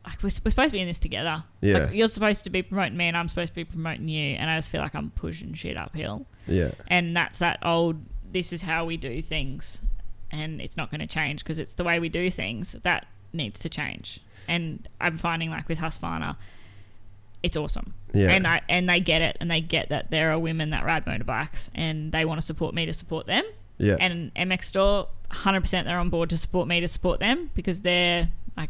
like, we're supposed to be in this together. Yeah. Like, you're supposed to be promoting me and I'm supposed to be promoting you, and I just feel like I'm pushing shit uphill. Yeah. And that's that old, this is how we do things, and it's not going to change because it's the way we do things. That needs to change. And I'm finding, like, with Husqvarna, it's awesome. Yeah. And they get it, and they get that there are women that ride motorbikes and they want to support me to support them. Yeah. And MX Store, 100% they're on board to support me to support them, because their like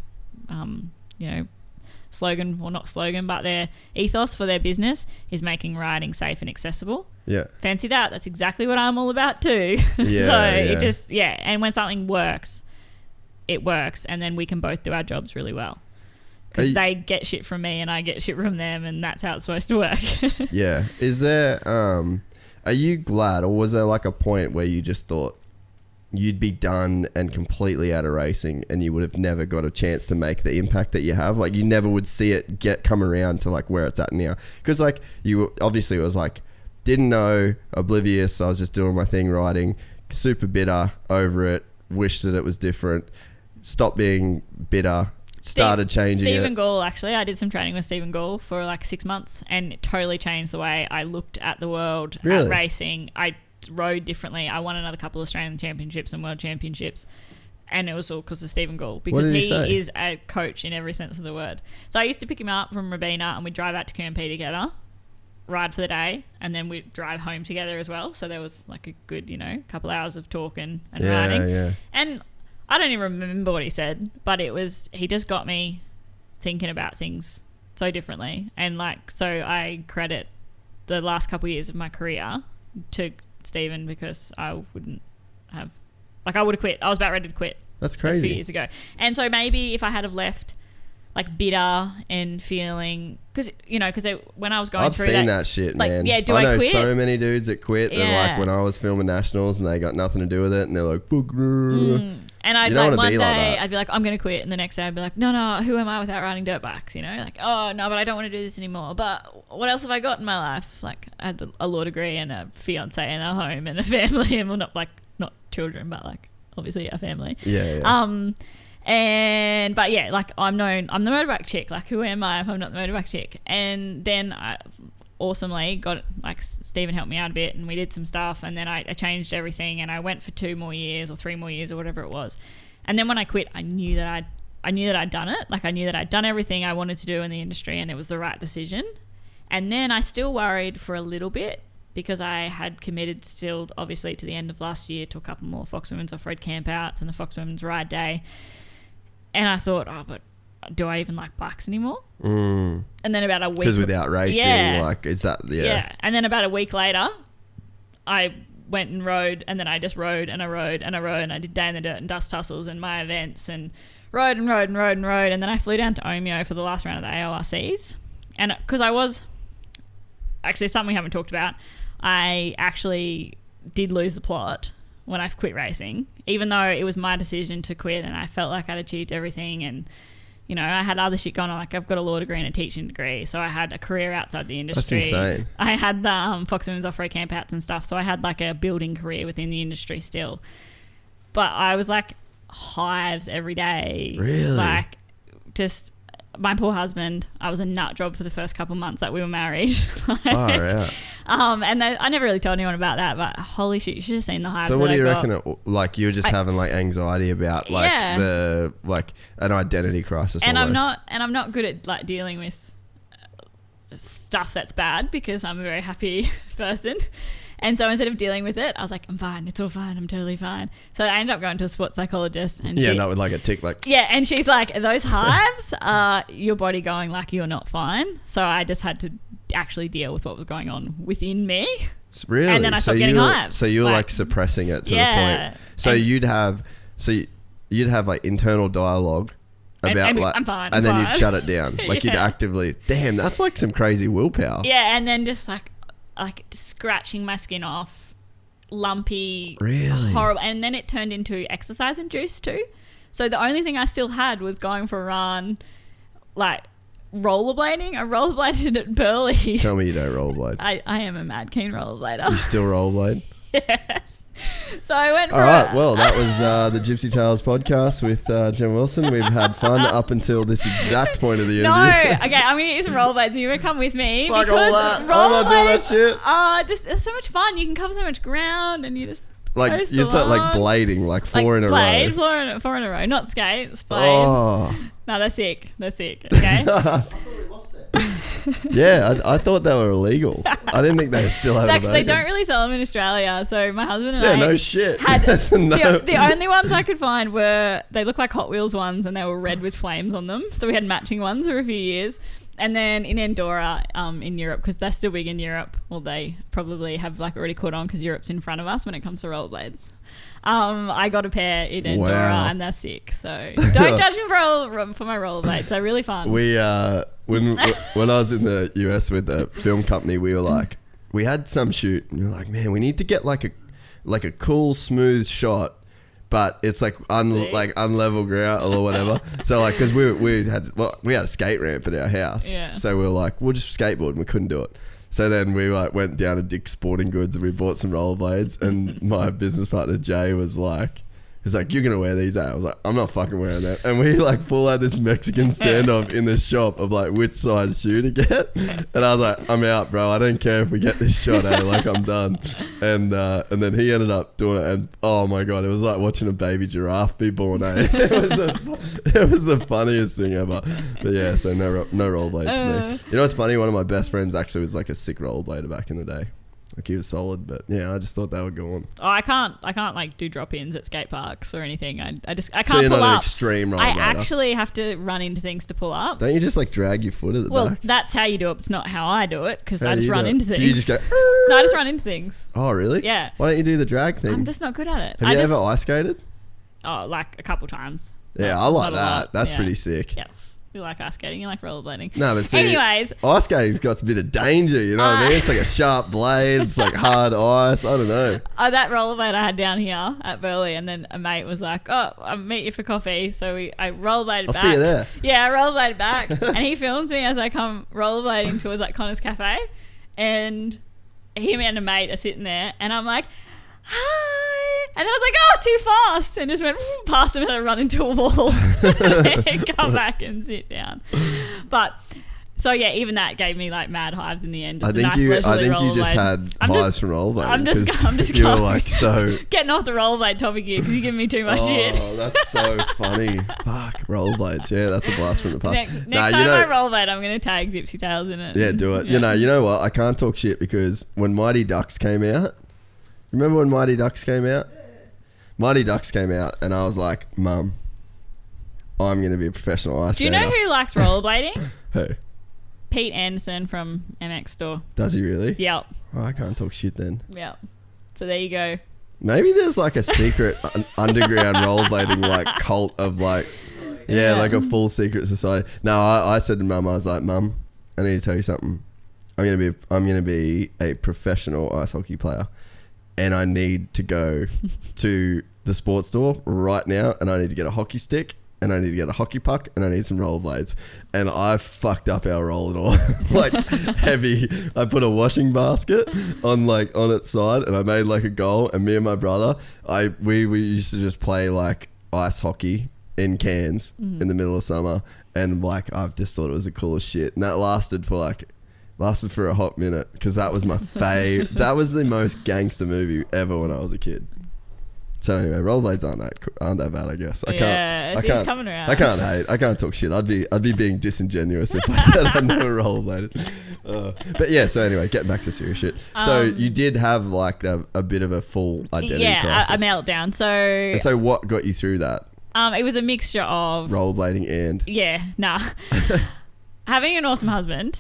slogan, well not slogan, but their ethos for their business is making riding safe and accessible. Yeah. Fancy that. That's exactly what I'm all about too. It just, and when something works, it works, and then we can both do our jobs really well. Because they get shit from me and I get shit from them, and that's how it's supposed to work. Yeah. Is there, are you glad, or was there like a point where you just thought you'd be done and completely out of racing and you would have never got a chance to make the impact that you have? Like, you never would see it come around to like where it's at now. Because like you obviously was like, didn't know, oblivious, I was just doing my thing riding, super bitter over it, wished that it was different, stopped being bitter, started changing Stephen it. Gall, actually, I did some training with Stephen Gall for like 6 months, and it totally changed the way I looked at the world, Really? at racing. I rode differently. I won another couple of Australian championships and world championships, and it was all because of Stephen Gall, because did he he say? is a coach in every sense of the word. So I used to pick him up from Robina, and we'd drive out to QMP together, ride for the day, and then we'd drive home together as well. So there was like a good, couple hours of talking and riding. Yeah. And I don't even remember what he said, but he just got me thinking about things so differently. And like, so I credit the last couple of years of my career to Stephen, because I wouldn't have, like, I would have quit. I was about ready to quit. That's crazy. A few years ago. And so maybe if I had have left like bitter and feeling, because when I was going I've through seen that shit, like, man. yeah, I know quit? so many dudes that quit. Yeah. They're like, when I was filming nationals and they got nothing to do with it, and they're like, And I'd You don't like wanna one be day like that. I'd be like, I'm going to quit, and the next day I'd be like, no, who am I without riding dirt bikes? Like, oh no, but I don't want to do this anymore. But what else have I got in my life? Like, I had a law degree and a fiance and a home and a family, and not children, but like obviously a family. Yeah. But yeah, like I'm the motorbike chick. Like, who am I if I'm not the motorbike chick? And then I awesomely got, like, Stephen helped me out a bit, and we did some stuff, and then I changed everything, and I went for 2 more years or 3 more years or whatever it was. And then when I quit, I knew that I'd done it. Like, I knew that I'd done everything I wanted to do in the industry, and it was the right decision. And then I still worried for a little bit, because I had committed still, obviously, to the end of last year to a couple more Fox Women's Off-Road campouts and the Fox Women's Ride Day. And I thought, but do I even like bikes anymore? And then about a week... Because without racing, like, is that... Yeah. And then about a week later, I went and rode, and then I just rode and I rode and I rode, and I did Day in the Dirt and Dust Tussles and my events, and rode and rode and rode and rode. And then I flew down to Omeo for the last round of the AORCs. And because I was... Actually, something we haven't talked about, I actually did lose the plot when I quit racing, even though it was my decision to quit, and I felt like I'd achieved everything, and I had other shit going on. Like, I've got a law degree and a teaching degree, so I had a career outside the industry. That's insane. I had the Fox Women's Off-Road campouts and stuff, so I had like a building career within the industry still. But I was like hives every day. Really? Like, just... My poor husband, I was a nut job for the first couple months that we were married. Far out. And I never really told anyone about that, but holy shit, you should have seen the hives. So what that do you I reckon? got. Like, you were just having like anxiety about like an identity crisis. And almost. I'm not good at like dealing with stuff that's bad, because I'm a very happy person. And so instead of dealing with it, I was like, I'm fine. It's all fine. I'm totally fine. So I ended up going to a sports psychologist. And not with like a tick, like... Yeah, and she's like, those hives are your body going like you're not fine. So I just had to actually deal with what was going on within me. Really? And then I stopped getting hives. So you were like suppressing it to the point. So you'd have like internal dialogue about and like... I'm fine. And then fine. you'd shut it down. Like you'd actively... Damn, that's like some crazy willpower. Yeah, and then just like scratching my skin off, lumpy, really horrible, and then it turned into exercise induced too. So the only thing I still had was going for a run, like rollerblading. I rollerbladed at Burleigh. Tell me you don't rollerblade. I am a mad keen rollerblader. You still rollerblade? Yes. So I went for all right, well, that was the Gypsy Tales podcast with Jemma Wilson. We've had fun up until this exact point of the interview. Okay, I'm going to use some rollerblades. You want to come with me? Fuck all that. I'm not doing that shit. It's so much fun. You can cover so much ground, and you just like it's like blading, like four in a row. Four in a row, not skates, blades. Oh. No, they're sick. Okay. I thought we lost that. Yeah, I thought they were illegal. I didn't think they still have. Actually, they don't really sell them in Australia. So my husband and Yeah, I no shit. had No. the only ones I could find were they look like Hot Wheels ones, and they were red with flames on them. So we had matching ones for a few years. And then in Andorra, in Europe, because they're still big in Europe, well, they probably have like already caught on because Europe's in front of us when it comes to rollerblades. I got a pair in Andorra, and they're sick. So don't judge me for my rollerblades. They're really fun. We when I was in the US with the film company, we were like, we had some shoot, and we were like, man, we need to get like a cool, smooth shot. But it's like unlevel ground or whatever. So like, because we had a skate ramp at our house. Yeah. So we were like, we'll just skateboard, and we couldn't do it. So then we like went down to Dick's Sporting Goods and we bought some rollerblades. And my business partner Jay was like, he's like, you're gonna wear these out. I was like, I'm not fucking wearing that. And we like full had this Mexican standoff in the shop of like which size shoe to get. And I was like, I'm out, bro. I don't care if we get this shot out. Like I'm done. And then he ended up doing it, and oh my god, it was like watching a baby giraffe be born. It was the funniest thing ever. But yeah, so no rollerblades for me. You know what's funny? One of my best friends actually was like a sick rollerblader back in the day. Like he was solid, but yeah, I just thought they would go on. Oh, I can't like do drop-ins at skate parks or anything. I can't so you're pull not up. An extreme rollerblader. I actually have to run into things to pull up. Don't you just like drag your foot at the back? Well, that's how you do it. It's not how I do it because How I do just you run do it? into things. Do you just go? No, I just run into things. Oh, really? Yeah. Why don't you do the drag thing? I'm just not good at it. Have you ever ice skated? Oh, like a couple times. Yeah, I like Not a that. lot. That's Yeah. pretty sick. Yeah. You like ice skating, you like rollerblading. No, but see, anyways, ice skating's got a bit of danger, you know what I mean? It's like a sharp blade, it's like hard ice, I don't know. That rollerblade I had down here at Burley, and then a mate was like, oh, I'll meet you for coffee. So I rollerbladed back. I'll see you there. Yeah, I rollerbladed back. And he films me as I come rollerblading towards like Connor's Cafe. And him and a mate are sitting there, and I'm like, hi. And then I was like, oh, too fast. And just went past him and I run into a wall. And come back and sit down. But so yeah, even that gave me like mad hives in the end. I think you just had hives from rollerblading. I'm just you were like so getting off the rollerblade topic here because you're giving me too much shit. Oh, that's so funny. Fuck, rollerblades. Yeah, that's a blast from the past. Next time I rollerblade, I'm going to tag Gypsy Tales in it. Yeah, do it. Yeah. You know what? I can't talk shit because when Mighty Ducks came out, remember when Mighty Ducks came out? Mighty Ducks came out and I was like, Mum, I'm going to be a professional ice skater. Do you know who likes rollerblading? Who? Pete Anderson from MX Store. Does he really? Yep. Oh, I can't talk shit then. Yep. So there you go. Maybe there's like a secret underground rollerblading like cult of like, like a full secret society. No, I said to Mum, I was like, Mum, I need to tell you something. I'm gonna be a professional ice hockey player, and I need to go to the sports store right now, and I need to get a hockey stick, and I need to get a hockey puck, and I need some rollerblades. And I fucked up our roller door like heavy. I put a washing basket on its side, and I made like a goal. And me and my brother, we used to just play like ice hockey in Cairns in the middle of summer, and like I've just thought it was the coolest shit. And that lasted for a hot minute because that was my fave. That was the most gangster movie ever when I was a kid. So anyway, rollerblades aren't that bad, I guess. I can't coming around. I can't hate. I can't talk shit. I'd be being disingenuous if I said I'd never rollerbladed. But yeah. So anyway, getting back to serious shit. So you did have like a bit of a full identity crisis. A meltdown. So what got you through that? It was a mixture of rollerblading and having an awesome husband,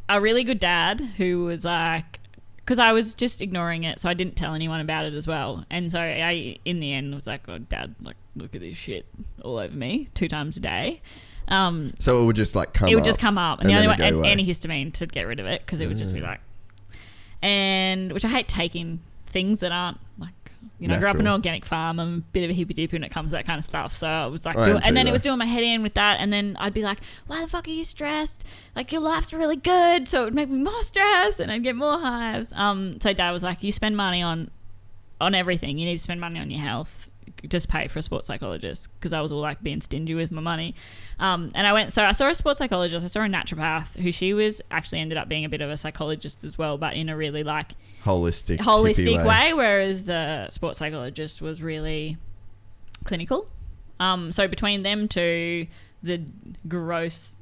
a really good dad who was like, because I was just ignoring it, so I didn't tell anyone about it as well. And so I, in the end, was like, oh, Dad, like, look at this shit all over me 2 times a day. So it would just like come up. It would just come up. And the only way, and antihistamine to get rid of it, because it would just be like, and which I hate taking things that aren't like, you know, I grew up in an organic farm. I'm a bit of a hippie dipper when it comes to that kind of stuff. So I was like, it was doing my head in with that. And then I'd be like, why the fuck are you stressed? Like, your life's really good. So it would make me more stressed and I'd get more hives. So Dad was like, you spend money on everything. You need to spend money on your health. Just pay for a sports psychologist, because I was all like being stingy with my money. And I saw a sports psychologist. I saw a naturopath who she was actually ended up being a bit of a psychologist as well, but in a really like holistic way, whereas the sports psychologist was really clinical. So between them two, the gross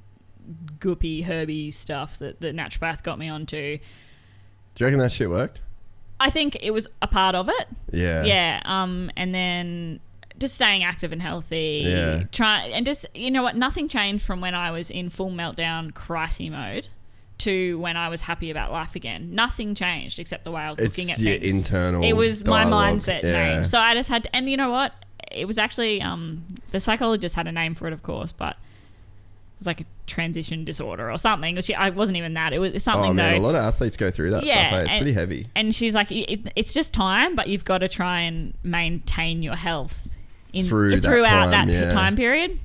goopy, herby stuff that the naturopath got me onto. Do you reckon that shit worked? I think it was a part of it. Yeah. Yeah. And then just staying active and healthy. Yeah. You know what? Nothing changed from when I was in full meltdown crisis mode to when I was happy about life again. Nothing changed except the way I was looking at your things. internal It was dialogue. my mindset Yeah. name. So I just had to, and you know what? It was actually, the psychologist had a name for it, of course, but it was like a transition disorder or something. I wasn't even that. It was something. Oh man, though. a lot of athletes go through that stuff. Eh? It's pretty heavy. And she's like, it's just time, but you've got to try and maintain your health throughout that time period.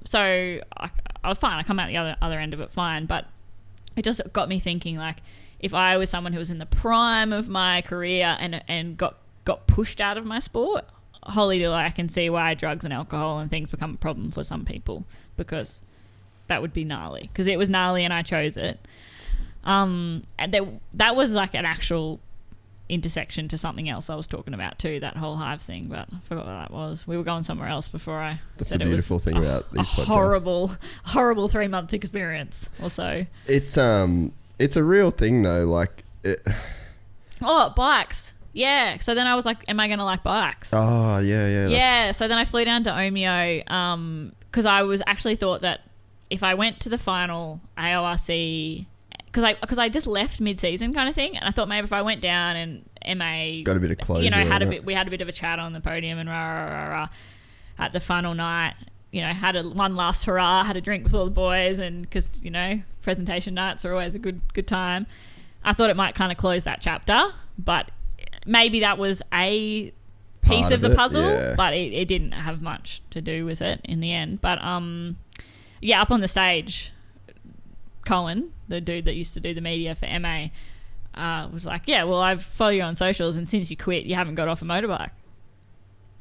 So I was fine. I come out the other end of it fine, but it just got me thinking, like, if I was someone who was in the prime of my career and got pushed out of my sport, holy do I can see why drugs and alcohol and things become a problem for some people, because that would be gnarly. Because it was gnarly and I chose it. And that was like an actual intersection to something else I was talking about too, that whole hives thing, but I forgot what that was. We were going somewhere else before I That's said the beautiful thing about these podcasts. Horrible 3-month experience or so. It's a real thing though, like bikes. Yeah. So then I was like, am I going to like bikes? Oh, yeah. Yeah. So then I flew down to Omeo because I was actually thought that if I went to the final AORC, because I just left mid-season kind of thing, and I thought maybe if I went down and MA got a bit of closure, we had a bit of a chat on the podium and rah, at the final night, had one last hurrah, had a drink with all the boys, and because presentation nights are always a good time. I thought it might kind of close that chapter, but maybe that was a piece of the puzzle, but it didn't have much to do with it in the end. But up on the stage, Cohen, the dude that used to do the media for MA, was like, yeah, well, I've followed you on socials, and since you quit, you haven't got off a motorbike.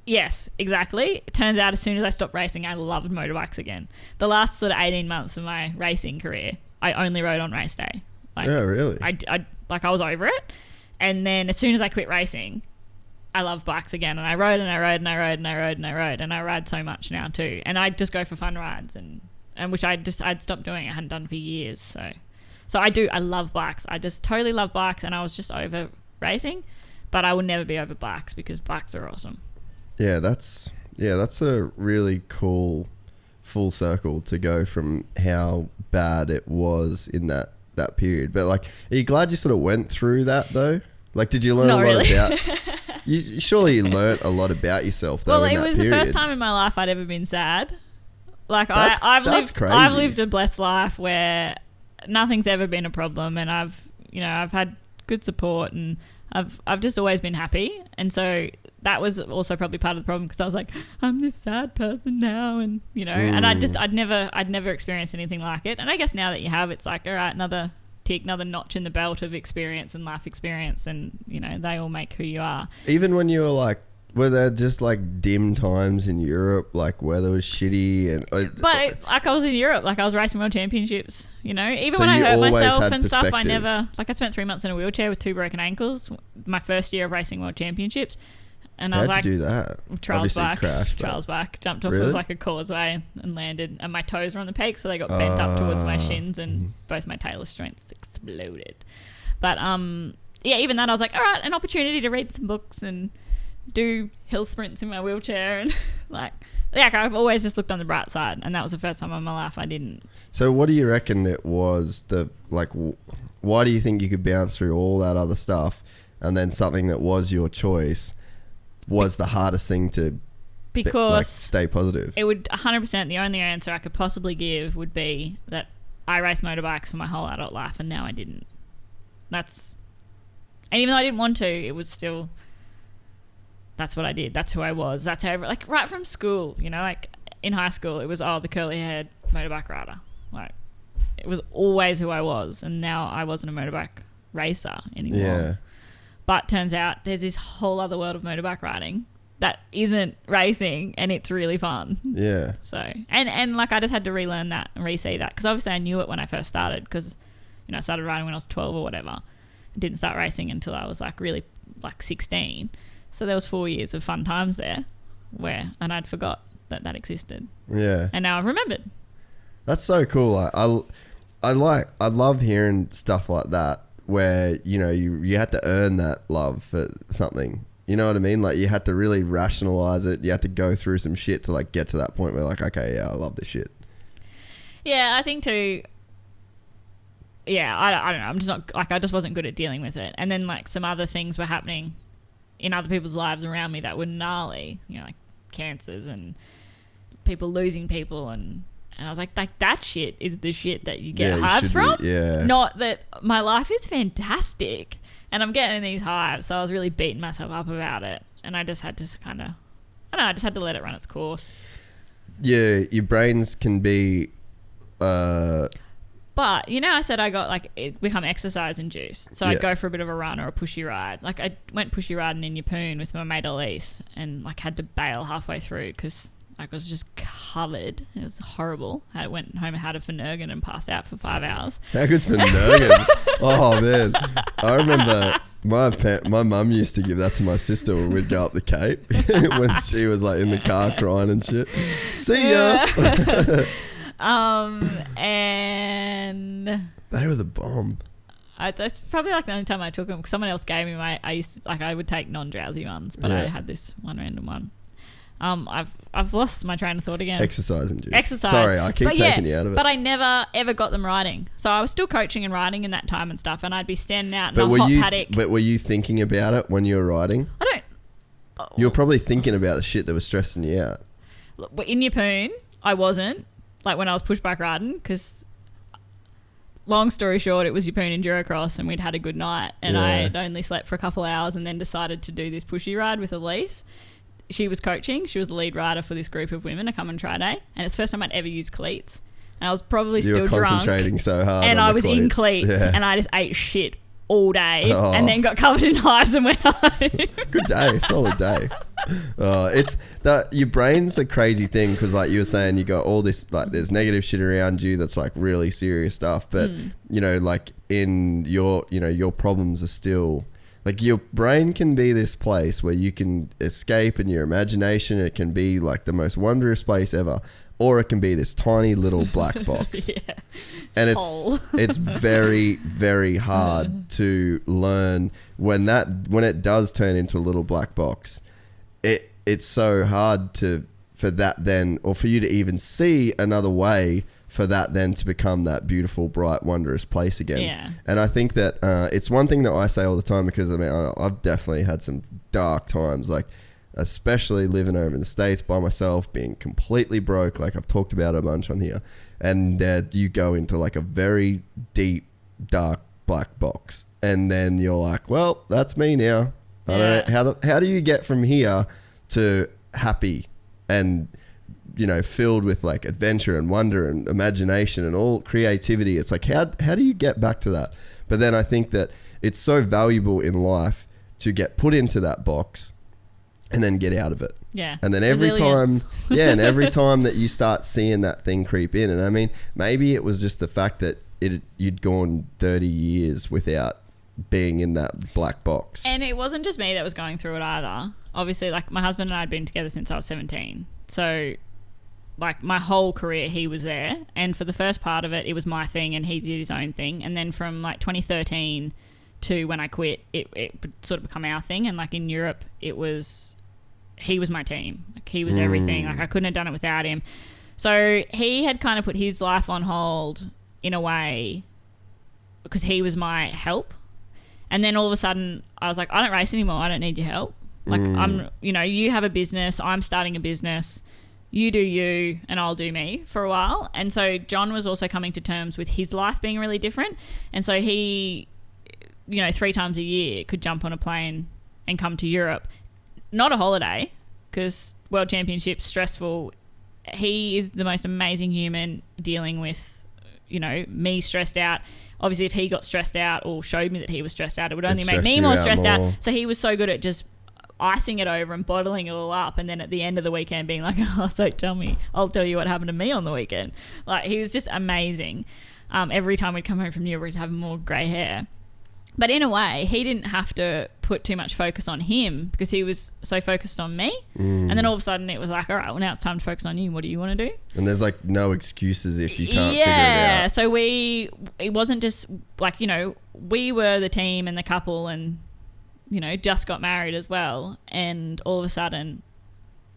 Yes, exactly. It turns out as soon as I stopped racing, I loved motorbikes again. The last sort of 18 months of my racing career, I only rode on race day. Yeah, really? I was over it. And then as soon as I quit racing, I love bikes again. And I rode and I rode and I rode and I rode and I rode. And I ride so much now too. And I just go for fun rides, and which I'd stopped doing. I hadn't done for years. So I love bikes. I just totally love bikes, and I was just over racing, but I will never be over bikes because bikes are awesome. Yeah, that's a really cool full circle to go from how bad it was in that period. But like, are you glad you sort of went through that though? Like, did you learn Not a lot really. about you? Surely you learned a lot about yourself though. Well, in it that was period. the first time in my life I'd ever been sad. Like, That's crazy. I've lived a blessed life where nothing's ever been a problem, and I've had good support, and I've just always been happy. And so that was also probably part of the problem, because I was like, I'm this sad person now, and and I'd never experienced anything like it. And I guess now that you have, it's like, all right, another tick, another notch in the belt of experience and life experience, and they all make who you are. Even when you were like, were there just like dim times in Europe, like weather was shitty and? I was in Europe, like I was racing world championships. Even So when I you hurt always myself had and stuff, I perspective. never I spent 3 months in a wheelchair with 2 broken ankles. My first year of racing world championships, and I was How'd like, you do that? Trials Obviously back, crashed, but- trials back, jumped off Really? of like a causeway and landed, and my toes were on the peak, so they got bent up towards my shins, and both my talus joints exploded. But even that, I was like, all right, an opportunity to read some books and do hill sprints in my wheelchair, and I've always just looked on the bright side, and that was the first time in my life I didn't. So what do you reckon it was? Why do you think you could bounce through all that other stuff, and then something that was your choice was the hardest thing to because stay positive? It would 100%. The only answer I could possibly give would be that I raced motorbikes for my whole adult life, and now I didn't. And even though I didn't want to, it was still. That's what I did. That's who I was. That's how, right from school, like in high school, it was, the curly-haired motorbike rider. Like, it was always who I was, and now I wasn't a motorbike racer anymore. Yeah. But turns out there's this whole other world of motorbike riding that isn't racing, and it's really fun. Yeah. So, and I just had to relearn that and re-see that, because obviously I knew it when I first started, because, I started riding when I was 12 or whatever. Didn't start racing until I was really 16. So there was 4 years of fun times there and I'd forgot that existed. Yeah. And now I've remembered. That's so cool. I love hearing stuff like that where, you know, you had to earn that love for something. You know what I mean? Like, you had to really rationalize it. You had to go through some shit to like get to that point where like, okay, yeah, I love this shit. Yeah, I think too. Yeah, I don't know. I'm just not like, I just wasn't good at dealing with it. And then like some other things were happening in other people's lives around me that were gnarly. You know, like cancers and people losing people, and I was like that shit is the shit that you get hives from. Not that my life is fantastic and I'm getting these hives. So I was really beating myself up about it, and I just had to kind of, I just had to let it run its course. Yeah, your brains can be. But, you know, I said I got, like, it become exercise induced. So I'd go for a bit of a run or a pushy ride. Like, I went pushy riding in Yeppoon with my mate Elise and, like, had to bail halfway through because, like, I was just covered. It was horrible. I went home and had a Finnegan and passed out for 5 hours. How good's Finnegan? Oh, man. I remember my mum used to give that to my sister when we'd go up the Cape when she was, like, in the car crying and shit. See ya! And they were the bomb. That's probably like the only time I took them. Someone else gave me I used to, like, I would take non-drowsy ones, but I had this one random one. I've lost my train of thought again. Exercise induced. Exercise. Sorry, I keep taking you out of it. But I never ever got them riding. So I was still coaching and riding in that time and stuff, and I'd be standing out in a hot paddock. But were you thinking about it when you were riding? You were probably thinking about the shit that was stressing you out. Look, in Yeppoon, I wasn't. Like when I was pushback riding, because long story short, it was Yeppoon Endurocross and we'd had a good night, and I had only slept for a couple of hours and then decided to do this pushy ride with Elise. She was coaching. She was the lead rider for this group of women to come and try day, and it's the first time I'd ever used cleats. And I was probably still drunk. You were concentrating so hard and on I was cleats. in cleats, and I just ate shit all day and then got covered in hives and went home. Good day. Solid day. It's that your brain's a crazy thing, because like you were saying, you got all this, like, there's negative shit around you that's like really serious stuff, but you know, like in your, you know, your problems are still like, your brain can be this place where you can escape in your imagination. It can be like the most wondrous place ever, or it can be this tiny little black box. And it's very, very hard to learn when it does turn into a little black box. It's so hard for you to even see another way for that then to become that beautiful, bright, wondrous place again. Yeah. And I think that it's one thing that I say all the time, because I mean, I've definitely had some dark times, like especially living over in the States by myself, being completely broke, like I've talked about a bunch on here, and you go into like a very deep, dark black box, and then you're like, well, that's me now. I don't know, how do you get from here to happy and, you know, filled with like adventure and wonder and imagination and all creativity? It's like, how do you get back to that? But then I think that it's so valuable in life to get put into that box and then get out of it. Yeah. And then every time that you start seeing that thing creep in, and I mean, maybe it was just the fact that you'd gone 30 years without being in that black box. And it wasn't just me that was going through it either. Obviously, like, my husband and I had been together since I was 17. So, like, my whole career, he was there. And for the first part of it, it was my thing and he did his own thing. And then from, like, 2013 to when I quit, it sort of become our thing. And, like, in Europe, he was my team. Like, he was everything. Like, I couldn't have done it without him. So he had kind of put his life on hold in a way because he was my help. And then all of a sudden I was like, I don't race anymore. I don't need your help. Like, you have a business. I'm starting a business. You do you and I'll do me for a while. And so John was also coming to terms with his life being really different. And so he, 3 times a year could jump on a plane and come to Europe. Not a holiday, because World Championships, stressful. He is the most amazing human dealing with, me stressed out. Obviously, if he got stressed out or showed me that he was stressed out, it would only make me more stressed out. So he was so good at just icing it over and bottling it all up, and then at the end of the weekend being like, oh, so I'll tell you what happened to me on the weekend. Like, he was just amazing. Every time we'd come home from Europe, we'd have more grey hair. But in a way, he didn't have to put too much focus on him because he was so focused on me. And then all of a sudden it was like, all right, well now it's time to focus on you. What do you want to do? And there's like no excuses if you can't figure it out. So it wasn't just like, you know, we were the team and the couple and, you know, just got married as well. And all of a sudden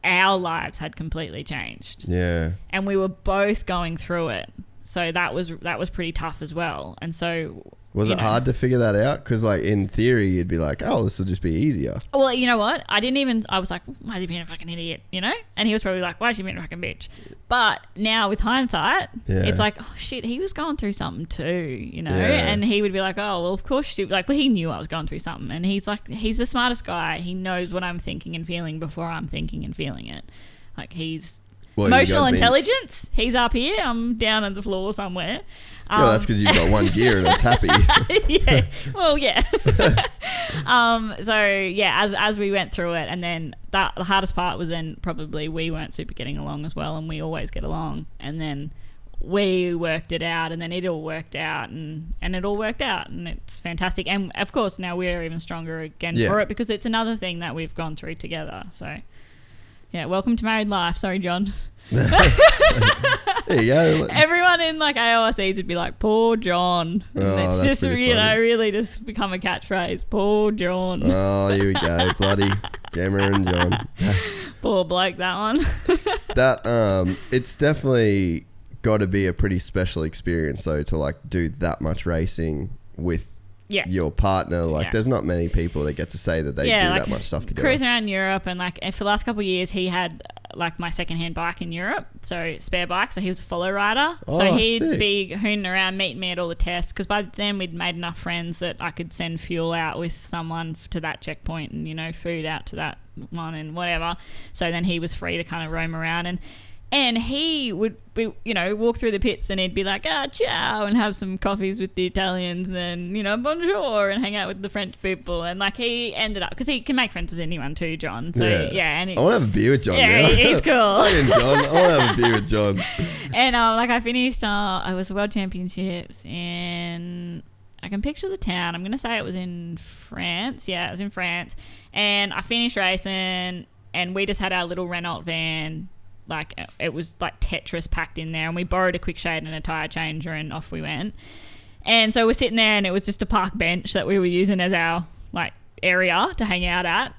our lives had completely changed. Yeah. And we were both going through it. So that was pretty tough as well. And so... Was it hard to figure that out? Because, like, in theory, you'd be like, oh, this will just be easier. Well, you know what? I was like, why is he being a fucking idiot, you know? And he was probably like, why is she being a fucking bitch? But now with hindsight, it's like, oh, shit, he was going through something too, you know? Yeah. And he would be like, oh, well, of course well, he knew I was going through something. And he's like, he's the smartest guy. He knows what I'm thinking and feeling before I'm thinking and feeling it. Like, he's... Emotional intelligence, he's up here, I'm down on the floor somewhere. That's because you've got one gear and it's happy. Yeah, well, yeah. So, yeah, as we went through it, and then the hardest part was then probably we weren't super getting along as well, and we always get along. And then we worked it out, and then it all worked out, and it all worked out, and it's fantastic. And, of course, now we're even stronger again for it because it's another thing that we've gone through together, so... Yeah, welcome to married life. Sorry, John. There you go. Everyone in like AOSEs would be like, poor John. And it's just, you know, really just become a catchphrase. Poor John. Oh, here we go. Bloody Jemma and John. Poor bloke, that one. It's definitely got to be a pretty special experience, though, to like do that much racing with your partner. Like there's not many people that get to say that they do like, that much stuff together. Cruising around Europe, and like for the last couple of years he had like my secondhand bike in Europe, so spare bike, so he was a follow rider. So he'd be hooning around meeting me at all the tests, because by then we'd made enough friends that I could send fuel out with someone to that checkpoint and, you know, food out to that one and whatever. So then he was free to kind of roam around, and he would be, you know, walk through the pits and he'd be like, ciao, and have some coffees with the Italians, and then, you know, bonjour, and hang out with the French people. And like he ended up, because he can make friends with anyone too, John. So and I want to have a beer with John. Yeah, he's cool. Hi, John. I want to have a beer with John. And like I finished, I was World Championships, and I can picture the town. I'm going to say it was in France. Yeah, it was in France. And I finished racing, and we just had our little Renault van. Like, it was like Tetris packed in there, and we borrowed a quick shade and a tyre changer, and off we went. And so we're sitting there, and it was just a park bench that we were using as our like area to hang out at.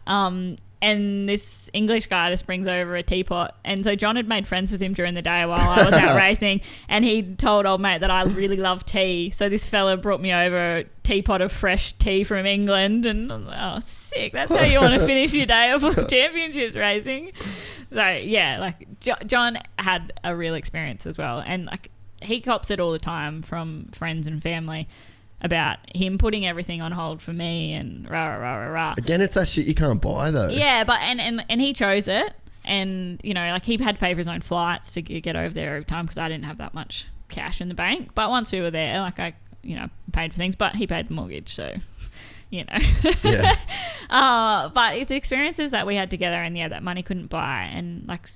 And this English guy just brings over a teapot. And so John had made friends with him during the day while I was out racing, and he told old mate that I really love tea. So this fella brought me over a teapot of fresh tea from England, and I'm like, oh, sick. That's how you want to finish your day of championships racing. So, yeah, like John had a real experience as well. And like he cops it all the time from friends and family about him putting everything on hold for me and rah, rah, rah, rah. Again, it's that shit you can't buy, though. Yeah, but and he chose it, and, you know, like he had to pay for his own flights to get over there every time, because I didn't have that much cash in the bank. But once we were there, like I, you know, paid for things, but he paid the mortgage, so, you know. Yeah. But it's experiences that we had together, and that money couldn't buy. And like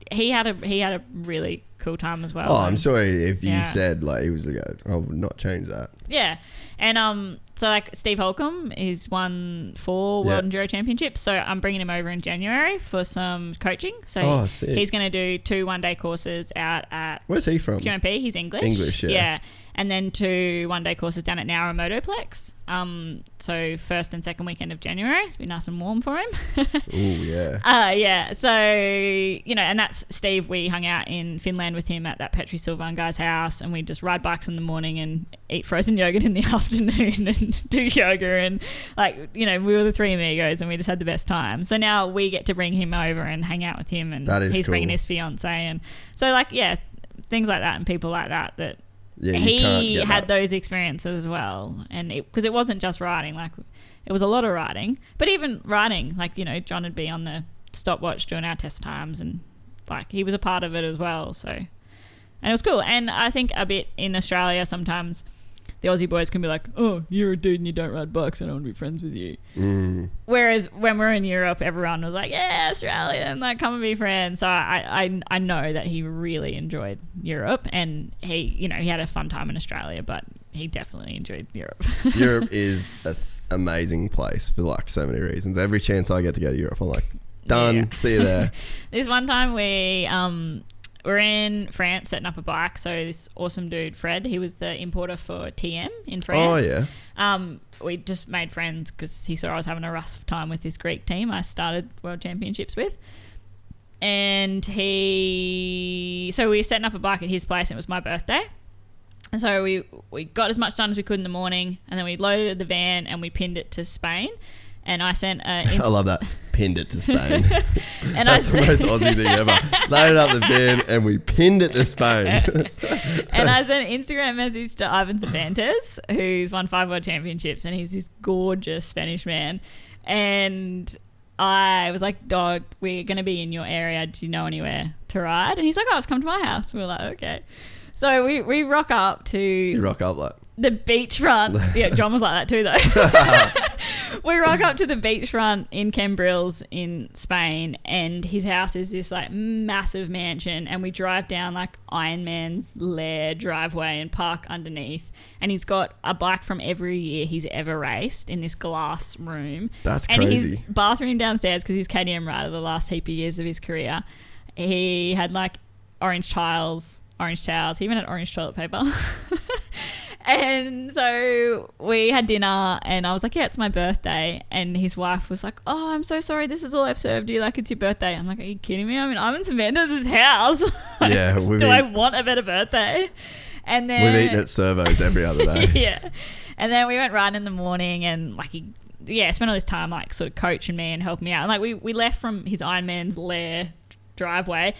he had a really cool time as well. Oh, I'm sorry if you said like he was a guy. I would not change that. Yeah. And so like Steve Holcomb is won 4 World Enduro Championships, so I'm bringing him over in January for some coaching. So he's going to do 2 one-day courses out at... Where's he from? QMP. He's English. English, yeah. And then 2 one-day courses down at Nowra Motoplex. So first and second weekend of January. It's been nice and warm for him. Oh, yeah. Yeah. So, you know, and that's Steve. We hung out in Finland with him at that Petri Silvan guy's house, and we just ride bikes in the morning and eat frozen yogurt in the afternoon and do yoga, and like, you know, we were the 3 amigos and we just had the best time. So now we get to bring him over and hang out with him, and he's bringing his fiance, and so like, yeah, things like that and people like that he had those experiences as well. And because it wasn't just riding, like it was a lot of riding, but even riding, like, you know, John would be on the stopwatch doing our test times, and like he was a part of it as well. So, and it was cool. And I think a bit in Australia sometimes the Aussie boys can be like, oh, you're a dude and you don't ride bikes, I don't want to be friends with you. Whereas when we're in Europe, everyone was like, yeah, Australian, like, come and be friends. So I know that he really enjoyed Europe, and he, you know, he had a fun time in Australia, but he definitely enjoyed Europe. Europe is an amazing place for like so many reasons. Every chance I get to go to Europe, I'm like, done. Yeah. See you there. This one time we were in France setting up a bike. So this awesome dude, Fred, he was the importer for TM in France. Oh yeah. We just made friends because he saw I was having a rough time with this Greek team I started World Championships with. And so we were setting up a bike at his place and it was my birthday. And so we got as much done as we could in the morning and then we loaded the van and we pinned it to Spain. And I sent I love that. Pinned it to Spain. And That's the most Aussie thing ever. Loaded up the van and we pinned it to Spain. And I sent an Instagram message to Ivan Cervantes, who's won 5 World Championships, and he's this gorgeous Spanish man. And I was like, dog, we're going to be in your area. Do you know anywhere to ride? And he's like, oh, just come to my house. We were like, okay. So we rock up to... You rock up like... The beachfront. Yeah, John was like that too, though. We rock up to the beachfront in Cambrils in Spain, and his house is this like massive mansion, and we drive down like Iron Man's lair driveway and park underneath, and he's got a bike from every year he's ever raced in this glass room. That's and crazy. his bathroom downstairs, because he's KTM rider the last heap of years of his career, he had like orange towels, he even had orange toilet paper. And so we had dinner and I was like, yeah, it's my birthday. And his wife was like, oh, I'm so sorry. This is all I've served you. Like, it's your birthday. I'm like, are you kidding me? I mean, I'm in Samantha's house. Yeah. I want a better birthday? And then we've eaten at servos every other day. Yeah. And then we went riding in the morning and like spent all this time like sort of coaching me and helping me out. And like we left from his Iron Man's lair driveway,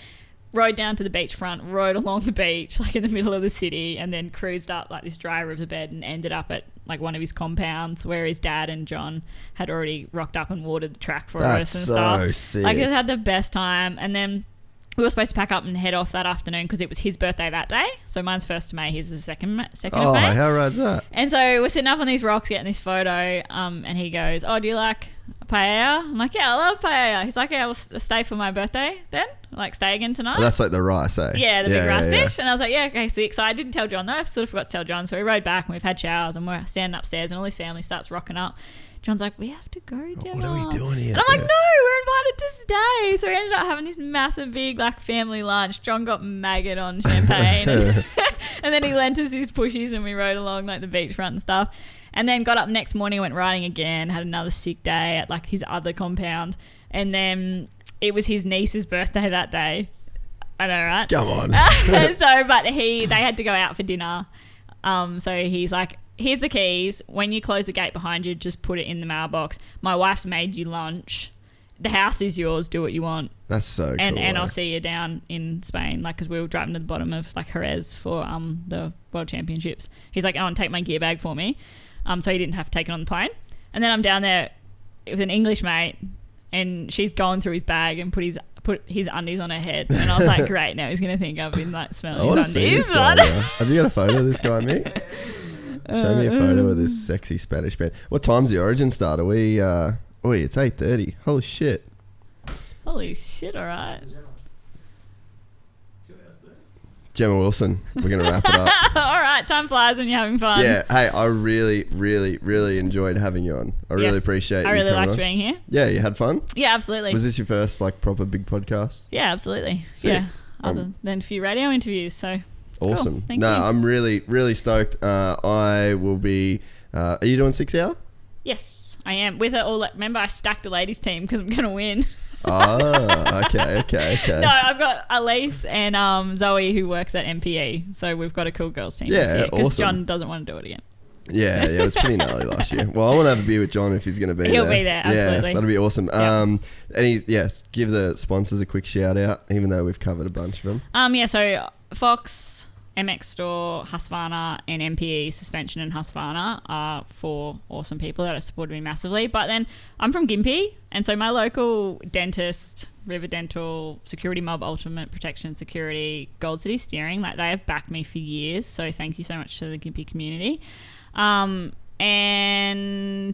rode down to the beachfront, rode along the beach, like in the middle of the city, and then cruised up like this dry riverbed and ended up at like one of his compounds where his dad and John had already rocked up and watered the track for us and stuff. That's so sick. Like, I had the best time. And then we were supposed to pack up and head off that afternoon because it was his birthday that day. So mine's 1st of May, his is the 2nd of May. Oh, how rad's that? And so we're sitting up on these rocks getting this photo, and he goes, oh, do you like paella? I'm like, yeah, I love paella. He's like, yeah, I'll stay for my birthday then. Like, stay again tonight. Oh, that's like the rice, eh? Yeah, the big rice dish. And I was like, yeah, okay, sick. So I didn't tell John though. I sort of forgot to tell John. So we rode back and we've had showers and we're standing upstairs and all his family starts rocking up. John's like, we have to go down. What are we doing here? And I'm like, no, we're invited to stay. So we ended up having this massive, big, like, family lunch. John got maggot on champagne. And then he lent us his pushies and we rode along, like, the beachfront and stuff. And then got up next morning, went riding again, had another sick day at, like, his other compound. And then it was his niece's birthday that day. I know, right? Come on. But they had to go out for dinner. So he's like, here's the keys. When you close the gate behind you, just put it in the mailbox. My wife's made you lunch. The house is yours. Do what you want. That's so cool. And I'll see you down in Spain, like, because we were driving to the bottom of like Jerez for the World Championships. He's like, oh, and take my gear bag for me. So he didn't have to take it on the plane. And then I'm down there with an English mate, and she's going through his bag and put his undies on her head. And I was like, great, now he's gonna think I've been like smelling his undies. Have you got a photo of this guy, Mick? Show me a photo of this sexy Spanish man. What time's the Origin start? Are we? It's 8:30. Holy shit! Holy shit! All right. Jemma Wilson. We're gonna wrap it up. All right, time flies when you're having fun. Yeah. Hey, I really, really, really enjoyed having you on. I really appreciate. I really liked on. being here. Yeah, you had fun. Yeah, absolutely. Was this your first like proper big podcast? Yeah, absolutely. Sick. Yeah, other than a few radio interviews. So awesome. Cool. Thank you. I'm really, really stoked. I will be. Are you doing 6 hour? Yes, I am. With it all. Remember, I stacked the ladies team because I'm going to win. Oh, okay. No, I've got Elise and Zoe who works at MPE, so we've got a cool girls team. Yeah, because awesome. John doesn't want to do it again. Yeah, it was pretty gnarly last year. Well, I want to have a beer with John if he's going to be there. He'll be there, absolutely. Yeah, that'll be awesome. Yep. Give the sponsors a quick shout out, even though we've covered a bunch of them. So Fox, MX Store, Husqvarna, and MPE Suspension and Husqvarna are 4 awesome people that have supported me massively. But then I'm from Gympie, and so my local dentist, River Dental, Security Mob, Ultimate Protection Security, Gold City Steering, like, they have backed me for years. So thank you so much to the Gympie community. And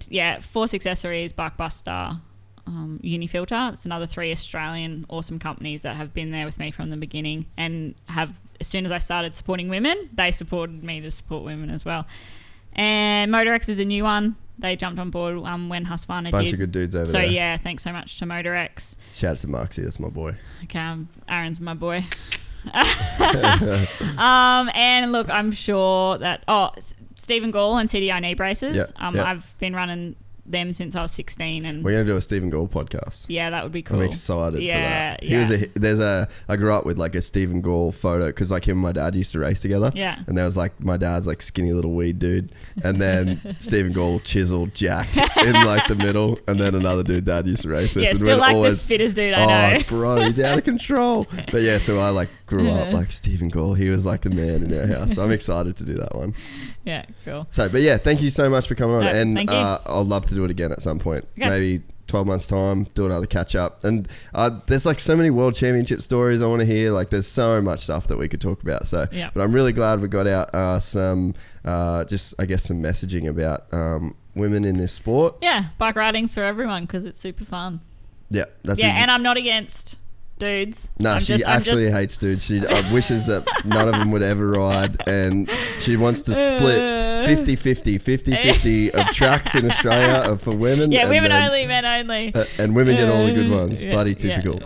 yeah, Force Accessories, Barkbuster, Unifilter. It's another 3 Australian awesome companies that have been there with me from the beginning and have, as soon as I started supporting women, they supported me to support women as well. And MotorX is a new one. They jumped on board when Husqvarna did. Bunch of good dudes over there. So yeah, thanks so much to MotorX. Shout out to Marksy, that's my boy. Okay, Aaron's my boy. And look, I'm sure that Stephen Gall and CDI knee braces. Yep. I've been running them since I was 16, and we're gonna do a Stephen Gall podcast. Yeah, that would be cool. I'm excited for that. Yeah. I grew up with like a Stephen Gall photo because like him and my dad used to race together. Yeah. And there was like my dad's like skinny little weed dude, and then Stephen Gall chiseled jacked in like the middle, and then another dude dad used to race with. Yeah, and still like the fittest dude I know. Oh, bro, he's out of control. But yeah, so I like grew up like Stephen Gall. He was like the man in our house. So I'm excited to do that one. Yeah, cool. So, but yeah, thank you so much for coming on, and thank you. I'll love to do it again at some point. Okay. Maybe 12 months time, do another catch up. And there's like so many world championship stories I want to hear. Like there's so much stuff that we could talk about. So, yeah. But I'm really glad we got out some just I guess some messaging about women in this sport. Yeah, bike riding's for everyone because it's super fun. Yeah, and I'm not against dudes. No, she actually hates dudes. She wishes that none of them would ever ride, and she wants to split 50-50 of tracks in Australia for women. Yeah, women only, men only. And women get all the good ones. Bloody typical.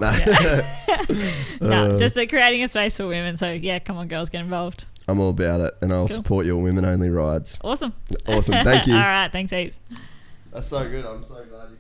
No, just creating a space for women. So yeah, come on girls, get involved. I'm all about it, and I'll support your women only rides. Awesome. Thank you. All right, thanks heaps. That's so good. I'm so glad you